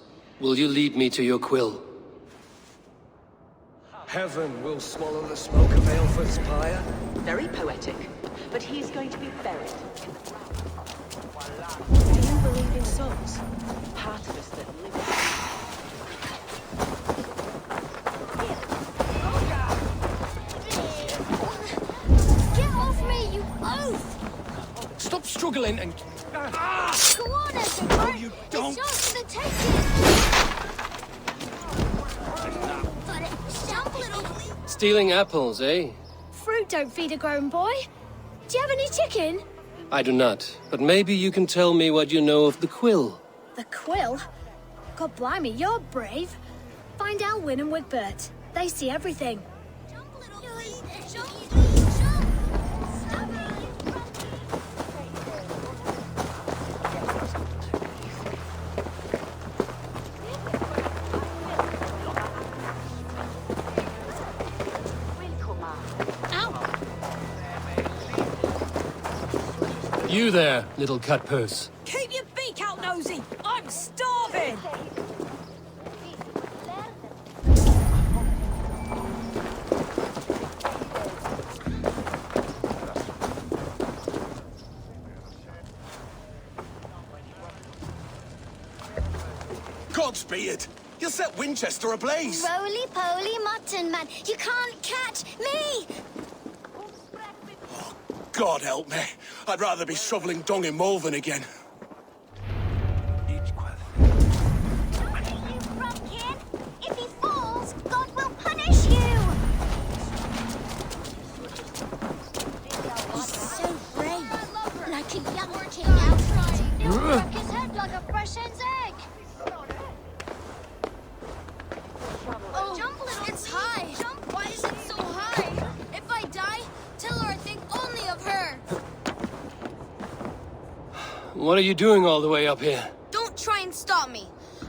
Will you lead me to your quill? Heaven will swallow the smoke of Aelfred's pyre. Very poetic. But he's going to be buried in the ground. Do you believe in souls? Part of us that live. Get off me, you oaf! Stop struggling and... Go on, Edward! you don't! It's yours for the taking! Got it! Jump, little... Stealing apples, eh? Fruit don't feed a grown boy. Do you have any chicken? I do not, but maybe you can tell me what you know of the quill. The quill? God blimey, you're brave. Find Elwyn and Wigbert. They see everything. Jump, little jump. You there, little cut purse. Keep your beak out, Nosy! I'm starving! Godspeed! You set Winchester ablaze! Roly-poly mutton man, you can't catch me! God help me. I'd rather be shoveling dung in Malvern again. If he falls, God will punish you! He's so brave, like a young king Alfred. He'll crack his head like a fresh hen's egg. Oh, jump, little it's high. Jump. Why is it so high? If I die, tell her I think only of her. What are you doing all the way up here? Don't try and stop me.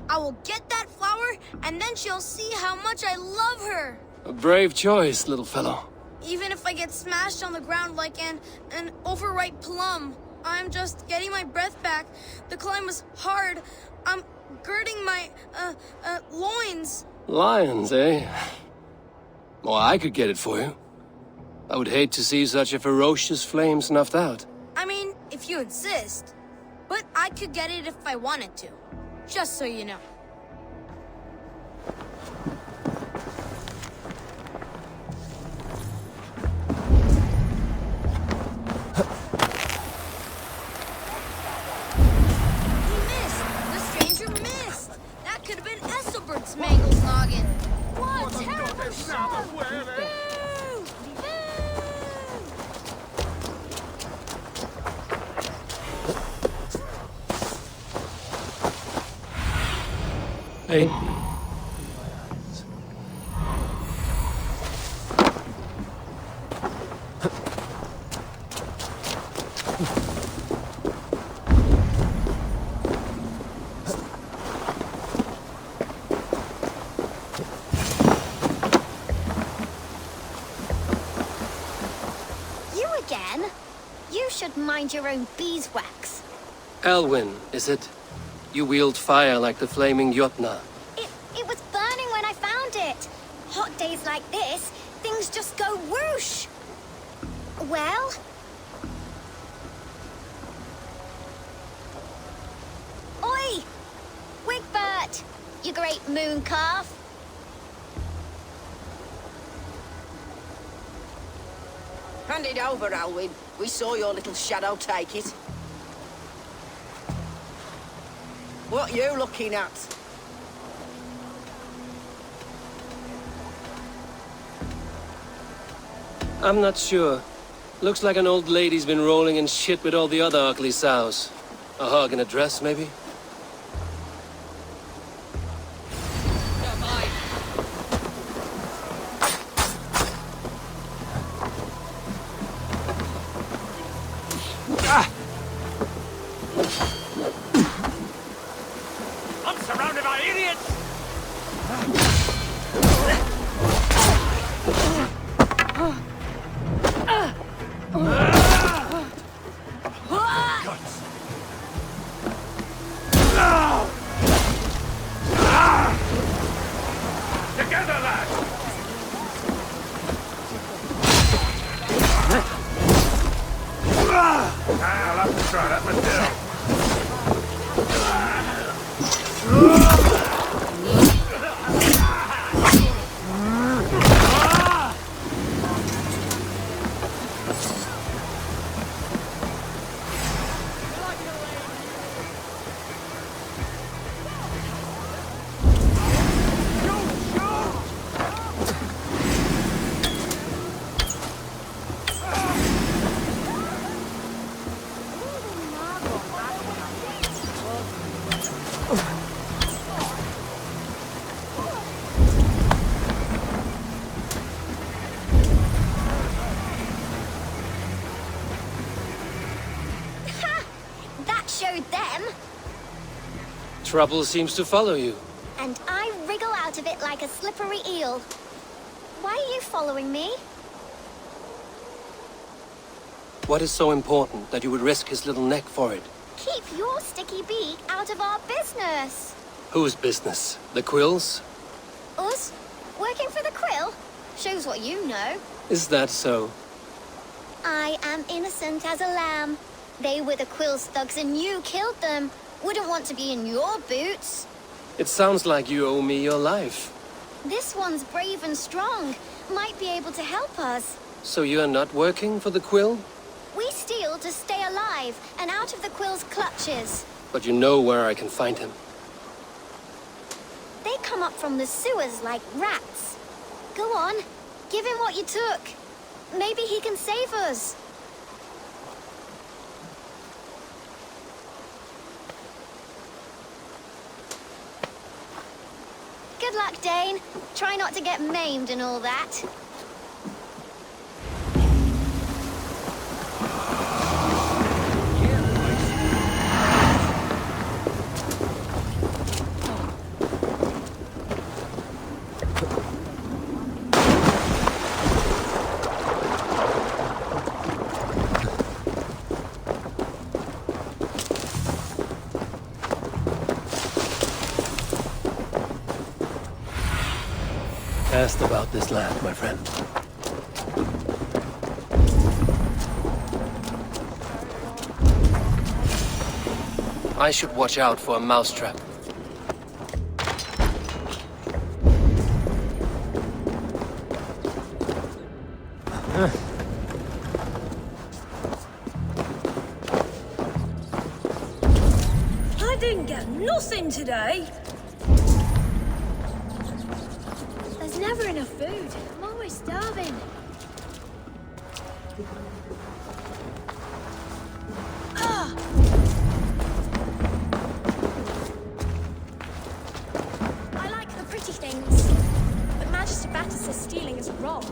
I will get that flower, and then she'll see how much I love her. A brave choice, little fellow. Even if I get smashed on the ground like an overripe plum, I'm just getting my breath back. The climb was hard. I'm girding my, loins. Lions, eh? Well, I could get it for you. I would hate to see such a ferocious flame snuffed out. I mean, if you insist. But I could get it if I wanted to. Just so you know. He missed! The stranger missed! That could have been Esselbert's mangled noggin. What a terrible shot! Boo! Hey. should mind your own beeswax. Elwyn, is it? You wield fire like the flaming Jotna. It was burning when I found it. Hot days like this, things just go whoosh. Well? Oi! Wigbert! You great moon calf! Hand it over, Alwyn. We saw your little shadow take it. What you looking at? I'm not sure. Looks like an old lady's been rolling in shit with all the other ugly sows. A hug and a dress, maybe? I'm surrounded by idiots! Together, lads! I'll have to try that myself. That showed them. Trouble seems to follow you. And I wriggle out of it like a slippery eel. Why are you following me? What is so important that you would risk his little neck for it? Keep your sticky beak out of our business. Whose business? The Quills? Us? Working for the Quill? Shows what you know. Is that so? I am innocent as a lamb. They were the Quill's thugs and you killed them. Wouldn't want to be in your boots. It sounds like you owe me your life. This one's brave and strong. Might be able to help us. So you are not working for the Quill? We steal to stay alive and out of the Quill's clutches. But you know where I can find him. They come up from the sewers like rats. Go on, give him what you took. Maybe he can save us. Good luck, Dane. Try not to get maimed and all that. Asked about this land, my friend. I should watch out for a mousetrap. I didn't get nothing today. There's never enough food. I'm always starving. Ah! I like the pretty things, but Magister Batter says stealing is wrong.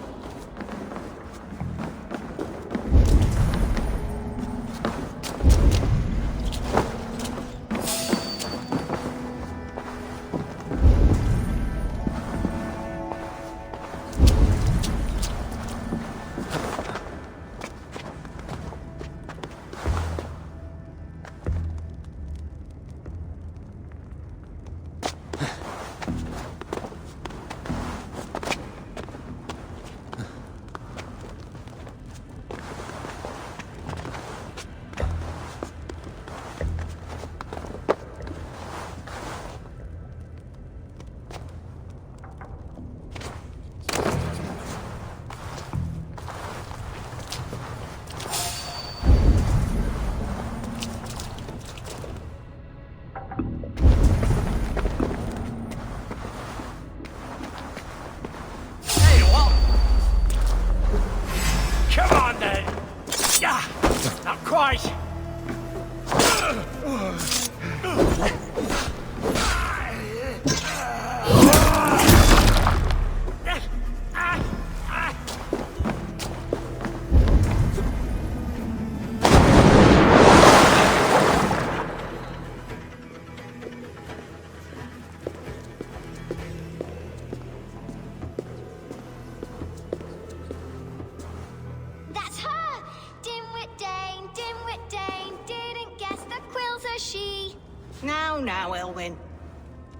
Go now, Elwyn.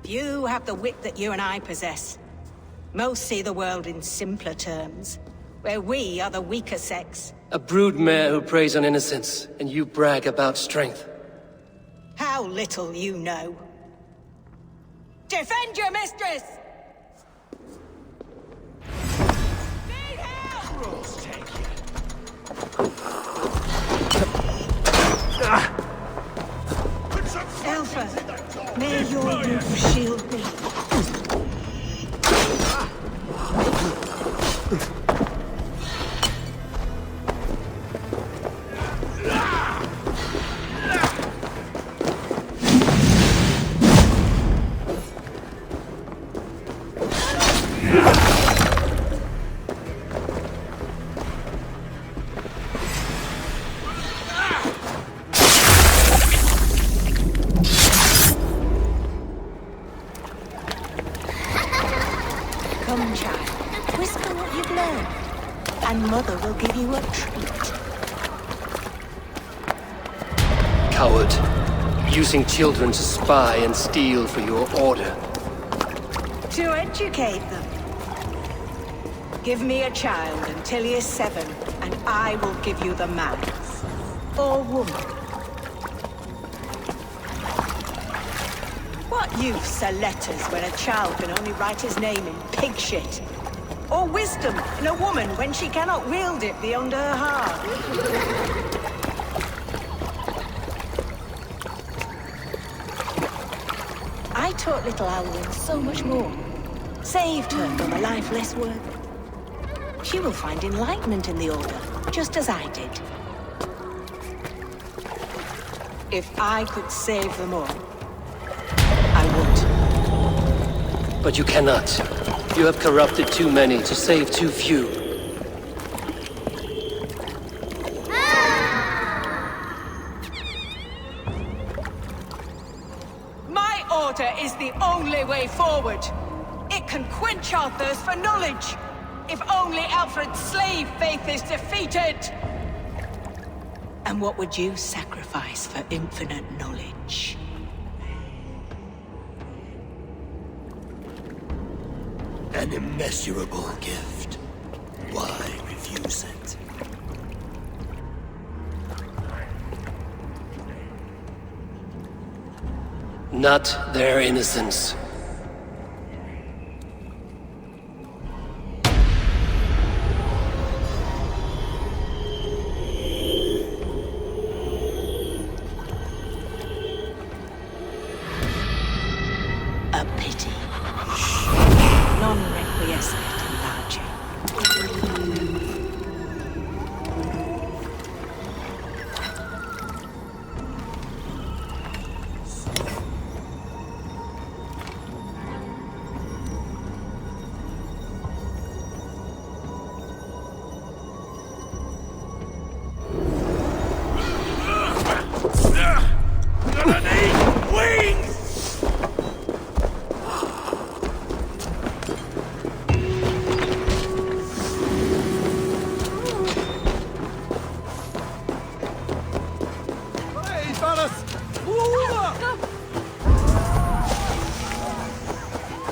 Few have the wit that you and I possess. Most see the world in simpler terms, where we are the weaker sex. A broodmare who preys on innocence, and you brag about strength. How little you know. Defend your mistress! Alpha, may your roof shield me. Come, child. Whisper what you've learned, and Mother will give you a treat. Coward. Using children to spy and steal for your order. To educate them. Give me a child until he is 7, and I will give you the man. Or woman. What use are letters when a child can only write his name in pig shit? Or wisdom in a woman when she cannot wield it beyond her heart? I taught little Alwyn so much more. Saved her from a life less worthy. She will find enlightenment in the Order, just as I did. If I could save them all, I would. But you cannot. You have corrupted too many to save too few. My order is the only way forward. It can quench our thirst for knowledge. If only Alfred's slave faith is defeated! And what would you sacrifice for infinite knowledge? An immeasurable gift. Why refuse it? Not their innocence. A pity. Non requiescat in pace. Gonna need wings!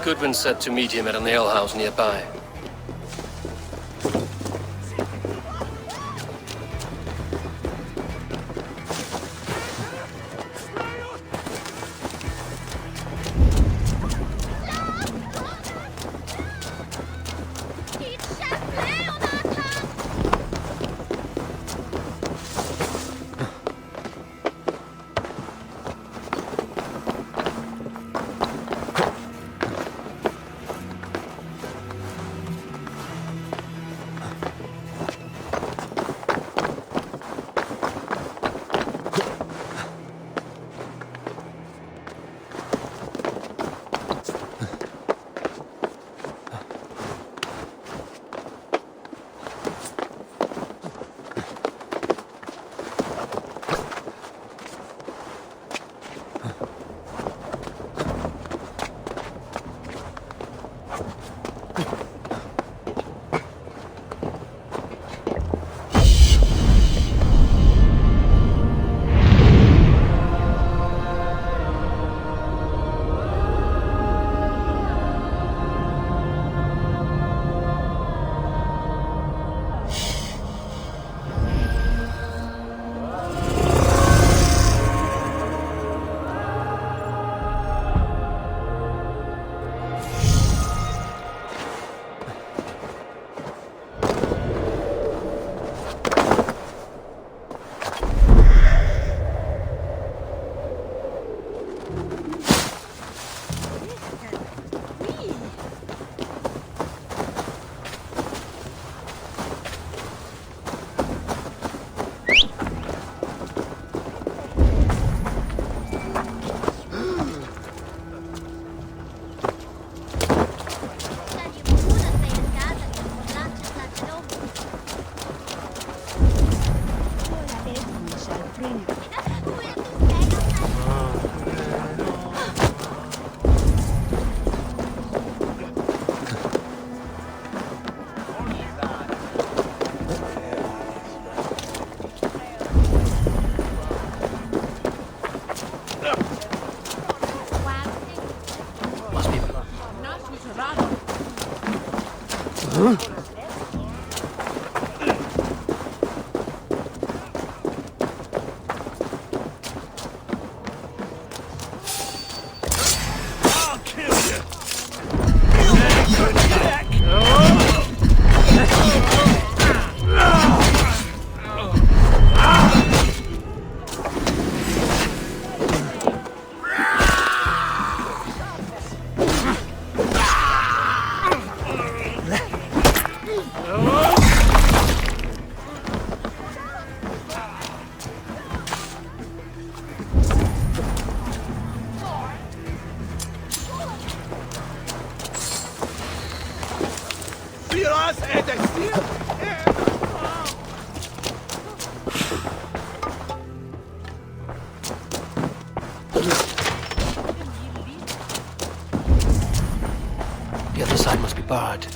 Goodwin said to meet him at an alehouse nearby. I'll kill you! The other side must be barred.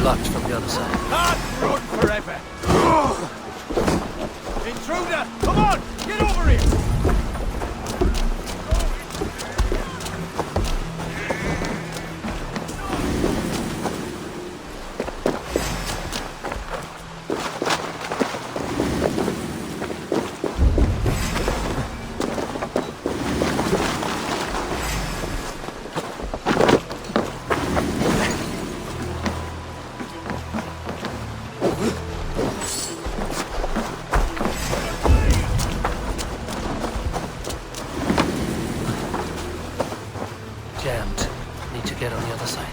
Blocked from the other side. Can't run forever! Intruder! Come on! Get over here! Jammed. Need to get on the other side.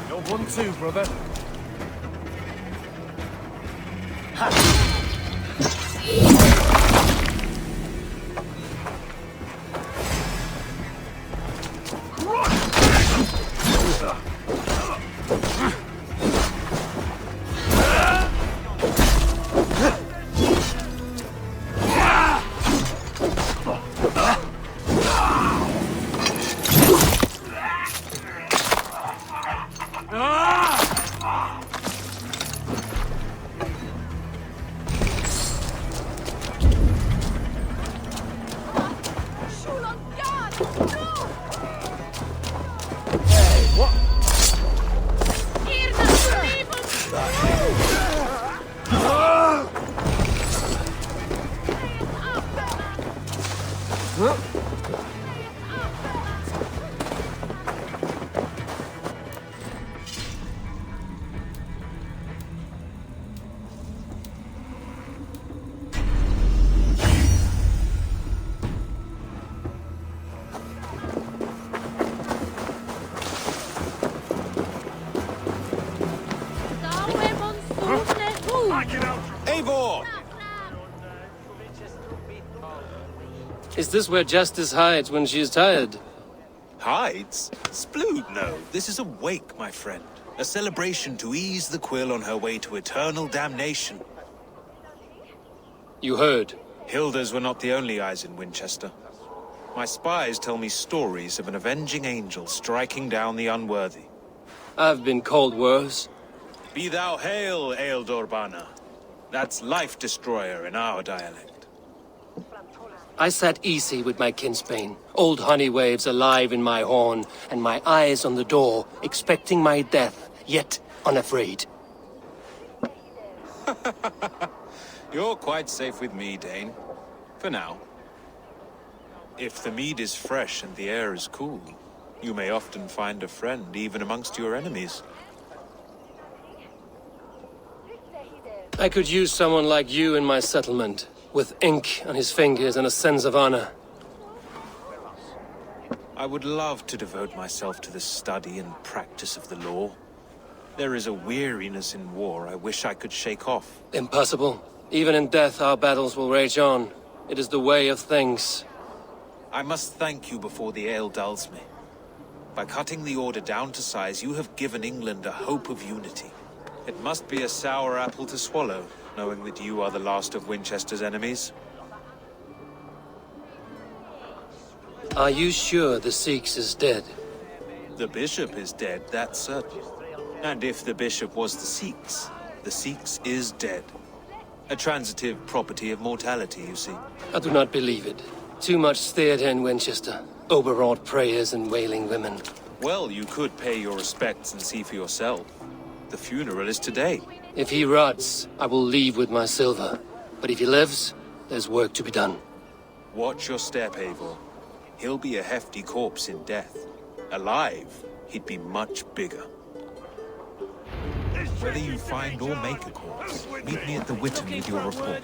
You're 1-2, brother. Eivor! Is this where Justice hides when she is tired? Hides? Splood, no. This is a wake, my friend. A celebration to ease the quill on her way to eternal damnation. You heard. Hilda's were not the only eyes in Winchester. My spies tell me stories of an avenging angel striking down the unworthy. I've been called worse. Be thou hail, Ealdor. That's Life Destroyer in our dialect. I sat easy with my kinsbane, old honey waves alive in my horn, and my eyes on the door, expecting my death, yet unafraid. You're quite safe with me, Dane. For now. If the mead is fresh and the air is cool, you may often find a friend even amongst your enemies. I could use someone like you in my settlement, with ink on his fingers and a sense of honor. I would love to devote myself to the study and practice of the law. There is a weariness in war I wish I could shake off. Impossible. Even in death, our battles will rage on. It is the way of things. I must thank you before the ale dulls me. By cutting the order down to size, you have given England a hope of unity. It must be a sour apple to swallow, knowing that you are the last of Winchester's enemies. Are you sure the Sikhs is dead? The bishop is dead, that's certain. And if the bishop was the Sikhs is dead. A transitive property of mortality, you see. I do not believe it. Too much theatre in Winchester. Overwrought prayers and wailing women. Well, you could pay your respects and see for yourself. The funeral is today. If he rots, I will leave with my silver. But if he lives, there's work to be done. Watch your step, Eivor. He'll be a hefty corpse in death. Alive, he'd be much bigger. Whether you find or make a corpse, meet me at the Witten with your report.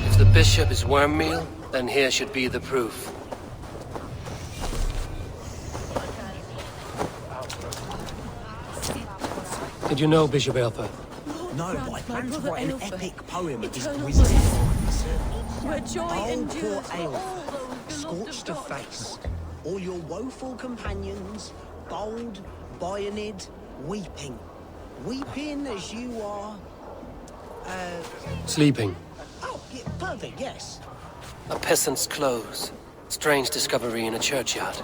If the bishop is worm meal, then here should be the proof. Did you know Bishop Aelfir? No, but I plan to write an epic poem of his grisly times. Where joy endures poor Aelfir, scorched of face. All your woeful companions, bold, Bionid, weeping. Weeping as you are... Sleeping. Oh, yeah, perfect, yes. A peasant's clothes. Strange discovery in a churchyard.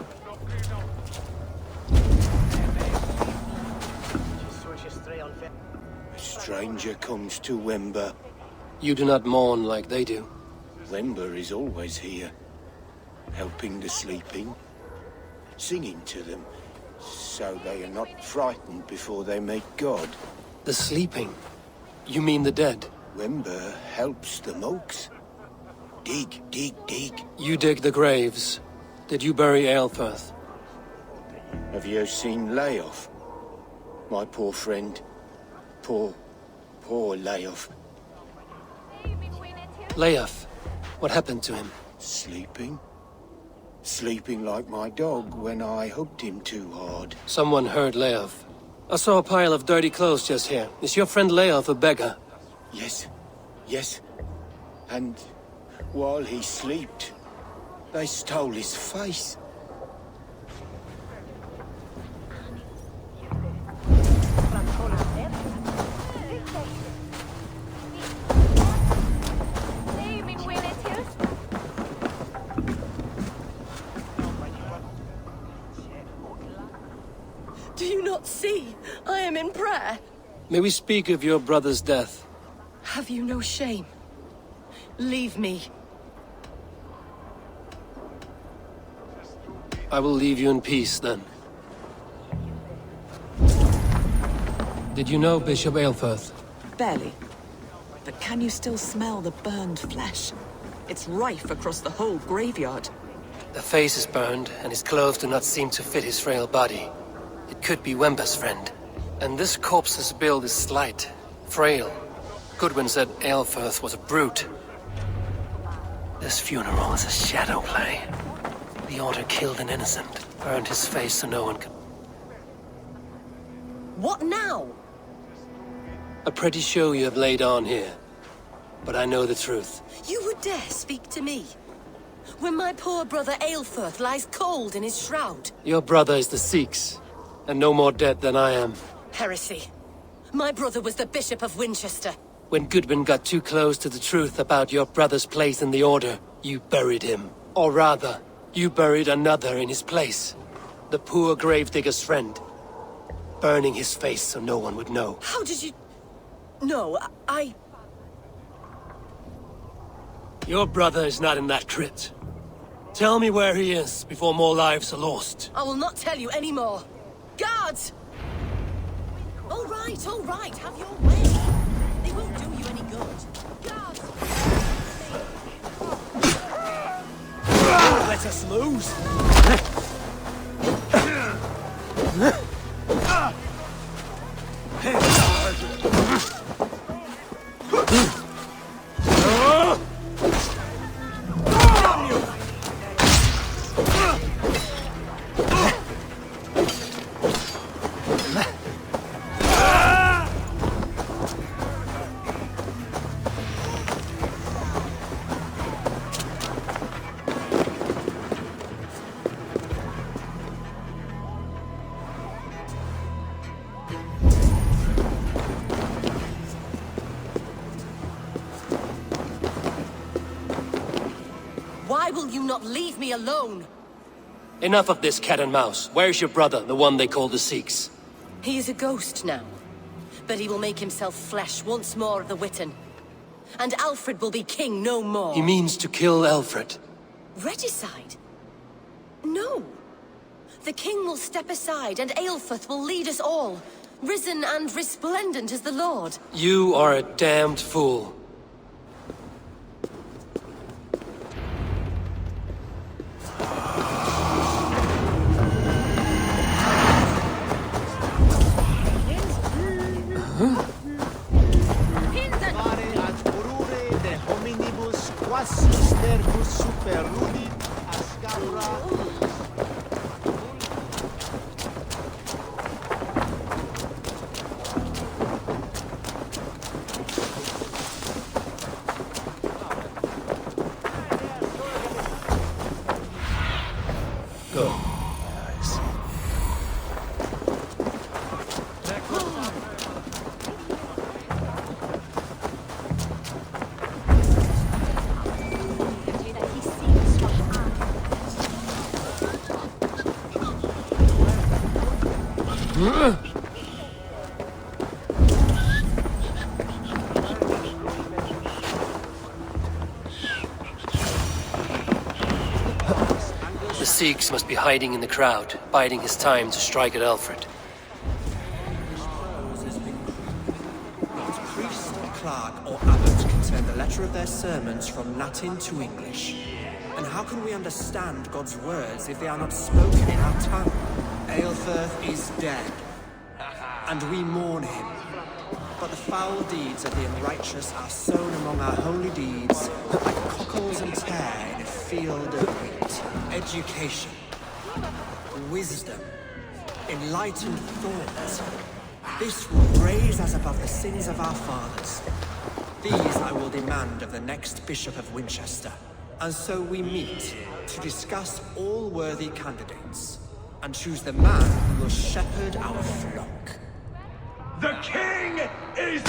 A stranger comes to Wember. You do not mourn like they do. Wember is always here, helping the sleeping, singing to them, so they are not frightened before they meet God. The sleeping? You mean the dead? Wember helps the monks. Dig, dig, dig. You dig the graves. Did you bury Aelfirth? Have you seen Leof? My poor friend. Poor Leof. Leof? What happened to him? Sleeping. Sleeping like my dog when I hugged him too hard. Someone heard Leof. I saw a pile of dirty clothes just here. Is your friend Leof a beggar? Yes. And while he slept, they stole his face. Do you not see? I am in prayer. May we speak of your brother's death? Have you no shame? Leave me. I will leave you in peace, then. Did you know Bishop Aelfirth? Barely. But can you still smell the burned flesh? It's rife across the whole graveyard. The face is burned, and his clothes do not seem to fit his frail body. It could be Wemba's friend. And this corpse's build is slight, frail. Goodwin said Aelfirth was a brute. This funeral is a shadow play. The Order killed an innocent, burned his face so no one could... What now? A pretty show you have laid on here. But I know the truth. You would dare speak to me? When my poor brother Aelfirth lies cold in his shroud. Your brother is the Sikhs, and no more dead than I am. Heresy. My brother was the Bishop of Winchester. When Goodwin got too close to the truth about your brother's place in the Order, you buried him. Or rather, you buried another in his place. The poor gravedigger's friend. Burning his face so no one would know. How did you... No, I... Your brother is not in that crypt. Tell me where he is before more lives are lost. I will not tell you any more. Guards! All right, have your way. They won't do you any good. Guards! Let us lose. Why will you not leave me alone? Enough of this cat and mouse. Where's your brother, the one they call the Sikhs? He is a ghost now. But he will make himself flesh once more of the Witten. And Alfred will be king no more. He means to kill Alfred. Regicide? No. The king will step aside and Aelfirth will lead us all. Risen and resplendent as the Lord. You are a damned fool. The Sikhs must be hiding in the crowd, biding his time to strike at Alfred. Not priest, clerk, or abbot can turn the letter of their sermons from Latin to English. And how can we understand God's words if they are not spoken in our tongue? Aelfirth is dead, and we mourn him. But the foul deeds of the unrighteous are sown among our holy deeds, like cockles and tare in a field of wheat. Education, wisdom, enlightened thought, This will raise us above the sins of our fathers. These I will demand of the next Bishop of Winchester. And so we meet to discuss all worthy candidates and choose the man who will shepherd our flock. The king is...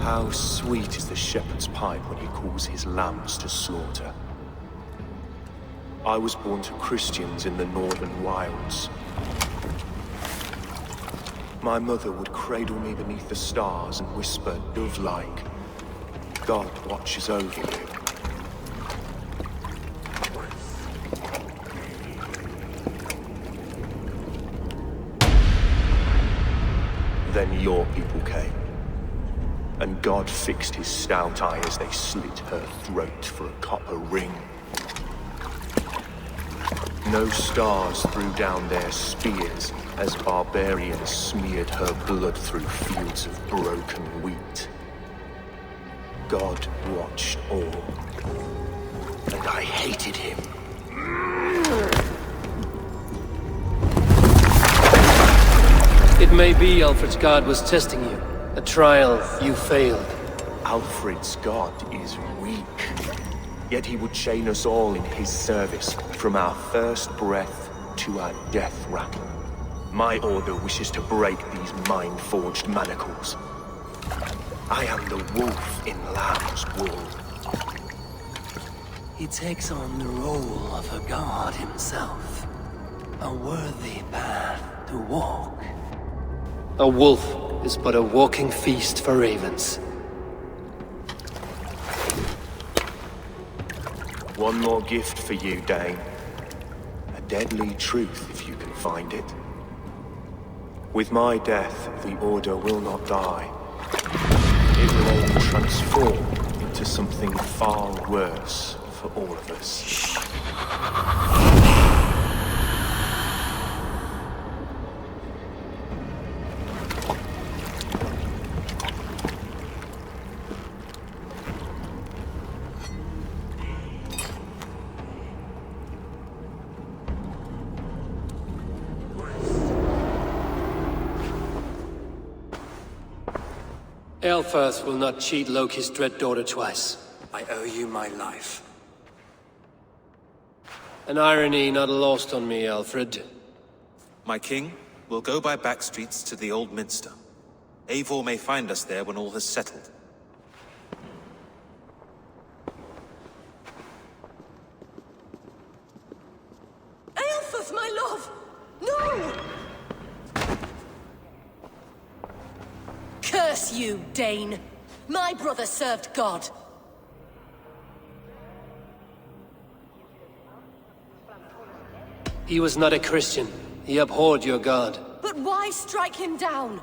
How sweet is the shepherd's pipe when he calls his lambs to slaughter. I was born to Christians in the northern wilds. My mother would cradle me beneath the stars and whisper, dove-like, God watches over you. Then your people came. And God fixed his stout eye as they slit her throat for a copper ring. No stars threw down their spears as barbarians smeared her blood through fields of broken wheat. God watched all, and I hated him. It may be Alfred's God was testing you. A trial you failed. Alfred's God is weak. Yet he would chain us all in his service, from our first breath to our death rattle. My order wishes to break these mind-forged manacles. I am the wolf in lamb's wool. He takes on the role of a god himself. A worthy path to walk. A wolf is but a walking feast for ravens. One more gift for you, Dane. A deadly truth, if you can find it. With my death, the Order will not die. It will only transform into something far worse for all of us. Aelfirth will not cheat Loki's dread daughter twice. I owe you my life. An irony not lost on me, Alfred. My king, we'll go by back streets to the Old Minster. Eivor may find us there when all has settled. Aelfirth, my love! No! Curse you, Dane! My brother served God. He was not a Christian. He abhorred your god. But why strike him down?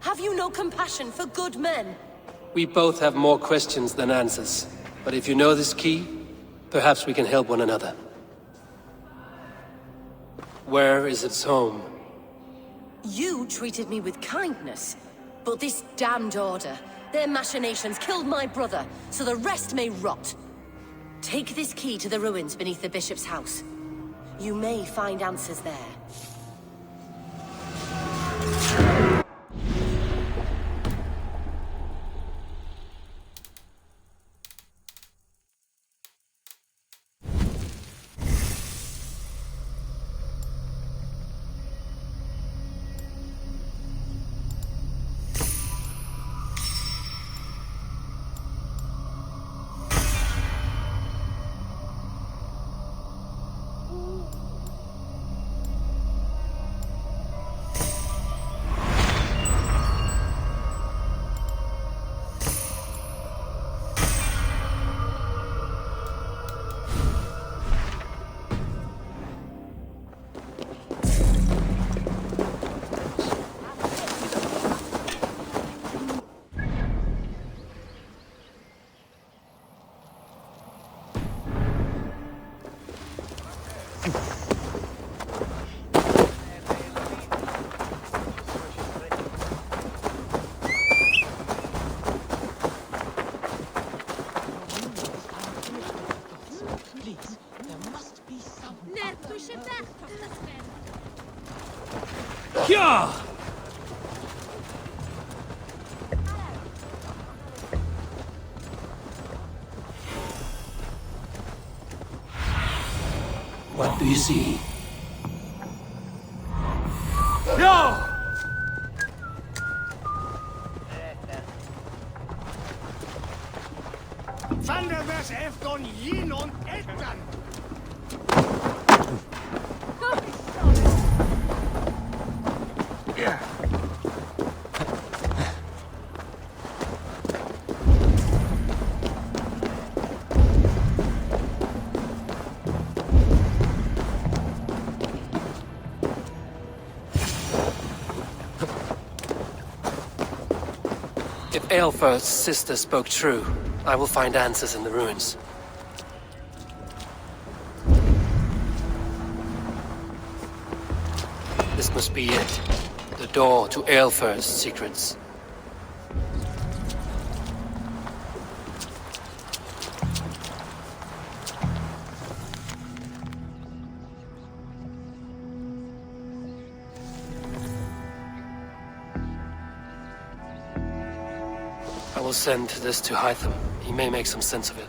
Have you no compassion for good men? We both have more questions than answers. But if you know this key, perhaps we can help one another. Where is its home? You treated me with kindness. But this damned Order, their machinations killed my brother, so the rest may rot. Take this key to the ruins beneath the Bishop's house. You may find answers there. Yeah! What do you see? Ja! Thunderverse efton jinon ettan! If Aelfir's sister spoke true, I will find answers in the ruins. This must be it. The door to Aelfir's secrets. I will send this to Hytham. He may make some sense of it.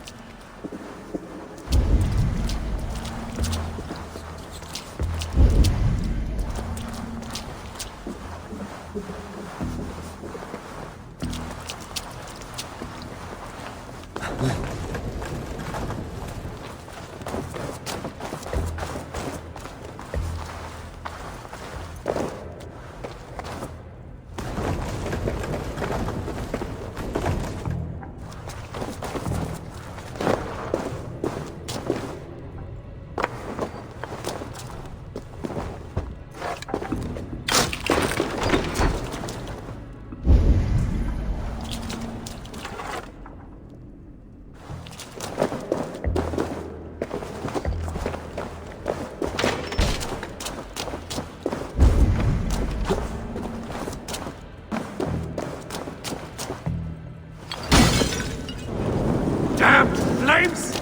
Damn flames!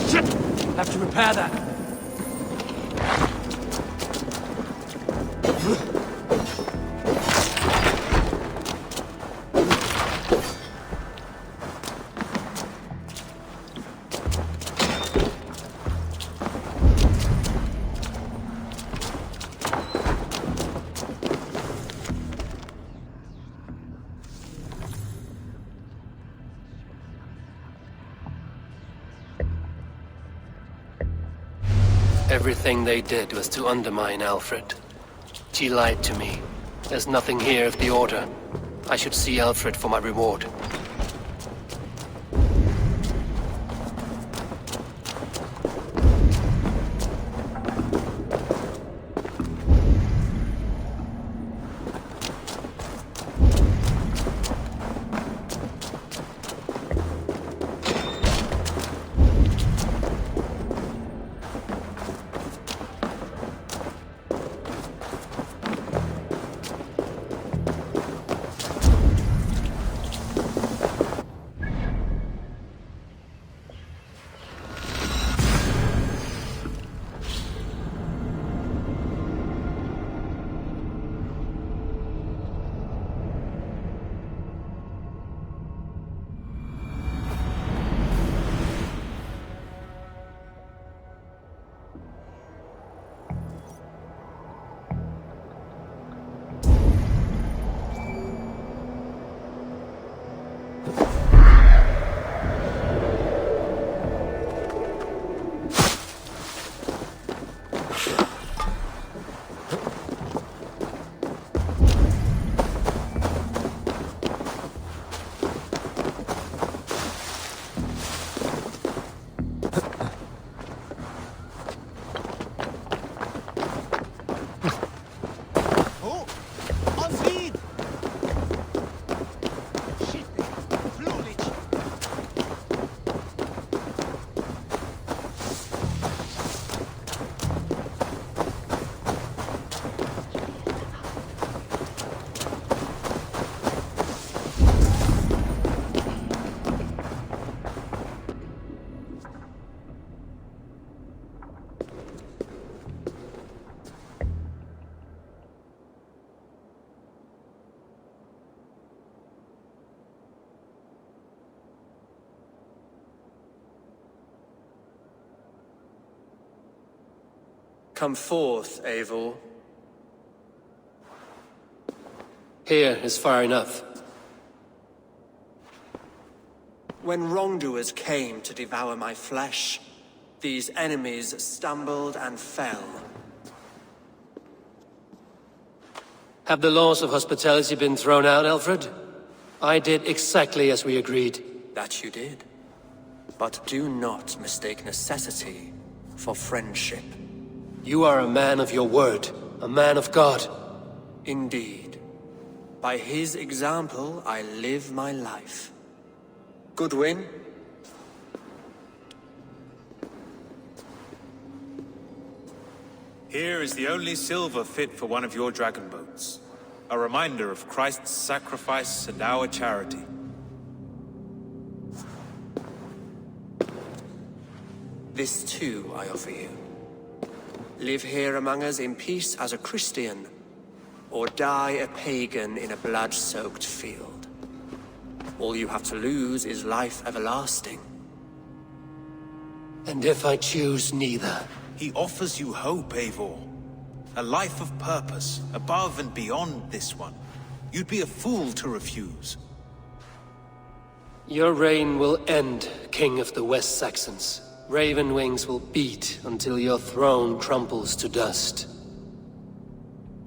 Shit! Have to repair that. Everything they did was to undermine Alfred. She lied to me. There's nothing here of the Order. I should see Alfred for my reward. Come forth, Eivor. Here is far enough. When wrongdoers came to devour my flesh, these enemies stumbled and fell. Have the laws of hospitality been thrown out, Alfred? I did exactly as we agreed. That you did. But do not mistake necessity for friendship. You are a man of your word, a man of God. Indeed. By his example, I live my life. Goodwin? Here is the only silver fit for one of your dragon boats. A reminder of Christ's sacrifice and our charity. This too I offer you. Live here among us in peace as a Christian, or die a pagan in a blood-soaked field. All you have to lose is life everlasting. And if I choose neither? He offers you hope, Eivor. A life of purpose, above and beyond this one. You'd be a fool to refuse. Your reign will end, King of the West Saxons. Raven wings will beat until your throne crumples to dust.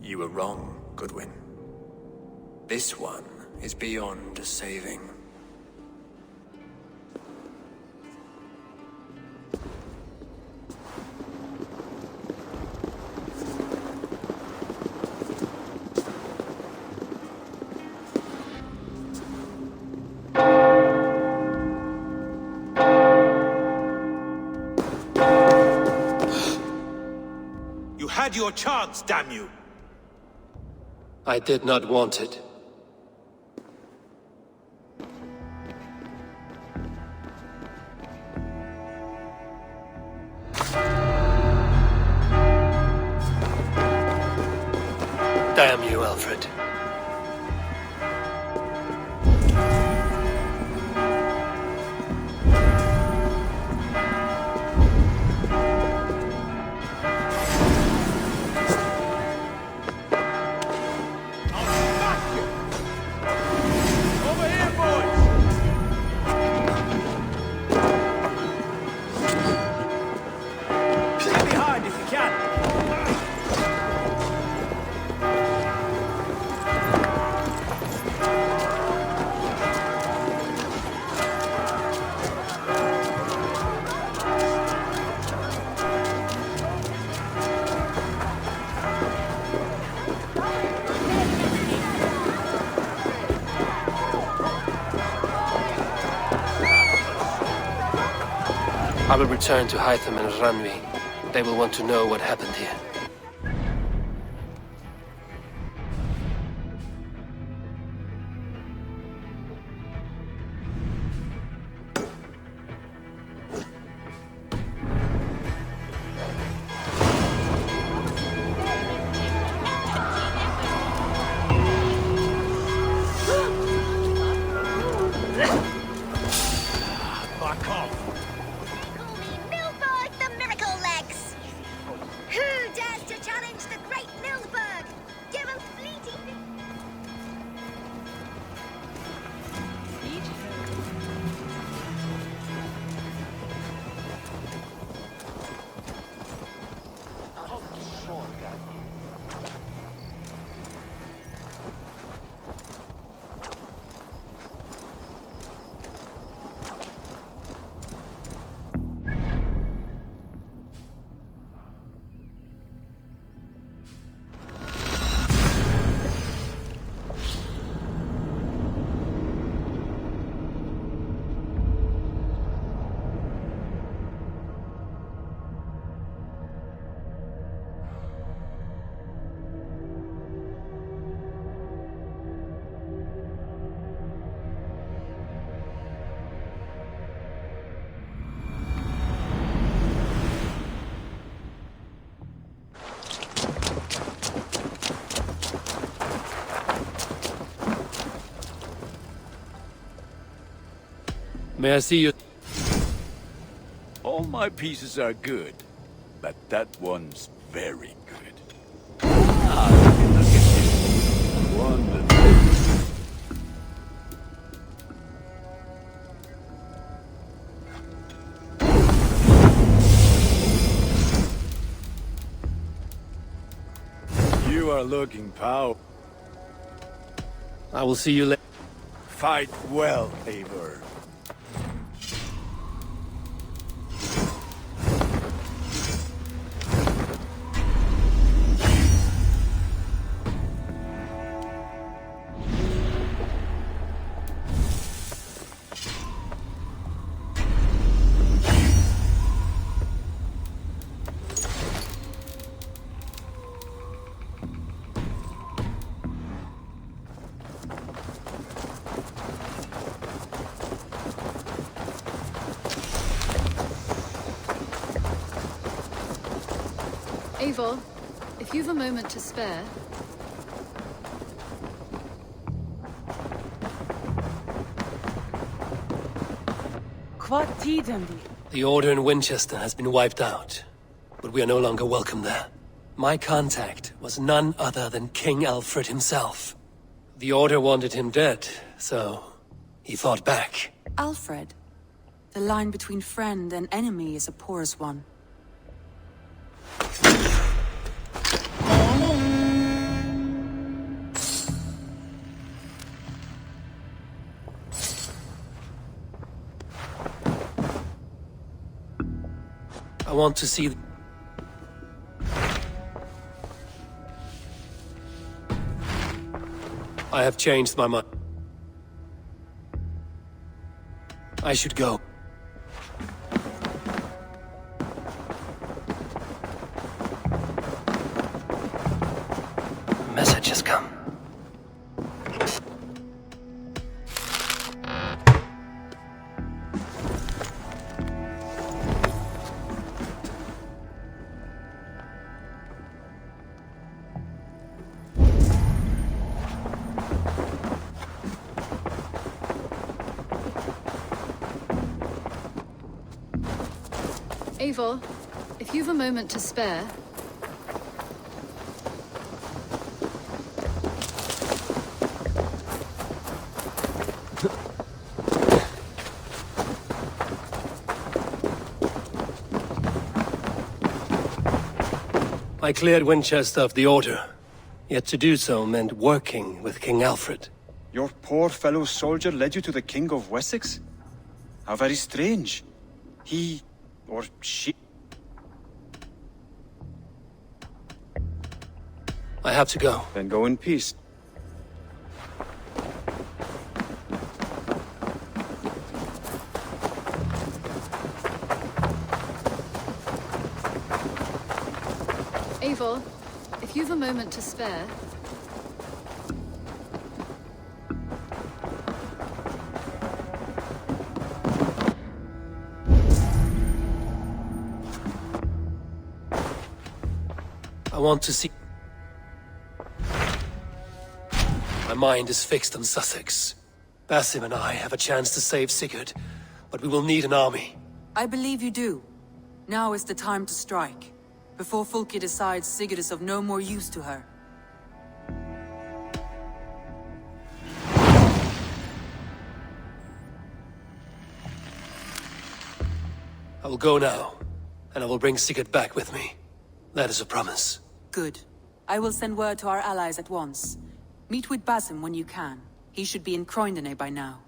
You were wrong, Goodwin. This one is beyond saving. You had your chance, damn you! I did not want it. Damn you, Alfred. I will return to Hytham and Ranvi. They will want to know what happened here. May I see you? All my pieces are good, but that one's Very good. Ah, look at this. Wonderful. You are looking powerful. I will see you later. Fight well, Eivor. Eivor, if you've a moment to spare... The Order in Winchester has been wiped out, but we are no longer welcome there. My contact was none other than King Alfred himself. The Order wanted him dead, so he fought back. Alfred. The line between friend and enemy is a porous one. I want to see... I have changed my mind. I should go. A message has come. Eivor, if you've a moment to spare... I cleared Winchester of the Order. Yet to do so meant working with King Alfred. Your poor fellow soldier led you to the King of Wessex? How very strange. He... or she... I have to go. Then go in peace. Eivor, if you've a moment to spare... I want to see... My mind is fixed on Sussex. Basim and I have a chance to save Sigurd, but we will need an army. I believe you do. Now is the time to strike, before Fulke decides Sigurd is of no more use to her. I will go now, and I will bring Sigurd back with me. That is a promise. Good. I will send word to our allies at once. Meet with Basim when you can. He should be in Croydon by now.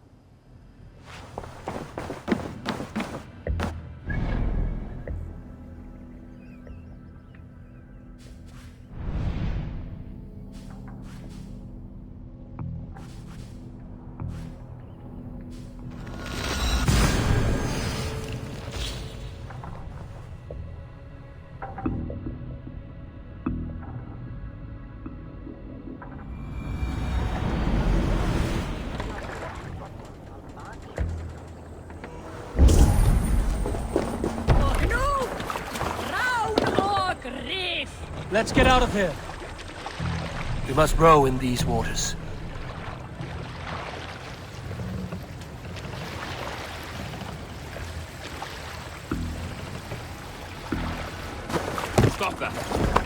Let's get out of here. We must row in these waters. Stop that!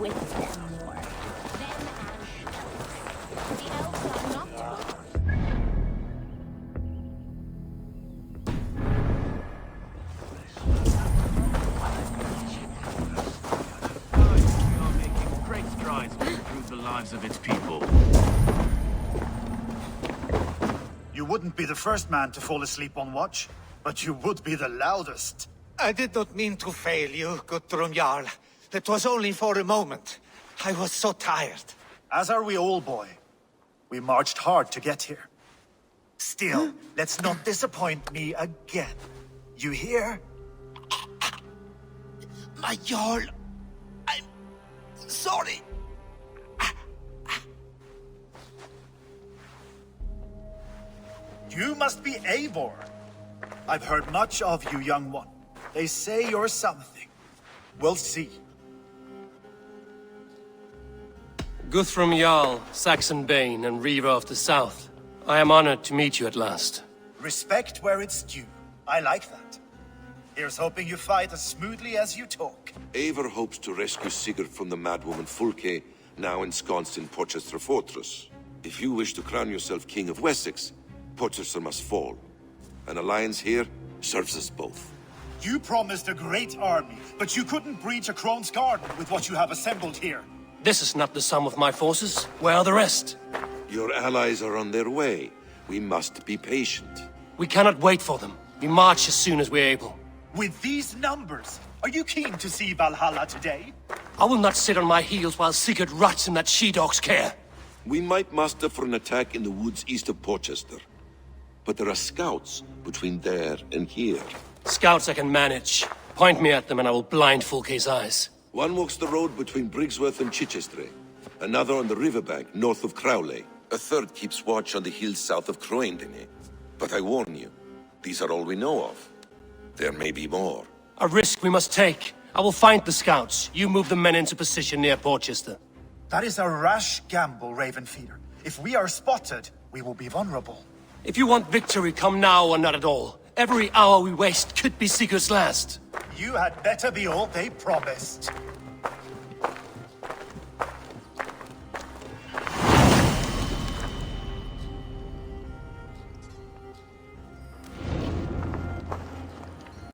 with them more. Them and elves. The elves are not are making great strides to improve the lives of its people. You wouldn't be the first man to fall asleep on watch, but you would be the loudest. I did not mean to fail you, Guthrum Jarl. It was only for a moment. I was so tired. As are we all, boy. We marched hard to get here. Still, let's not disappoint me again. You hear? My Jarl, I'm sorry. You must be Eivor. I've heard much of you, young one. They say you're something. We'll see. Guthrum Jarl, Saxon Bane, and Reaver of the South. I am honored to meet you at last. Respect where it's due. I like that. Here's hoping you fight as smoothly as you talk. Eivor hopes to rescue Sigurd from the madwoman Fulke, now ensconced in Porchester Fortress. If you wish to crown yourself King of Wessex, Porchester must fall. An alliance here serves us both. You promised a great army, but you couldn't breach a Crone's garden with what you have assembled here. This is not the sum of my forces. Where are the rest? Your allies are on their way. We must be patient. We cannot wait for them. We march as soon as we're able. With these numbers, are you keen to see Valhalla today? I will not sit on my heels while Sigurd rots in that she-dog's care. We might muster for an attack in the woods east of Porchester. But there are scouts between there and here. Scouts I can manage. Point me at them and I will blind Fulke's eyes. One walks the road between Briggsworth and Chichester. Another on the riverbank north of Crowley. A third keeps watch on the hills south of Croendene. But I warn you, these are all we know of. There may be more. A risk we must take. I will find the scouts. You move the men into position near Porchester. That is a rash gamble, Ravenfeeder. If we are spotted, we will be vulnerable. If you want victory, come now or not at all. Every hour we waste could be Sigurd's last. You had better be all they promised.